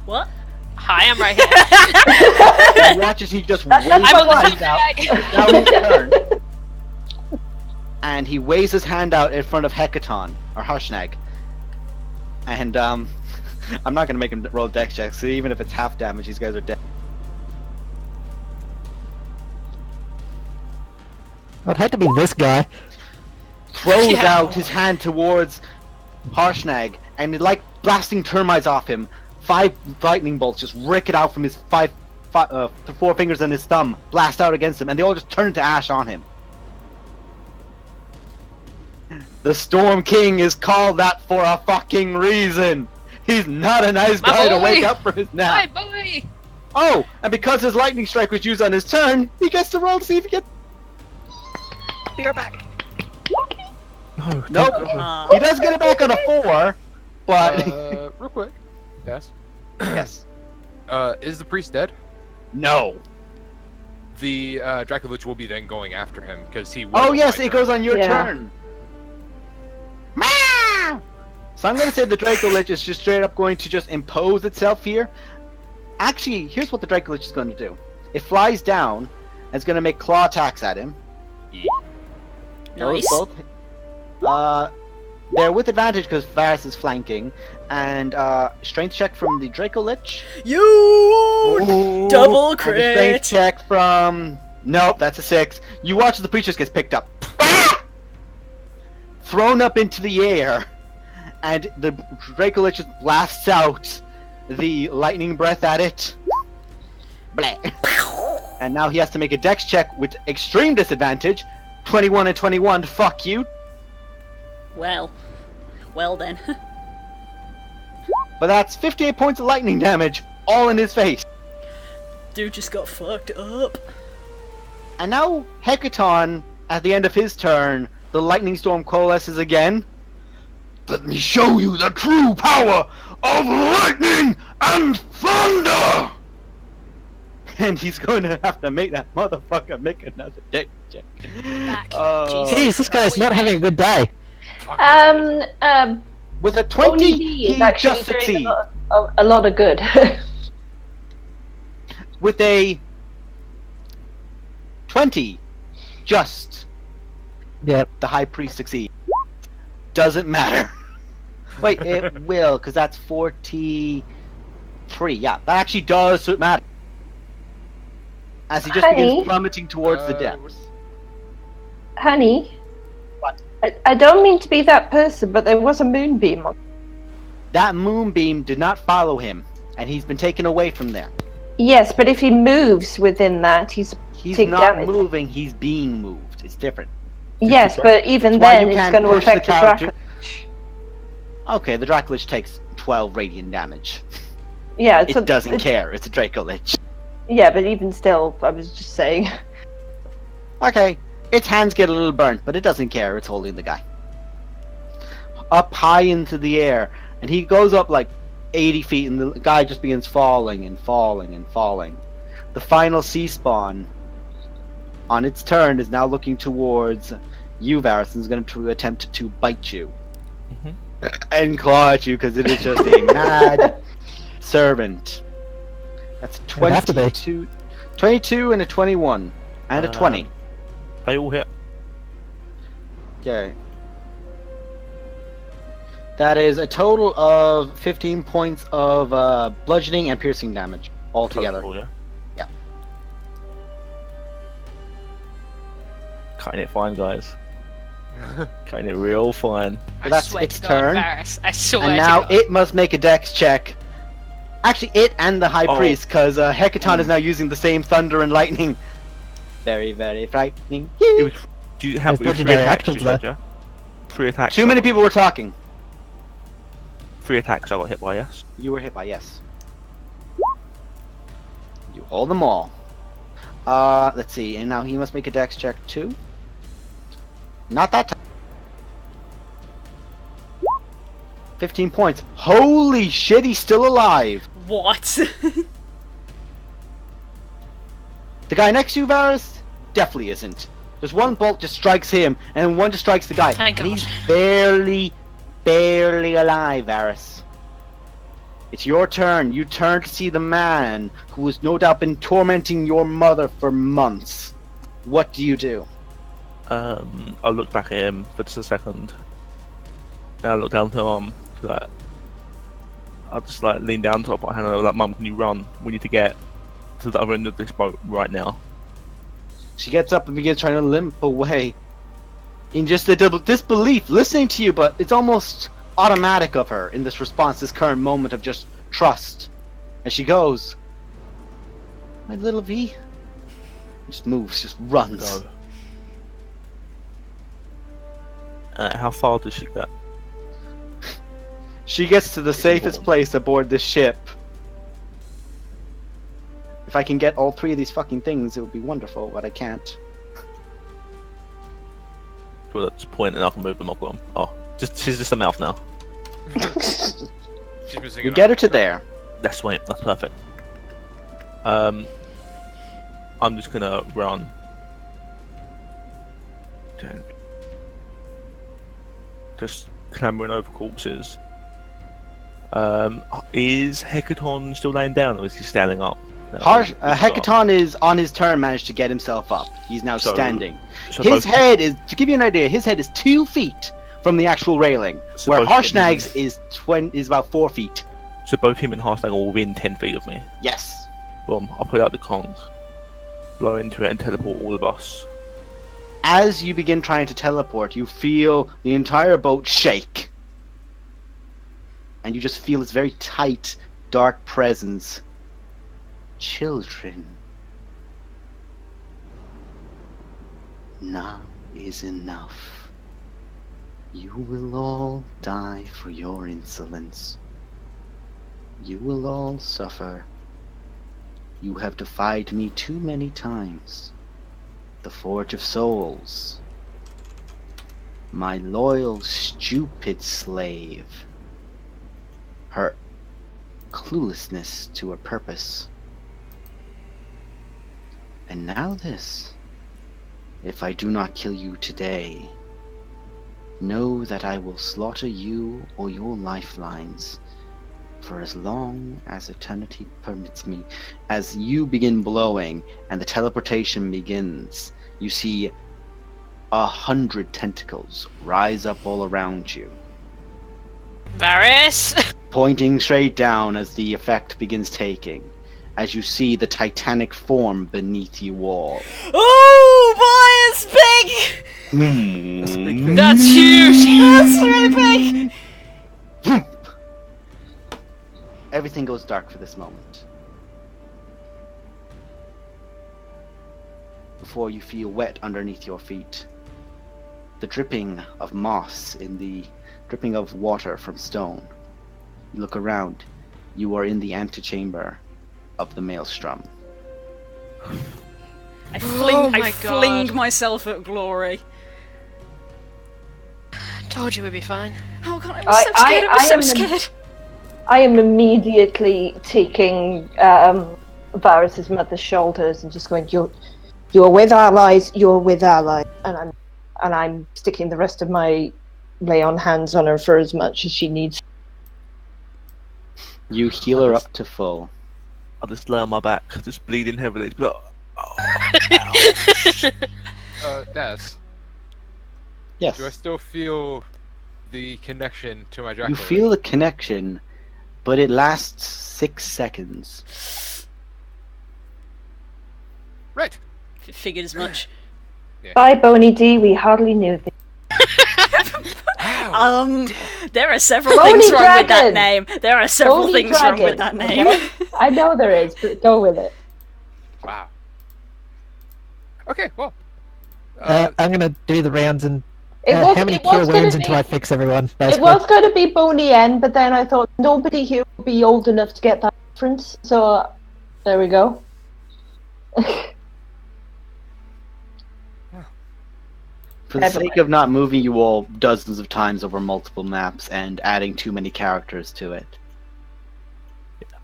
What? Hi, I'm right here. And watch as he just That's waves I'm on the his top hand out. Now his turn. And he waves his hand out in front of Hecaton, or Harshnag. And, I'm not gonna make him roll dex checks, so even if it's half damage, these guys are dead. I'd hate to be this guy. Throws Yeah. out his hand towards Harshnag, and like blasting termites off him, 5 lightning bolts just rip it out from his 4 fingers and his thumb, blast out against him, and they all just turn to ash on him. The Storm King is called that for a fucking reason. He's not a nice My guy to boy. wake up from his nap. Hi, boy. Oh, and because his lightning strike was used on his turn, he gets to roll to see if he gets. You're back. No, Nope. Uh, He does get it back on a 4, but Real quick. Yes. yes, Is the priest dead? no. The Draculich will be then going after him because he. Oh was yes, my it turn. goes on your Yeah. turn. Meow! So I'm gonna say the Draco Lich is just straight up going to just impose itself here. Actually, here's what the Draco Lich is going to do. It flies down and it's gonna make claw attacks at him. Those Nice. both. They're with advantage because Varus is flanking, and strength check from the Draco Lich. You Ooh, double and a strength crit. check from. Nope, that's a 6. You watch as the preacher gets picked up, thrown up into the air, and the Draco Lich just blasts out the lightning breath at it. Blah. And now he has to make a dex check with extreme disadvantage. 21 and 21. Fuck you. Well then. But that's 58 points of lightning damage, all in his face. Dude just got fucked up. And now Hecaton, at the end of his turn, the lightning storm coalesces again. Let me show you the true power of lightning and thunder! And he's going to have to make that motherfucker make another dex check. Back. Oh. Jeez, this guy's not having a good day. With a Only 20, he is he actually just doing succeeds. a lot of good. With a 20, just Yep. the high priest succeeds. Doesn't matter. Wait, it will, because that's 43. Yeah, that actually does matter. As he just Honey? begins plummeting towards the Uh, depths. Honey, What? I don't mean to be that person, but there was a moonbeam on. That moonbeam did not follow him, and he's been taken away from there. Yes, but if he moves within that, he's He's take not damage. moving, he's being moved. It's different. Yes, but even That's why then, you it's can't going to push the affect the character. Draco. Okay, the Draco Lich takes 12 radiant damage. Yeah, It doesn't care, it's a Draco Lich. Yeah, but even still, I was just saying. Okay, Its hands get a little burnt, but it doesn't care. It's holding the guy. Up high into the air, and he goes up like 80 feet, and the guy just begins falling and falling and falling. The final sea spawn, on its turn, is now looking towards you, Varys, and is going to attempt to bite you. And claw at you, because it is just a mad servant. That's 22, 22 and a 21. And a 20. They all hit. Okay. That is a total of 15 points of bludgeoning and piercing damage altogether. Total, yeah. Yeah. Cutting it fine, guys. Cutting it real fine. So that's swear its to God, turn. Varys, I swear And to now God. it must make a dex check. Actually, it and the high Oh. priest, because Hecaton is now using the same thunder and lightning. Very, very frightening. It was, do you have There's three legendary attacks, actions you said, yeah? 3 attacks. Too many people were talking. 3 attacks I got hit by, yes. You were hit by, yes. You hold them all. Let's see, and now he must make a dex check too. Not that time. 15 points. Holy shit, he's still alive. What? The guy next to you, Varys, definitely isn't. There's one bolt just strikes him, and one just strikes the guy. Thank and God. he's barely alive, Varys. It's your turn. You turn to see the man who has no doubt been tormenting your mother for months. What do you do? I'll look back at him for just a second. Then I'll look down to him. Like, I'll just like lean down to my hand and like, Mum, can you run? We need to get to the other end of this boat right now. She gets up and begins trying to limp away. In just a double disbelief, listening to you, but it's almost automatic of her in this response, this current moment of just trust. And she goes, my little V. Just moves, just runs. Go. How far does she get? She gets to the safest place aboard this ship. If I can get all 3 of these fucking things, it would be wonderful, but I can't. Well, that's the point, and I can move them up on. Oh, she's just a mouth now. She's missing You an get eye. her to there. That's sweet. That's perfect. I'm just gonna run. Just clambering over corpses. Is Hecaton still laying down, or is he standing up? No, he's up. Hecaton is on his turn managed to get himself up. He's now So- standing. So His both- head is, to give you an idea, his head is 2 feet from the actual railing, So where both- Harshnag's is about 4 feet. So both him and Harshnag are within 10 feet of me. Yes. Boom, I'll put out the cons, blow into it, and teleport all of us. As you begin trying to teleport, you feel the entire boat shake. And you just feel this very tight, dark presence. Children. Now is enough. You will all die for your insolence. You will all suffer. You have defied me too many times. The Forge of Souls. My loyal, stupid slave. Her cluelessness to her purpose. And now this. If I do not kill you today, know that I will slaughter you or your lifelines for as long as eternity permits me. As you begin blowing and the teleportation begins, you see 100 tentacles rise up all around you, Varys! pointing straight down as the effect begins taking, as you see the titanic form beneath you all. Oh boy, it's big! That's huge! That's really big! Everything goes dark for this moment. Before you feel wet underneath your feet. The dripping of moss in the dripping of water from stone. You look around. You are in the antechamber of the Maelstrom. I fling, Oh my I fling God. myself at Glory. Told you we'd be fine. Oh god, I was so scared. I was so scared. I am immediately taking Varys's mother's shoulders and just going, "You're with allies. You're with allies," and I'm sticking the rest of my lay on hands on her for as much as she needs. You heal her up to full. I'll just lay on my back, just bleeding heavily. But, Des, Yes. do I still feel the connection to my Dracula? You feel the connection, but it lasts 6 seconds. Right. Figured as much. Bye, Boney D. We hardly knew thee. There are several Boney things wrong with that Dragon! name. There are several Boney things wrong with Dragon, that name. okay? I know there is, but go with it. Wow. Okay, well. I'm gonna do the rounds and It how was, many it was cure gonna wounds be, until I fix everyone. it Basically. was going to be Boney N, but then I thought nobody here will be old enough to get that reference, so there we go. For the sake of not moving you all dozens of times over multiple maps and adding too many characters to it,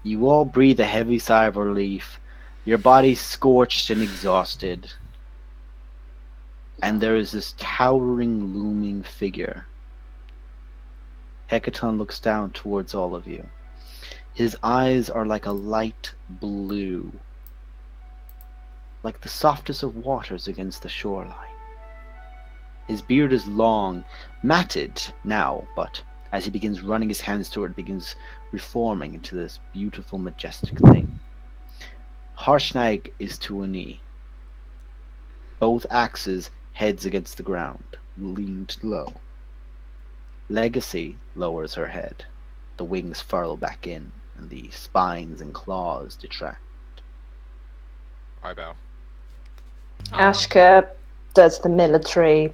you all breathe a heavy sigh of relief, your body scorched and exhausted, and there is this towering, looming figure. Hecaton looks down towards all of you. His eyes are like a light blue, like the softest of waters against the shoreline. His beard is long, matted now, but as he begins running his hands through it, it begins reforming into this beautiful, majestic thing. Harshnag is to a knee. Both axes, heads against the ground, leaned low. Legacy lowers her head. The wings furl back in, and the spines and claws detract. I bow. Ashka does the military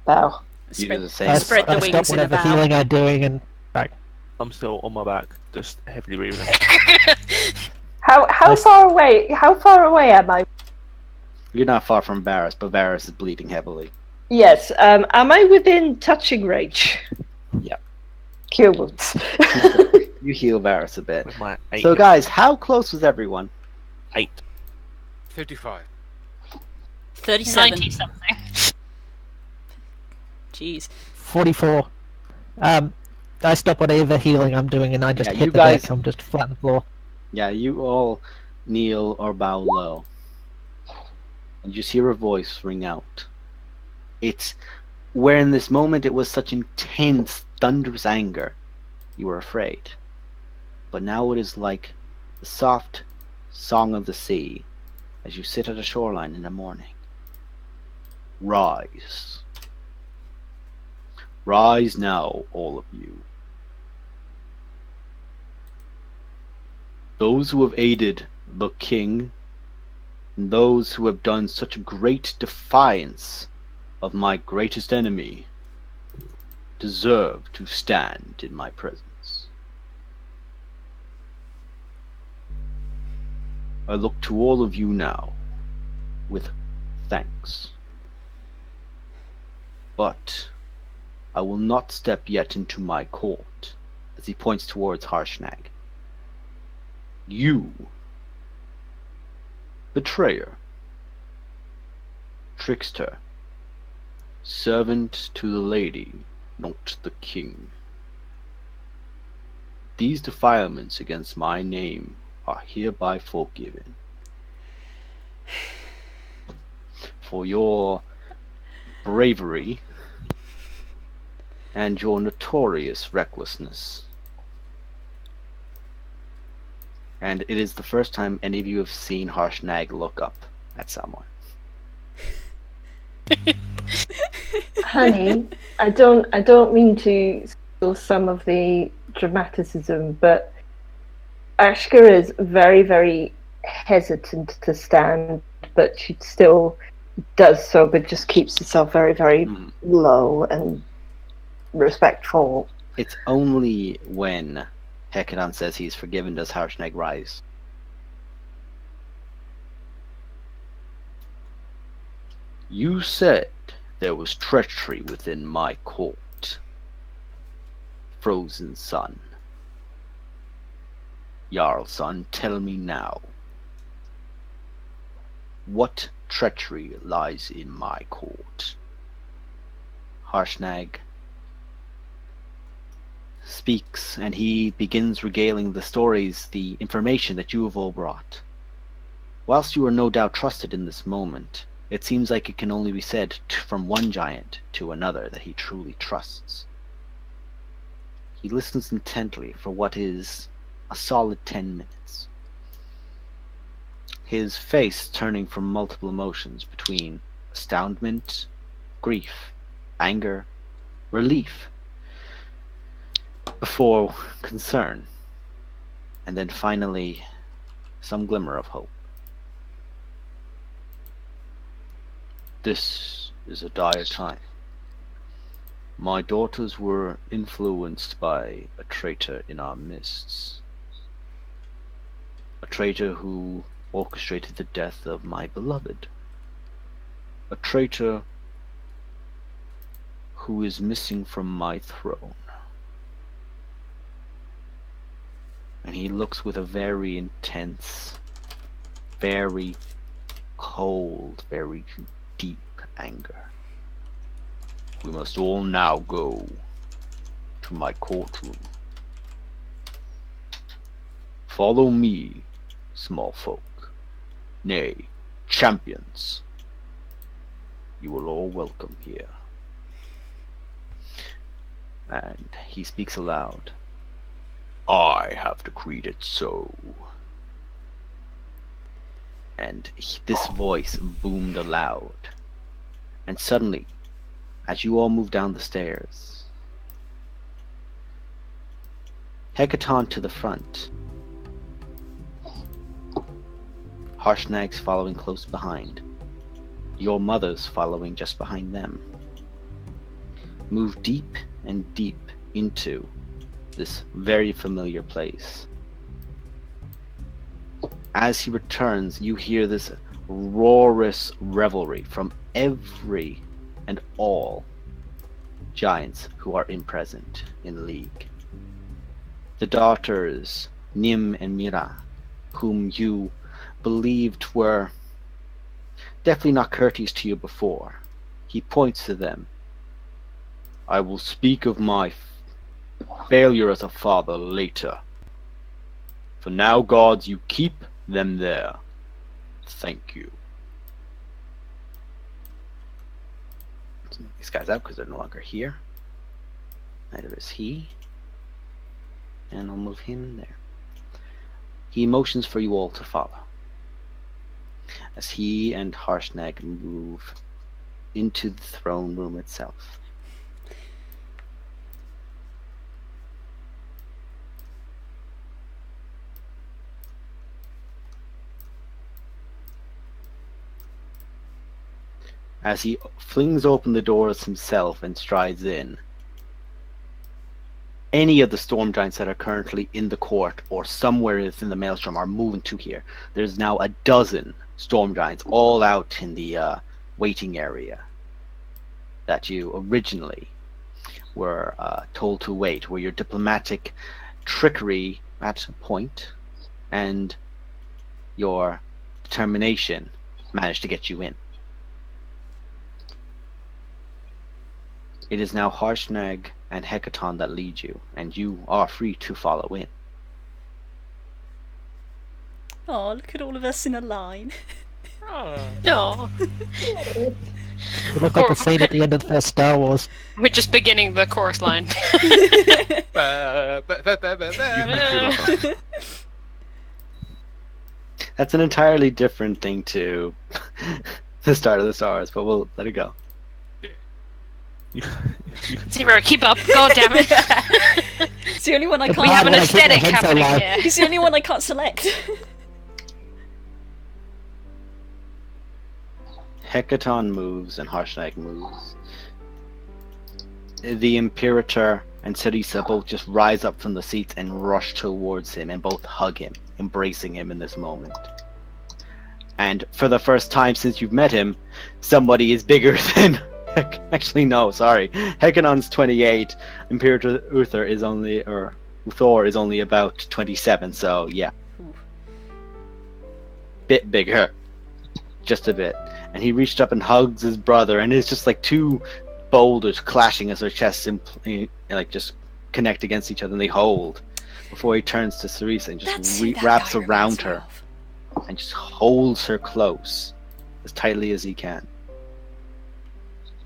bow. You do the same. I Spread the stop wings in a whatever bow. healing I'm doing and I'm still on my back, just heavily breathing. How far away? How far away am I? You're not far from Varys, but Varys is bleeding heavily. Yes. Am I within touching range? Yep. Cure wounds. You heal Varys a bit. With my 8 So guys, how close was everyone? 8. 55. 37. 90 something. Jeez. 44. I stop whatever healing I'm doing and I just Yeah, hit you the guys- deck. I'm just flat on the floor. Yeah, you all kneel or bow low. And you just hear a voice ring out. It's where in this moment it was such intense, thunderous anger, you were afraid. But now it is like the soft song of the sea as you sit at a shoreline in the morning. Rise. Rise now, all of you. Those who have aided the king, and those who have done such great defiance of my greatest enemy, deserve to stand in my presence. I look to all of you now with thanks. But I will not step yet into my court, as he points towards Harshnag. You, betrayer, trickster, servant to the lady, not the king. These defilements against my name are hereby forgiven. For your bravery and your notorious recklessness. And it is the first time any of you have seen Harshnag look up at someone. Honey, I don't mean to steal some of the dramaticism, but Ashka is very, very hesitant to stand, but she still does so, but just keeps herself very, very low and respectful. It's only when Hecaton says he's forgiven does Harshnag rise. You said there was treachery within my court. Frozen Sun. Jarl son, tell me now. What treachery lies in my court? Harshnag speaks, and he begins regaling the stories, the information that you have all brought. Whilst you are no doubt trusted in this moment, it seems like it can only be said from one giant to another that he truly trusts. He listens intently for what is a solid 10 minutes. His face turning from multiple emotions between astoundment, grief, anger, relief, before concern, and then finally some glimmer of hope. This is a dire time. My daughters were influenced by a traitor in our midst. A traitor who orchestrated the death of my beloved. A traitor who is missing from my throne. And he looks with a very intense, very cold, very deep anger. We must all now go to my courtroom. Follow me, small folk. Nay, champions. You are all welcome here. And he speaks aloud. I have decreed it so. And this voice boomed aloud. And suddenly, as you all move down the stairs, Hecaton to the front, Harshnag's following close behind, your mothers following just behind them, move deep and deep into this very familiar place. As he returns, you hear this roarous revelry from every and all giants who are present in league. The daughters, Nim and Mira, whom you believed were definitely not courteous to you before, he points to them. I will speak of my failure as a father later. For now, gods, you keep them there. Thank you. Let's move these guys out because they're no longer here. Neither is he. And I'll move him there. He motions for you all to follow. As he and Harshnag move into the throne room itself. As he flings open the doors himself and strides in, any of the storm giants that are currently in the court or somewhere within the maelstrom are moving to here. There's now a dozen storm giants all out in the waiting area that you originally were told to wait, where your diplomatic trickery at a point and your determination managed to get you in. It is now Harshnag and Hecaton that lead you, and you are free to follow in. Oh, look at all of us in a line. No. It looked like the scene at the end of the first Star Wars. We're just beginning the chorus line. That's an entirely different thing to the start of the stars, but we'll let it go. Zero, keep up. God damn it. It's the only one I It's can't. We have an when I keep my aesthetic head so happening low. here. It's the only one I can't select. Hecaton moves and Harshnag moves. The Imperator and Sarisa both just rise up from the seats and rush towards him and both hug him, embracing him in this moment. And for the first time since you've met him, somebody is bigger than... Actually, no, sorry. Hekanon's 28. Imperator Uther is only... Or Thor is only about 27, so yeah. Bit bigger. Just a bit. And he reached up and hugs his brother, and it's just like two boulders clashing as their chests like just connect against each other, and they hold before he turns to Cerisa and just wraps around her and just holds her close as tightly as he can.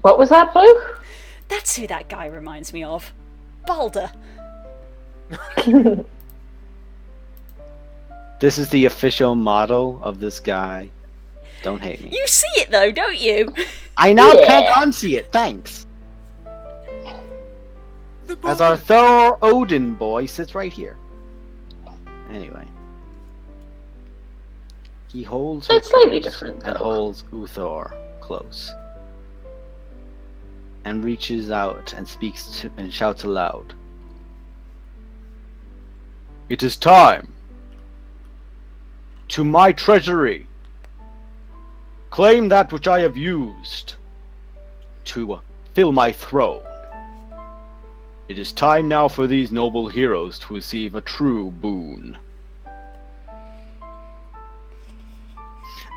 What was that, Blue? That's who that guy reminds me of. Balder. This is the official model of this guy. Don't hate me. You see it though, don't you? I now can't unsee it, thanks. As our Thor Odin boy sits right here. Anyway. He holds her It's slightly close different, and though. holds Uthor close. And reaches out and speaks to and shouts aloud. It is time. To my treasury. Claim that which I have used to fill my throne. It is time now for these noble heroes to receive a true boon.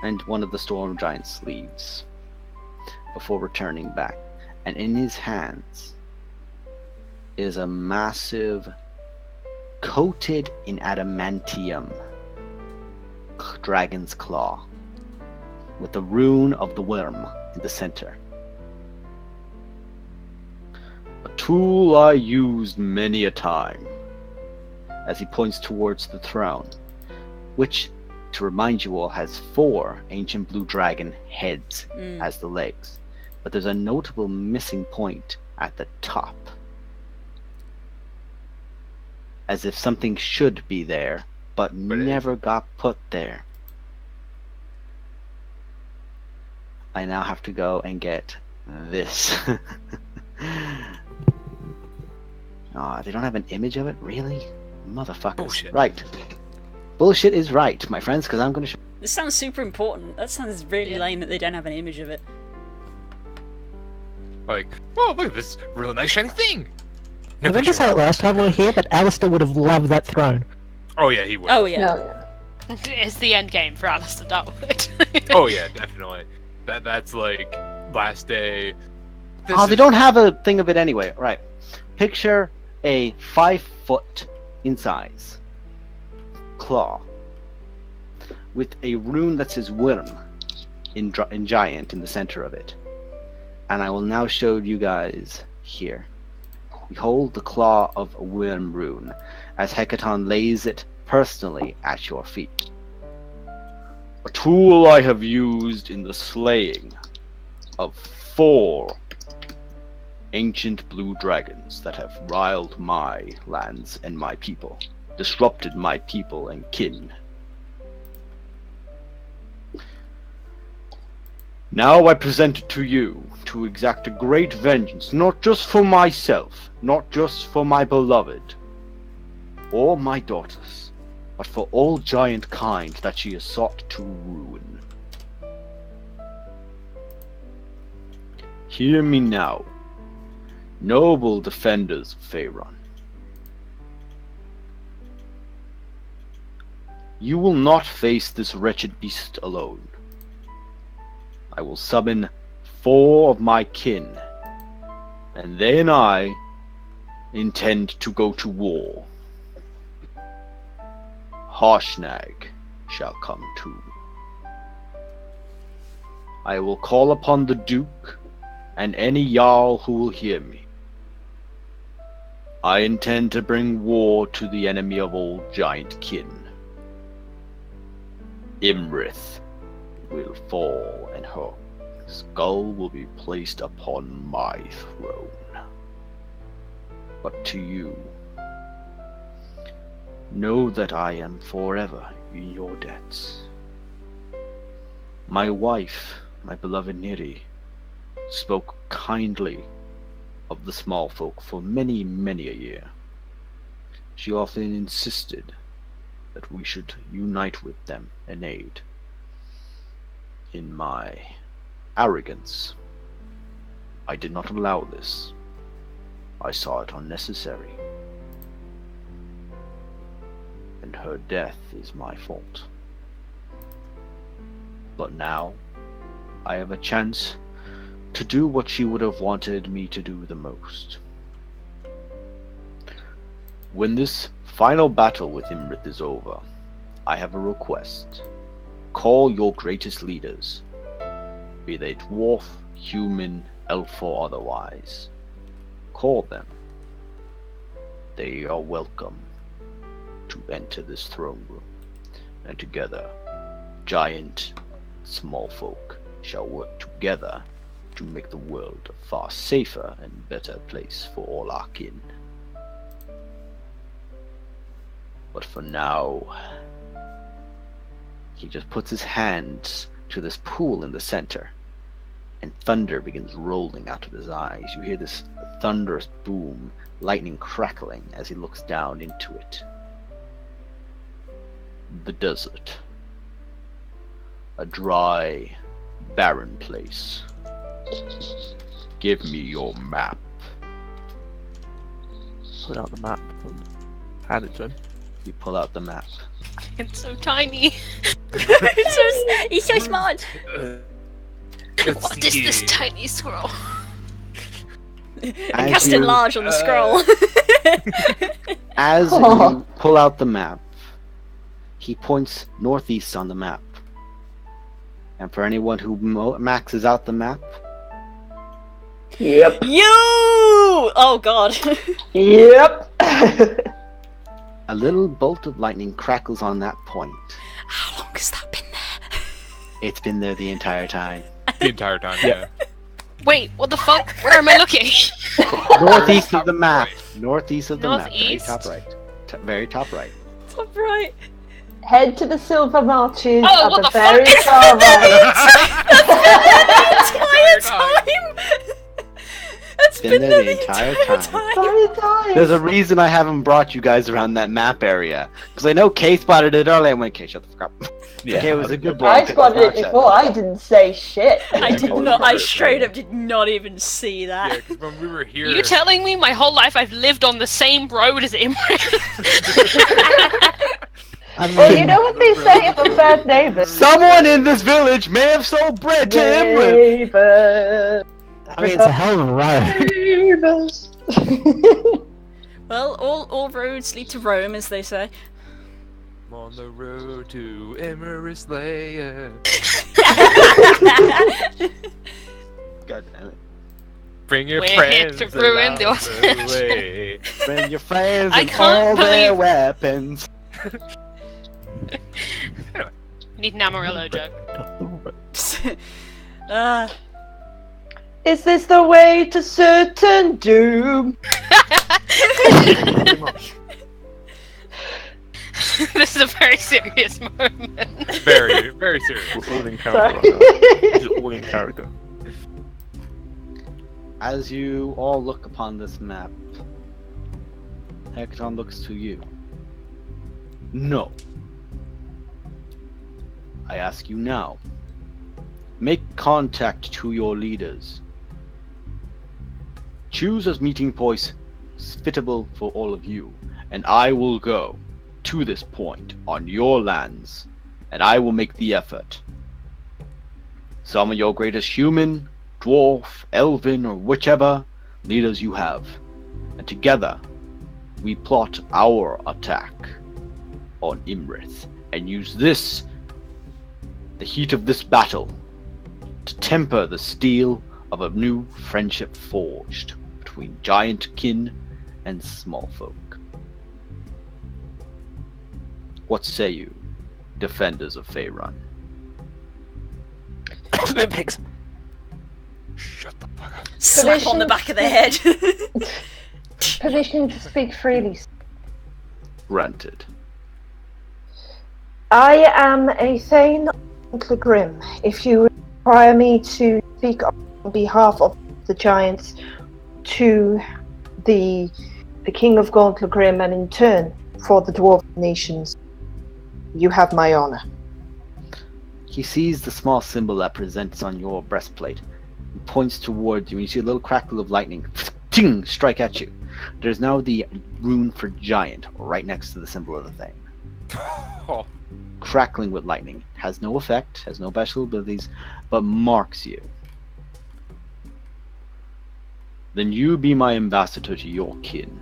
And one of the storm giants leaves before returning back. And in his hands is a massive, coated in adamantium, dragon's claw, with the rune of the worm in the center. A tool I used many a time, as he points towards the throne, which, to remind you all, has 4 ancient blue dragon heads as the legs. But there's a notable missing point at the top. As if something should be there, but never got put there. I now have to go and get this. Aw, they don't have an image of it? Really? Motherfuckers. Bullshit. Right. Bullshit is right, my friends, because I'm going to show... This sounds super important. That sounds really lame that they don't have an image of it. Like, oh, look at this really nice shiny thing. I meant to say it last time we were here, but Alistair would have loved that throne. Oh yeah, he would. Oh yeah. No. It's the end game for Alistair, that would. Oh yeah, definitely. That's like last day. They don't have a thing of it anyway. Right. Picture a 5-foot in size claw with a rune that says worm in giant in the center of it. And I will now show you guys here. Behold the claw of worm rune as Hekaton lays it personally at your feet. A tool I have used in the slaying of 4 ancient blue dragons that have riled my lands and my people, disrupted my people and kin. Now I present it to you to exact a great vengeance, not just for myself, not just for my beloved, or my daughters, but for all giant kind that she has sought to ruin. Hear me now, noble defenders of Faerun. You will not face this wretched beast alone. I will summon 4 of my kin, and they and I intend to go to war. Harshnag shall come too. I will call upon the Duke and any Jarl who will hear me. I intend to bring war to the enemy of all giant kin. Imrith will fall and her skull will be placed upon my throne. But to you, know that I am forever in your debts. My wife, my beloved Niri, spoke kindly of the small folk for many, many a year. She often insisted that we should unite with them and aid. In my arrogance, I did not allow this. I saw it unnecessary. And her death is my fault. But now, I have a chance to do what she would have wanted me to do the most. When this final battle with Imrith is over, I have a request. Call your greatest leaders, be they dwarf, human, elf, or otherwise. Call them. They are welcome to enter this throne room, and together, giant, small folk shall work together to make the world a far safer and better place for all our kin. But for now, he just puts his hands to this pool in the center, and thunder begins rolling out of his eyes. You hear this thunderous boom, lightning crackling as he looks down into it. The desert. A dry, barren place. Give me your map. Put out the map and hand it to him. You pull out the map. It's so tiny. He's so smart. What is this tiny scroll? And cast enlarge on the scroll. As you pull out the map, he points northeast on the map. And for anyone who maxes out the map, Yep. You! Oh god. Yep. a little bolt of lightning crackles on that point. How long has that been there? It's been there the entire time. The entire time, yeah. Wait, what the fuck? Where am I looking? Northeast of the map. Northeast of the map. Very Northeast? top right. Very top right. Top right. Head to the silver marches Oh, at what the the very fuck? far right. Entire time! It's Been there the entire time. Very time. There's a reason I haven't brought you guys around that map area. Because I know Kay spotted it earlier. I went, Kay, shut the fuck up. Yeah. Kay was a good boy. I spotted it before. I didn't say shit. I did not. I straight up did not even see Yeah, that. because when we were here... You telling me my whole life I've lived on the same road as Imran? I mean, Well, you know what they say about bad neighbors? Someone in this village may have sold bread to Imran. Neighbors. I mean, it's a hell of a road. Neighbors. Well, all roads lead to Rome, as they say. I'm on the road to Emerus Lair. God damn it. Bring your We're here friends to ruin along the the way. Bring your friends I and can't all their believe- weapons. Need an Amarillo joke. Is this the way to certain doom? This is a very serious moment. Very, very serious. We're all in Sorry. character right now. This is all in character. As you all look upon this map, Hekaton looks to you. No. I ask you now. Make contact to your leaders. Choose a meeting point fitable for all of you, and I will go to this point on your lands, and I will make the effort. Summon your greatest human, dwarf, elven, or whichever leaders you have, and together we plot our attack on Imrith, and use this, the heat of this battle, to temper the steel of a new friendship forged between giant kin and small folk. What say you, defenders of Faerun? Olympics. Shut the fuck up. Slap on the back of the head. Permission to speak freely. Granted. I am a Thane of Grim. If you require me to speak on behalf of the giants to the King of Gauntlet Grim, and in turn for the dwarf nations, you have my honor. He sees the small symbol that presents on your breastplate and points towards you, and you see a little crackle of lightning ting, strike at you. There's now the rune for giant right next to the symbol of the thing. Oh, Crackling with lightning. Has no effect, has no special abilities, but marks you. Then you be my ambassador to your kin.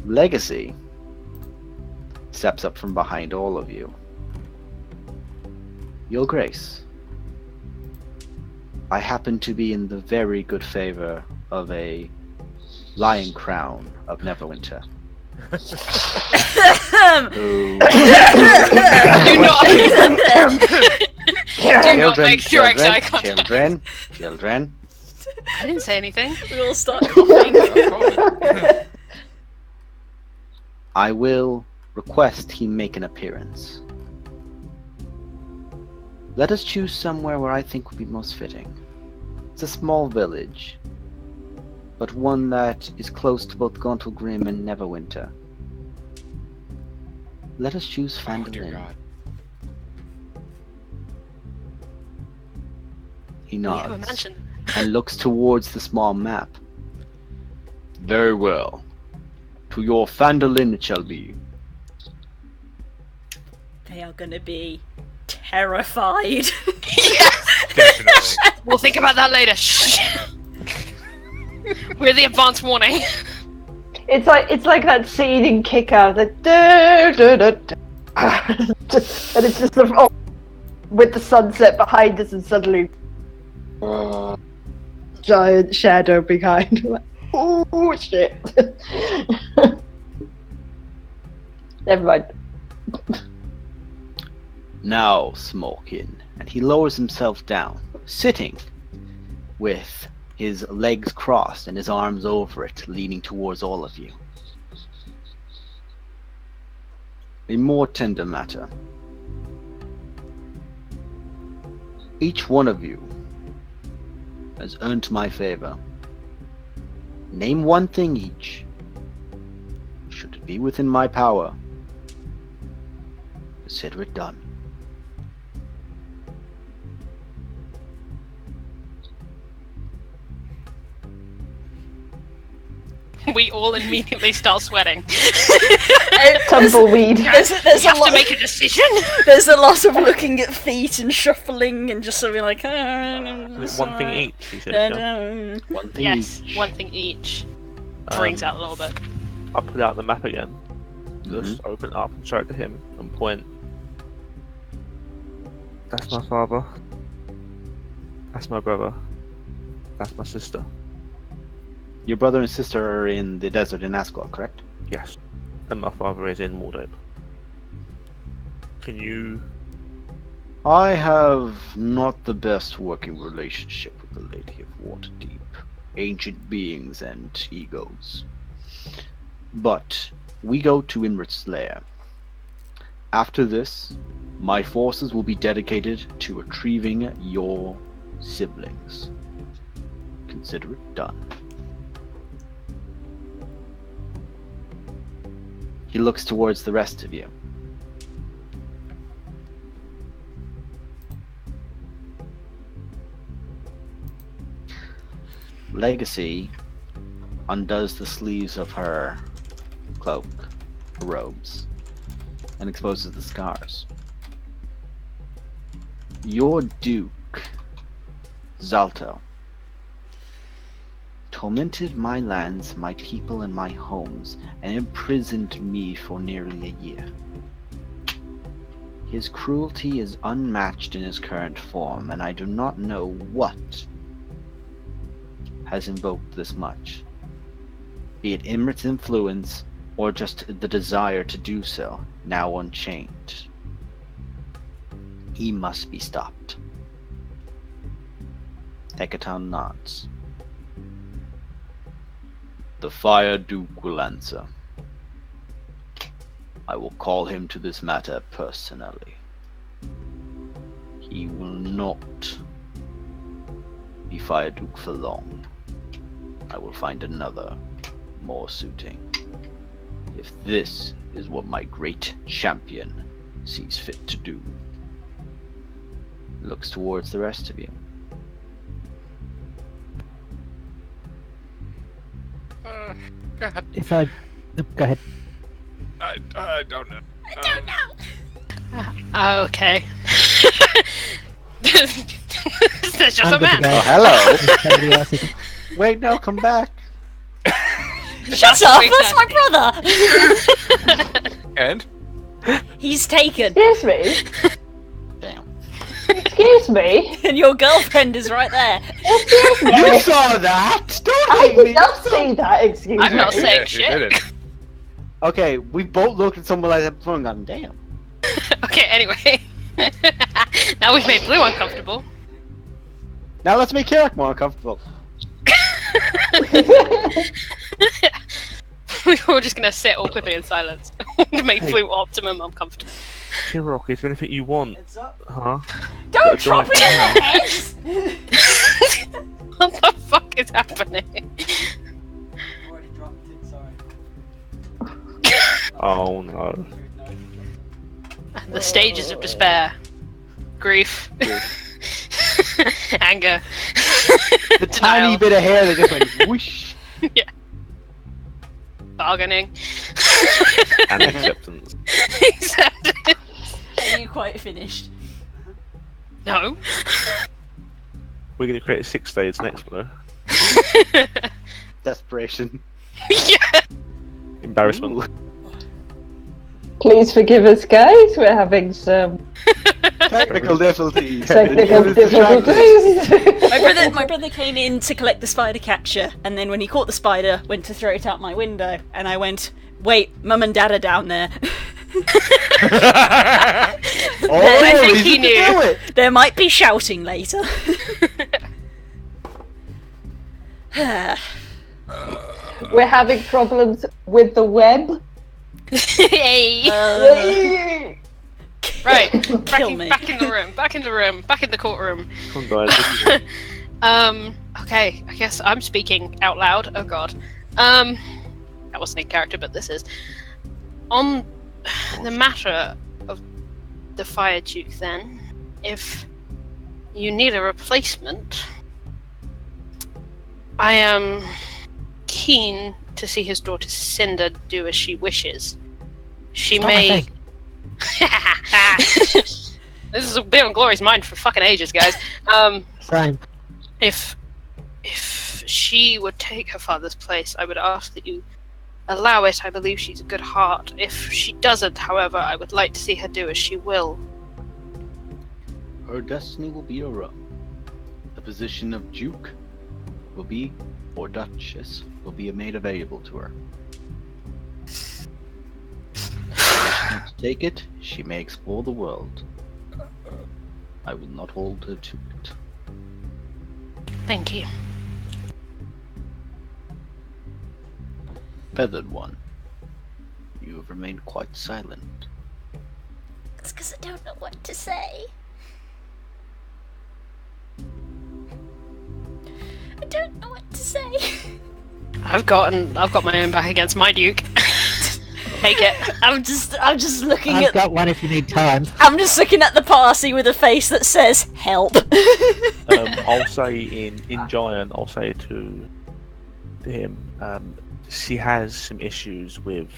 Legacy steps up from behind all of you. Your Grace, I happen to be in the very good favor of a Lion Crown of Neverwinter. Who... Do not make direct eye contact. Children. I didn't say anything. We all start coughing. I will request he make an appearance. Let us choose somewhere where I think would be most fitting. It's a small village, but one that is close to both Gauntlegrim and Neverwinter. Let us choose oh dear Phandalin. God. He We have a nods mansion. and looks towards the small map. Very well. To your Phandalin it shall be. They are gonna be terrified. Definitely. We'll think about that later. Shh. We're the advance warning. It's like that scene in Kick-Ass, like and it's just sort of with the sunset behind us, and suddenly giant shadow behind. Like, oh shit! Never mind. Now, Smolkin. And he lowers himself down, sitting with his legs crossed and his arms over it, leaning towards all of you. A more tender matter. Each one of you has earned my favor. Name one thing each. Should it be within my power, consider it done. We all immediately start sweating. Tumbleweed. There's You a have lot. to make a decision. There's a lot of looking at feet and shuffling and just sort of like. One thing each, he said. Yeah. One thing Yes, each. one thing each. Brings out a little bit. I'll put out the map again. Just open it up and show it to him and point. That's my father. That's my brother. That's my sister. Your brother and sister are in the desert in Ascot, correct? Yes. And my father is in Mordope. Can you... I have not the best working relationship with the Lady of Waterdeep. Ancient beings and egos. But we go to Imrit's lair. After this, my forces will be dedicated to retrieving your siblings. Consider it done. He looks towards the rest of you. Legacy undoes the sleeves of her cloak, her robes, and exposes the scars. Your Duke, Zalto, tormented my lands, my people, and my homes, and imprisoned me for nearly a year. His cruelty is unmatched in his current form, and I do not know what has invoked this much. Be it Imrit's influence, or just the desire to do so, now unchained. He must be stopped. Hekaton nods. The Fire Duke will answer. I will call him to this matter personally. He will not be Fire Duke for long. I will find another, more suiting. if this is what my great champion sees fit to do. Looks towards the rest of you. God, If I go ahead. I don't know. Okay. There's just I'm a good to man. go. Oh, hello. Anybody else who can- Wait, no, come back. Shut up! That's my brother! And He's taken. Excuse me. Damn. Excuse me. And your girlfriend is right there. Excuse me. You saw that! Don't I hate me! did not see that. Excuse I'm me. not saying you shit. did it. Okay, we both looked at someone like that before and gone, damn. Okay, anyway. Now we've made Blue uncomfortable. Now let's make Kirak more uncomfortable. We're just gonna sit awkwardly in silence to make Blue optimum uncomfortable. Kirok, is there anything you want? Huh? Don't drop it in the heads! What the fuck is happening? Oh no. The stages of despair. Grief. Anger. The tiny Denial. bit of hair that just went whoosh. Bargaining. And acceptance. Acceptance. Are you quite finished? No. We're gonna create 6 days next one. Desperation. Yeah. Embarrassment. Ooh. Please forgive us, guys. We're having some Technical difficulties. technical It was distracting. difficulties. My brother came in to collect the spider catcher, and then when he caught the spider, went to throw it out my window, and I went, "Wait, Mum and Dad are down there. Oh, I think he he didn't knew. do it. There might be shouting later." We're having problems with the web. Hey. Right. Kill me. Back in the room. Back in the room. Back in the courtroom. Come on, guys. Okay, I guess I'm speaking out loud. Oh god. That wasn't in character, but this is. On the matter of the Fire Duke, then, if you need a replacement, I am keen to see his daughter Cinder do as she wishes. She Stop my may. thing. This has been on Glory's mind for fucking ages, guys. Same. If she would take her father's place, I would ask that you allow it. I believe she's a good heart. If she doesn't, however, I would like to see her do as she will. Her destiny will be her own. The position of Duke will be, or Duchess, will be made available to her. If she wants to take it, she may explore the world. I will not hold her to it. Thank you. Feathered one, you have remained quite silent. It's because I don't know what to say. I don't know what to say. I've got my own back against my Duke. Take it. I'm just looking I've at. got one if you need time. I'm just looking at the party with a face that says "help." I'll say in Giant, I'll say to him, she has some issues with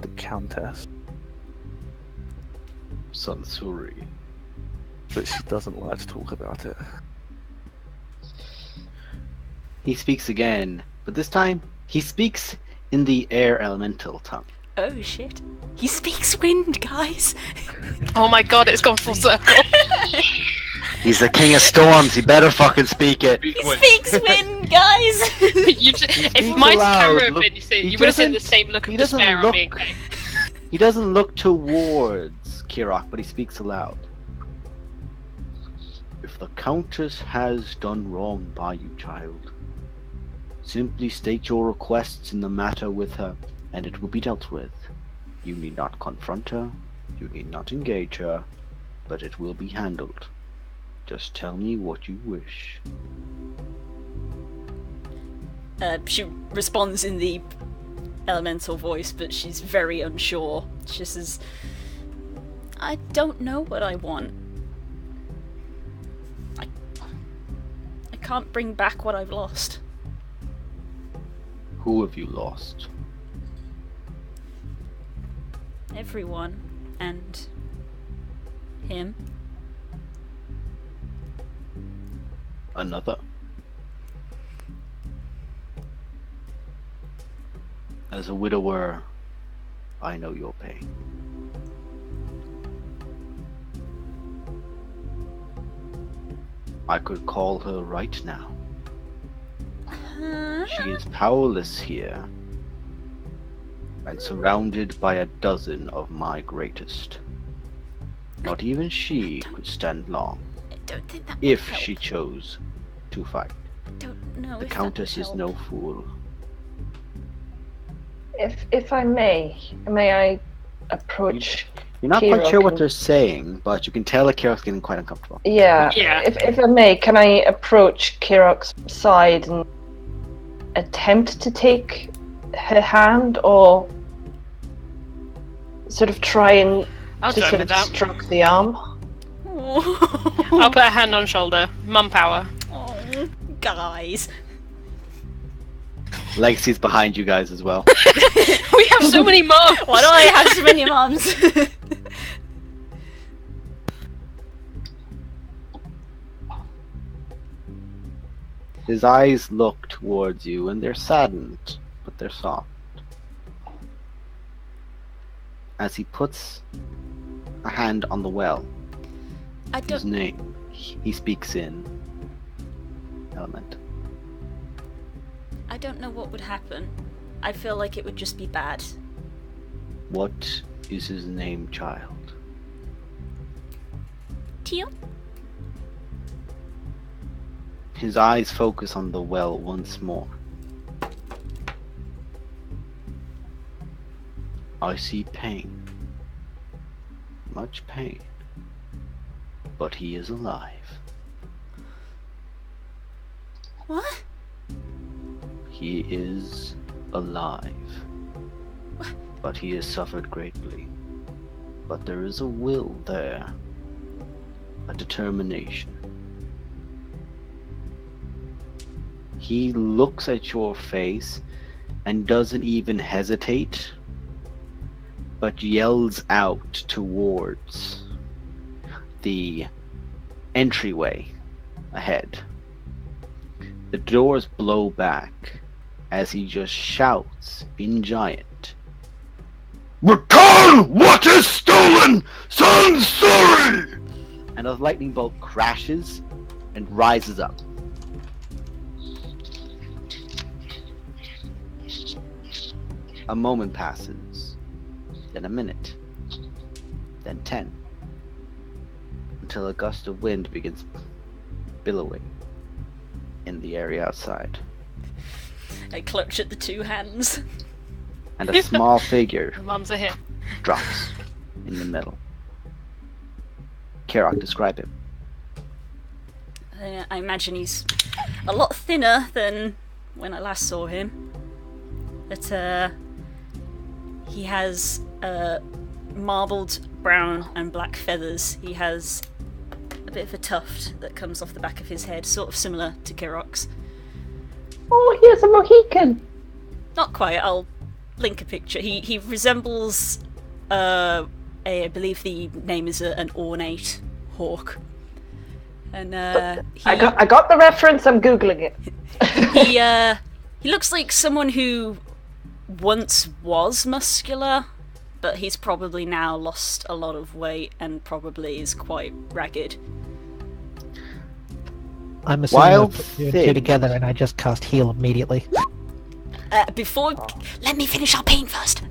the Countess, Sansuri. but she doesn't like to talk about it. He speaks again, but this time he speaks in the air elemental tongue. Oh shit! He speaks wind, guys. Oh my god, it's gone full circle. He's the king of storms, he better fucking speak it. He speaks wind, guys. If my aloud, camera had look- been, he you would have seen the doesn't- same look of he doesn't despair on look- me. He doesn't look towards Kirok, but he speaks aloud. If the Countess has done wrong by you, child, simply state your requests in the matter with her, and it will be dealt with. You need not confront her, you need not engage her, but it will be handled. Just tell me what you wish. She responds in the elemental voice, but she's very unsure. She says, I don't know what I want. I can't bring back what I've lost. Who have you lost? Everyone. And him. Another. As a widower, I know your pain. I could call her right now. She is powerless here, and surrounded by a dozen of my greatest. Not even she could stand long, I don't think that if would she help. chose to fight. I don't know The if that Countess would is help. no fool. If I may I approach? You're not quite Kira sure what can- they're saying, but you can tell that Kirok's getting quite uncomfortable. Yeah. Yeah. If I may, can I approach Kirok's side and attempt to take her hand, or sort of try and I'll to join sort with of that. stroke the arm? I'll put a hand on shoulder. Mum power. Oh, guys. Legacy's behind you guys as well. We have so many mums! Why do I have so many moms? His eyes look towards you, and they're saddened, but they're soft. As he puts a hand on the well, I his don't. name, he speaks in element. I don't know what would happen. I feel like it would just be bad. What is his name, child? Tion? His eyes focus on the well once more. I see pain. Much pain. But he is alive. What? He is alive. But he has suffered greatly. But there is a will there. A determination. He looks at your face and doesn't even hesitate, but yells out towards the entryway ahead. The doors blow back as he just shouts in giant, "Return what is stolen, Sansuri!" And a lightning bolt crashes and rises up. A moment passes, then a minute, then 10, until a gust of wind begins billowing in the area outside, I clutch at the two hands. and a small figure Mums are here. drops in the middle. Karok, describe him. I imagine he's a lot thinner than when I last saw him. But he has marbled brown and black feathers. He has a bit of a tuft that comes off the back of his head, sort of similar to Kirok's. Oh, here's a Mohican! Not quite. I'll link a picture. He resembles I believe the name is an ornate hawk. And I got the reference, I'm googling it. he looks like someone who once was muscular, but he's probably now lost a lot of weight and probably is quite ragged. I'm assuming Wild I've put two and thing. two together and I just cast heal immediately. Let me finish our pain first.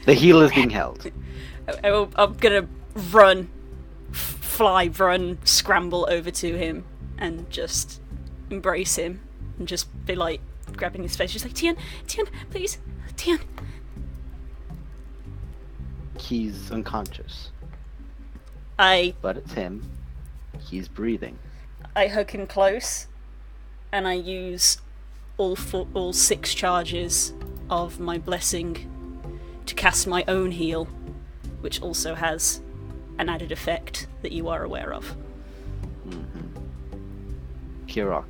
The heel is being held. I'm gonna run, scramble over to him and just embrace him and just be like grabbing his face, just like, Tian, please, Tian. He's unconscious, I but it's him. He's breathing. hug him close and I use all 6 charges of my blessing to cast my own heal, which also has an added effect that you are aware of. Kirok,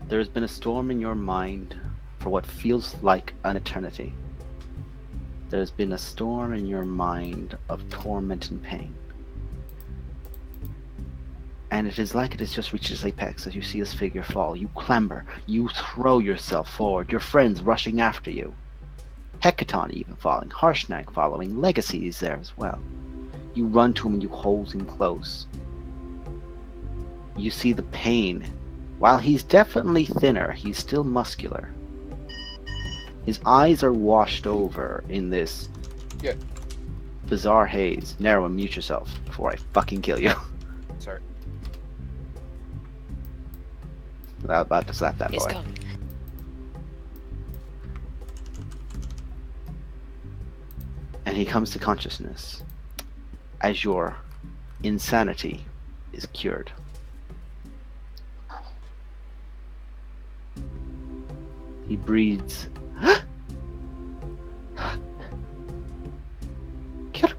there has been a storm in your mind for what feels like an eternity. There has been a storm in your mind of torment and pain. And it is like it has just reached its apex as you see this figure fall. You clamber, you throw yourself forward, your friends rushing after you. Hecaton even falling, Harshnag following, Legacy is there as well. You run to him and you hold him close. You see the pain. While he's definitely thinner, he's still muscular. His eyes are washed over in this bizarre haze. Narrow and mute yourself before I fucking kill you. Sorry. I'm about to slap that He's boy. gone. And he comes to consciousness as your insanity is cured. He breathes. Kirk.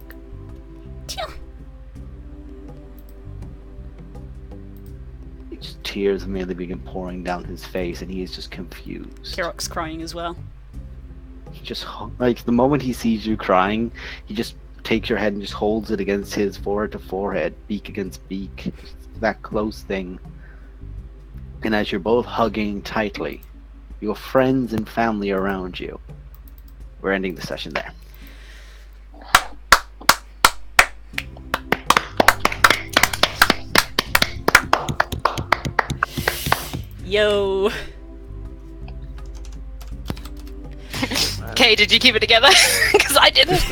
Just tears immediately begin pouring down his face, and he is just confused. Kirok's crying as well. He just like the moment he sees you crying, he just takes your head and just holds it against his forehead to forehead, beak against beak, that close thing. And as you're both hugging tightly, your friends and family around you, we're ending the session there. Yo. Kay, did you keep it together? Because I didn't.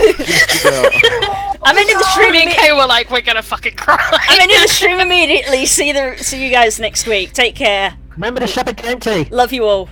I'm ending the stream. Me and Kay were like, we're gonna fucking cry. I'm ending the stream immediately. See you guys next week. Take care. Remember the shepherd county. Love you all.